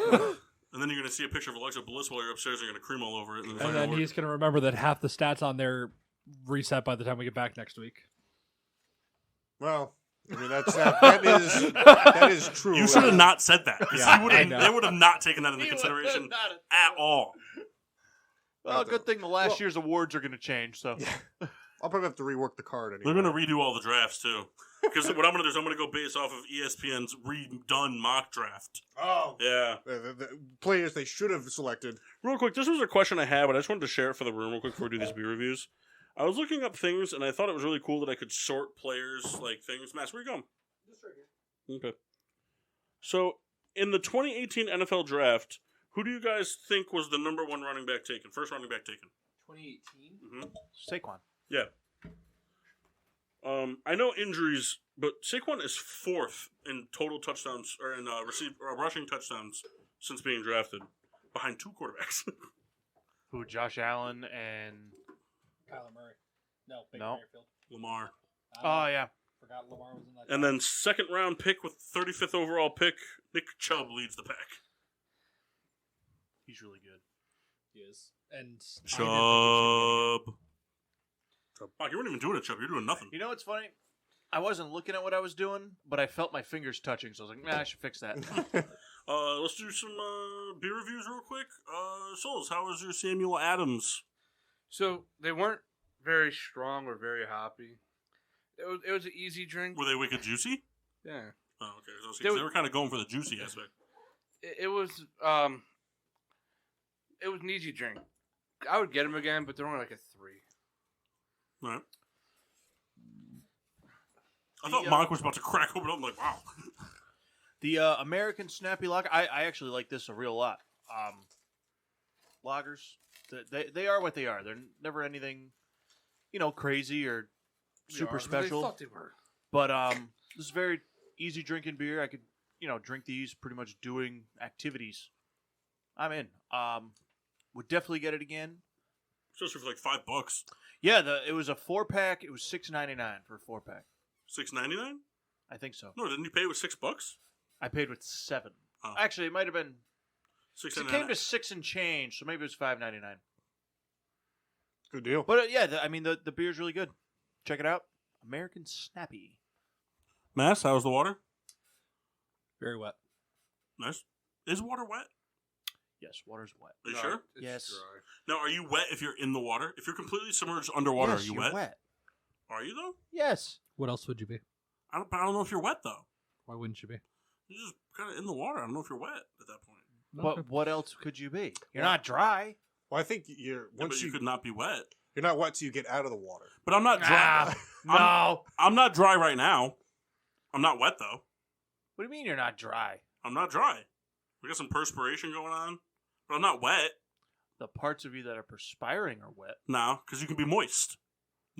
And then you're going to see a picture of Alexa Bliss while you're upstairs. You're going to cream all over it. And then he's going to remember that half the stats on there reset by the time we get back next week. Well, I mean that is true. You should have not said that. 'Cause Yeah, he would've- I know. they would have not taken that into consideration at all. Well, good thing the last year's awards are going to change. So I'll probably have to rework the card anyway. They're going to redo all the drafts, too. Because what I'm going to do is I'm going to go based off of ESPN's redone mock draft. Oh. Yeah. The players they should have selected. Real quick, this was a question I had, but I just wanted to share it for the room real quick before we do these beer reviews. I was looking up things, and I thought it was really cool that I could sort players, like things. Matt, where you going? Just right here. Okay. So, in the 2018 NFL Draft, who do you guys think was the number 1 running back taken? First running back taken? 2018. Mm-hmm. Saquon. Yeah. I know injuries, but Saquon is 4th in total touchdowns, or in rushing touchdowns since being drafted, behind 2 quarterbacks. Who? Josh Allen and Kyler Murray. No, Baker No. Mayfield. Lamar. oh yeah, Forgot Lamar was in that. And then 2nd round pick with 35th overall pick, Nick Chubb leads the pack. he's really good. He is. And Chubb. Fuck, you weren't even doing it, Chubb. You're doing nothing. You know what's funny? I wasn't looking at what I was doing, but I felt my fingers touching, so I was like, I should fix that. Let's do some beer reviews real quick. Souls, how was your Samuel Adams? So they weren't very strong or very hoppy. It was an easy drink. Were they wicked juicy? Yeah. Oh, okay. They were kind of going for the juicy aspect. It was an easy drink. I would get them again, but they're only like a 3. All right. I thought Mark was about to crack open. I'm like, wow. The American Snappy Lager, I actually like this a real lot. Lagers, they are what they are. They're never anything, crazy or super special. They thought they were. But this is very easy drinking beer. I could, drink these pretty much doing activities. I'm in. Would definitely get it again. Especially for like $5. Yeah, it was a 4-pack. It was $6.99 for a 4-pack. $6.99? I think so. No, didn't you pay with $6? I paid with 7. Oh. Actually, it might have been. $6.99. It came to 6 and change, so maybe it was $5.99. Good deal. But the beer's really good. Check it out. American Snappy. Mass, how's the water? very wet. Nice. Is water wet? Yes, water's wet. Are you sure? It's Yes. dry. Now, are you wet if you're in the water? If you're completely submerged underwater, yes, are you you're wet? Are you though? Yes. What else would you be? I don't know if you're wet though. Why wouldn't you be? You're just kind of in the water. I don't know if you're wet at that point. But what else could you be? You're not dry. Well, I think you're Yeah, but you could not be wet. you're not wet till you get out of the water. But I'm not dry. No. I'm not dry right now. I'm not wet though. What do you mean you're not dry? I'm not dry. I got some perspiration going on, but I'm not wet. The parts of you that are perspiring are wet. No, because you can be moist.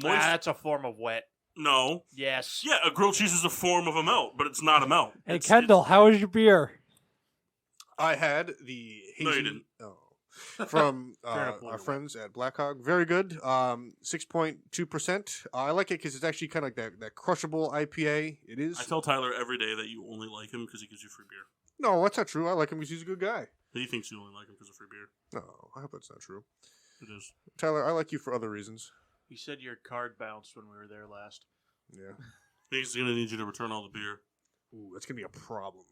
Moist? That's a form of wet. No. Yes. Yeah, a grilled cheese is a form of a melt, but it's not a melt. Hey, It's- Kendall, how was your beer? I had the hazy, No, you didn't. from Fair enough, our friends at Black Hog. Very good. 6.2%. I like it because it's actually kind of like that crushable IPA. It is. I tell Tyler every day that you only like him because he gives you free beer. No, that's not true. I like him because he's a good guy. He thinks you only like him because of free beer. No, I hope that's not true. It is. Tyler, I like you for other reasons. You said your card bounced when we were there last. Yeah. He's going to need you to return all the beer. Ooh, that's gonna be a problem.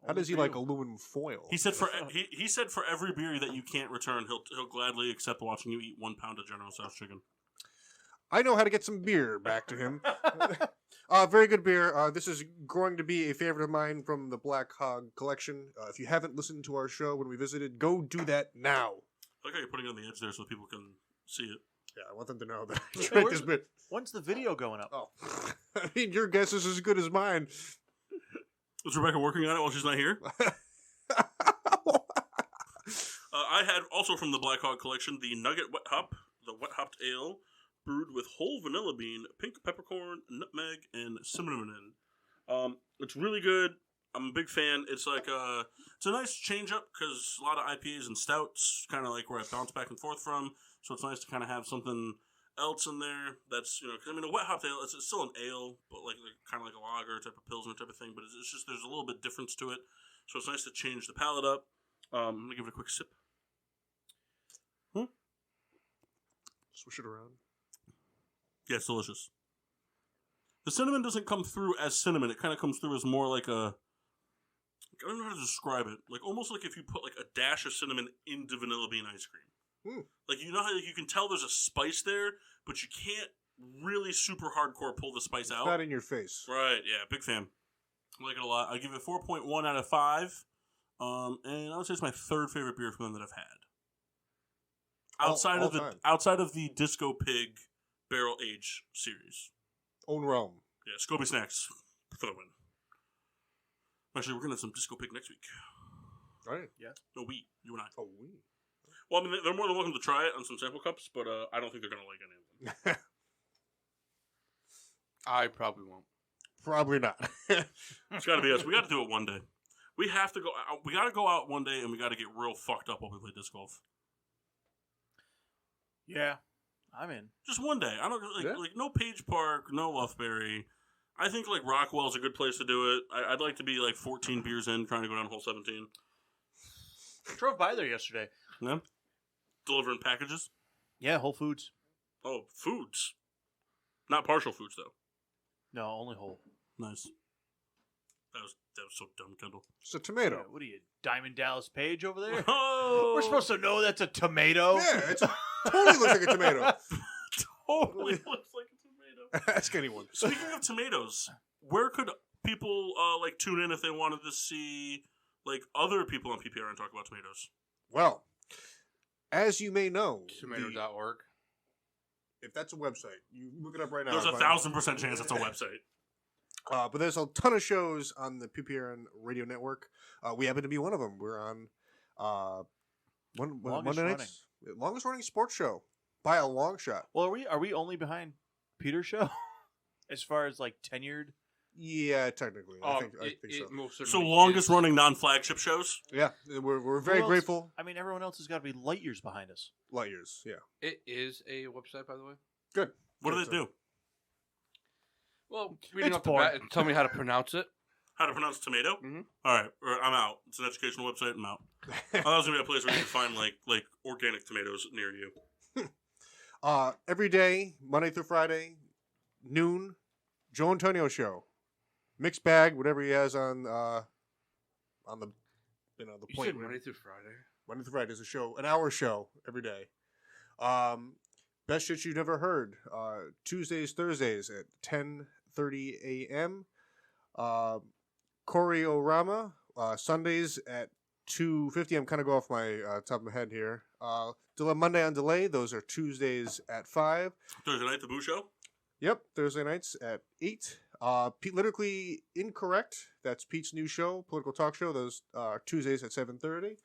How does he like aluminum foil? He said he said for every beer that you can't return, he'll gladly accept watching you eat 1 pound of General Tso's chicken. I know how to get some beer back to him. Very good beer. This is going to be a favorite of mine from the Black Hog collection. If you haven't listened to our show when we visited, go do that now. I like how you're putting it on the edge there so people can see it. Yeah, I want them to know that I Hey, drank where's this beer. When's the video going up? Oh, I mean, your guess is as good as mine. Was Rebecca working on it while she's not here? I had also from the Black Hog collection the Nugget Wet Hop, the Wet Hopped Ale, brewed with whole vanilla bean, pink peppercorn, nutmeg, and cinnamon. It's really good. I'm a big fan. It's like it's a nice change up because a lot of IPAs and stouts, kind of like where I bounce back and forth from. So it's nice to kind of have something else in there that's, you know, cause, I mean, a wet hopped ale, it's still an ale, but like kind of like a lager type of pilsner type of thing, but it's just, there's a little bit difference to it. So it's nice to change the palate up. I'm going to give it a quick sip. Swish it around. Yeah, it's delicious. The cinnamon doesn't come through as cinnamon. It kind of comes through as more like a, I don't know how to describe it. Like almost like if you put like a dash of cinnamon into vanilla bean ice cream. Like, you know how you can tell there's a spice there, but you can't really super hardcore pull the spice out? Not in your face. Right, yeah, big fan. I like it a lot. I give it 4.1 out of 5. And I would say it's my third favorite beer from them that I've had. Outside of the Disco Pig Barrel Age series. Own realm. Yeah, Scobie Snacks for the win. Actually, we're gonna have some Disco Pig next week. All right. Yeah. No, you and I. Oh, we. Well, I mean, they're more than welcome to try it on some sample cups, but I don't think they're gonna like any of them. I probably won't. Probably not. It's gotta be us. We gotta do it one day. We have to go. We gotta go out one day, and we gotta get real fucked up while we play disc golf. Yeah, I'm in. Just one day. I don't like no Page Park, no Loughbury. I think like Rockwell's a good place to do it. I'd like to be like 14 beers in, trying to go down hole 17. I drove by there yesterday. Yeah, delivering packages. Yeah, Whole Foods. Oh, foods, not partial foods though. No, only whole. Nice. That was so dumb, Kendall. It's a tomato. Yeah, what are you, Diamond Dallas Page over there? Oh, We're supposed to know that's a tomato. Yeah, it totally looks like a tomato. totally looks like a tomato. Ask anyone. Speaking of tomatoes, where could people like tune in if they wanted to see like other people on PPRN talk about tomatoes? Well, as you may know, Tomato.org. if that's a website, you look it up right now. There's a 1,000% chance it's a website. But there's a ton of shows on the PPRN radio network. We happen to be one of them. We're on Monday nights. Longest running sports show by a long shot. Well, are we only behind Peter's show as far as like tenured? Yeah, technically. I think so. Most So certainly longest is. running non-flagship shows? Yeah, we're very Who else? grateful. I mean, everyone else has got to be light years behind us. Light years, yeah. It is a website, by the way. Good. What do they do? Well, reading It's off the boring. bat, tell me how to pronounce it. How to pronounce tomato? Mhm. All right, I'm out. It's an educational website. I'm out. I thought it was gonna be a place where you can find like organic tomatoes near you. Every day, Monday through Friday, noon, Joe Antonio show. Mixed bag, whatever he has on the been on the You point. said where- Monday through Friday. Monday through Friday is a show, an hour show every day. Best shit you've never heard. Tuesdays, Thursdays at 10:30 a.m. Choreorama. Sundays at 2:50. I'm kind of go off my top of my head here. Monday on Delay. Those are Tuesdays at 5. Thursday night, the Boo Show. Yep, Thursday nights at 8. Politically Incorrect. That's Pete's new show, political talk show. Those are Tuesdays at 7:30.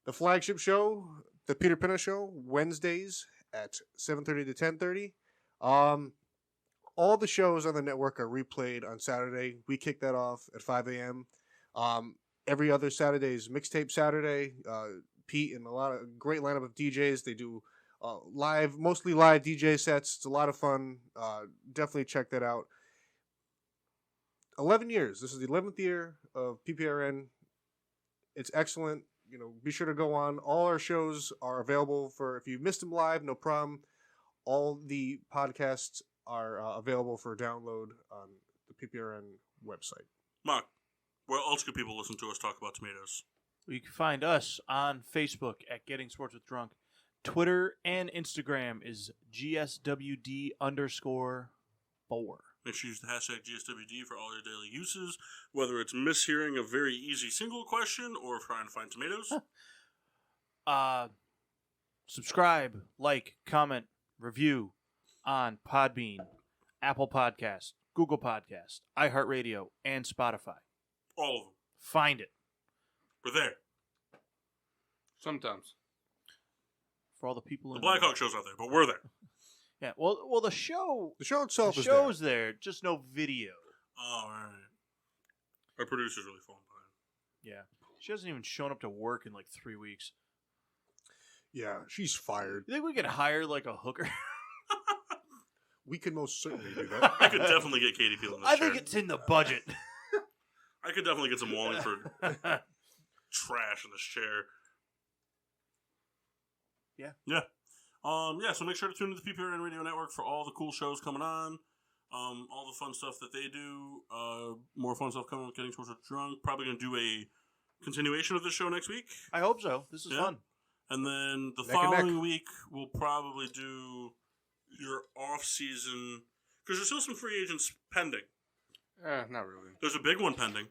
The flagship show, the Peter Pinna Show, Wednesdays at 7:30 to 10:30. All the shows on the network are replayed on Saturday. We kick that off at 5 a.m. Every other Saturday is Mixtape Saturday. Pete and a lot of great lineup of DJs. They do mostly live DJ sets. It's a lot of fun. Definitely check that out. 11 years. This is the 11th year of PPRN. It's excellent. Be sure to go on. All our shows are available for, if you missed them live, no problem. All the podcasts are available for download on the PPRN website. Mark, where else can people listen to us talk about tomatoes? You can find us on Facebook at Getting Sports with Drunk. Twitter and Instagram is GSWD_4. Make sure you use the hashtag GSWD for all your daily uses, whether it's mishearing a very easy single question or trying to find tomatoes. Subscribe, like, comment, review on Podbean, Apple Podcast, Google Podcast, iHeartRadio, and Spotify. All of them. Find it. We're there. Sometimes. For all the people The in Blackhawk show's out there, but we're there. Yeah, well, the show itself is show's there, just no video. Oh, all right. Our producer's really falling behind. Yeah, she hasn't even shown up to work in like 3 weeks. Yeah, she's fired. You think we could hire like a hooker? We could most certainly do that. I could definitely get Katie Peel in this I chair. think it's in the budget. I could definitely get some Wallingford trash in this chair. Yeah. Yeah. So make sure to tune into the PPRN Radio Network for all the cool shows coming on. All the fun stuff that they do. More fun stuff coming with Getting Sports with Drunk. Probably going to do a continuation of this show next week. I hope so. This is fun. And then the Neck and following week, we'll probably do your off-season... Because there's still some free agents pending. Not really. There's a big one pending.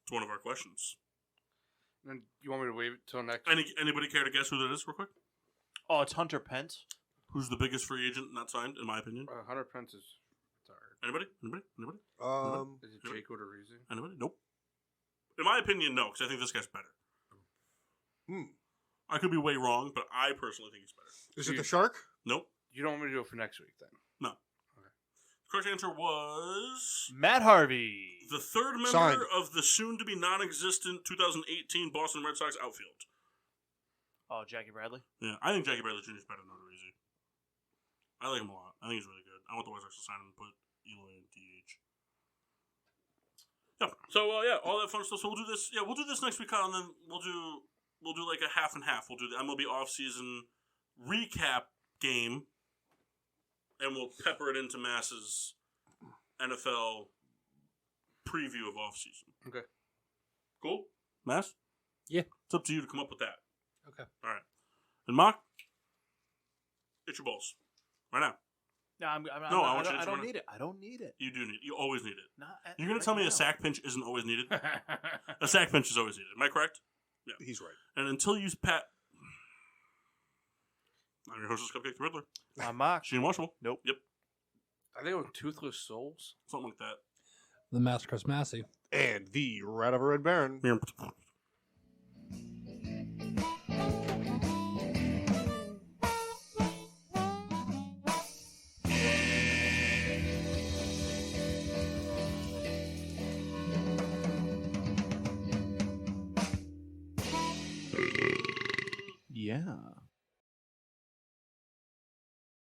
It's one of our questions. And you want me to wait till next? Anybody care to guess who that is real quick? Oh, it's Hunter Pence. Who's the biggest free agent not signed, in my opinion? Hunter Pence is retired. Anybody? Is it Jake Odorizzi? Anybody? Nope. In my opinion, no, because I think this guy's better. I could be way wrong, but I personally think he's better. Is it the Shark? Nope. You don't want me to do it for next week then? No. Okay. The correct answer was... Matt Harvey. The third member Signed. of the soon-to-be non-existent 2018 Boston Red Sox outfield. Oh, Jackie Bradley. Yeah, I think Jackie Bradley Jr. is better than Odorizzi. I like him a lot. I think he's really good. I want the White Sox to sign him and put Eloy in DH. Yeah. So all that fun stuff. So we'll do this. Yeah, we'll do this next week, Kyle, and then we'll do like a half and half. We'll do the MLB offseason recap game, and we'll pepper it into Mass's NFL preview of offseason. Okay. Cool, Mass. Yeah. It's up to you to come up with that. Okay. All right. And Mock, hit your balls right now. No, I don't need it. I don't need it. You do need. You always need it. Not You're gonna tell me a sack pinch isn't always needed? A sack pinch is always needed. Am I correct? Yeah. He's right. And until you pat, I'm your hostess, Cupcake the Riddler. I'm Mark. Gene Washable. Nope. Yep. I think it was Toothless Souls. Something like that. The Master Chris Massey. And the Rat of a Red Baron. Yeah.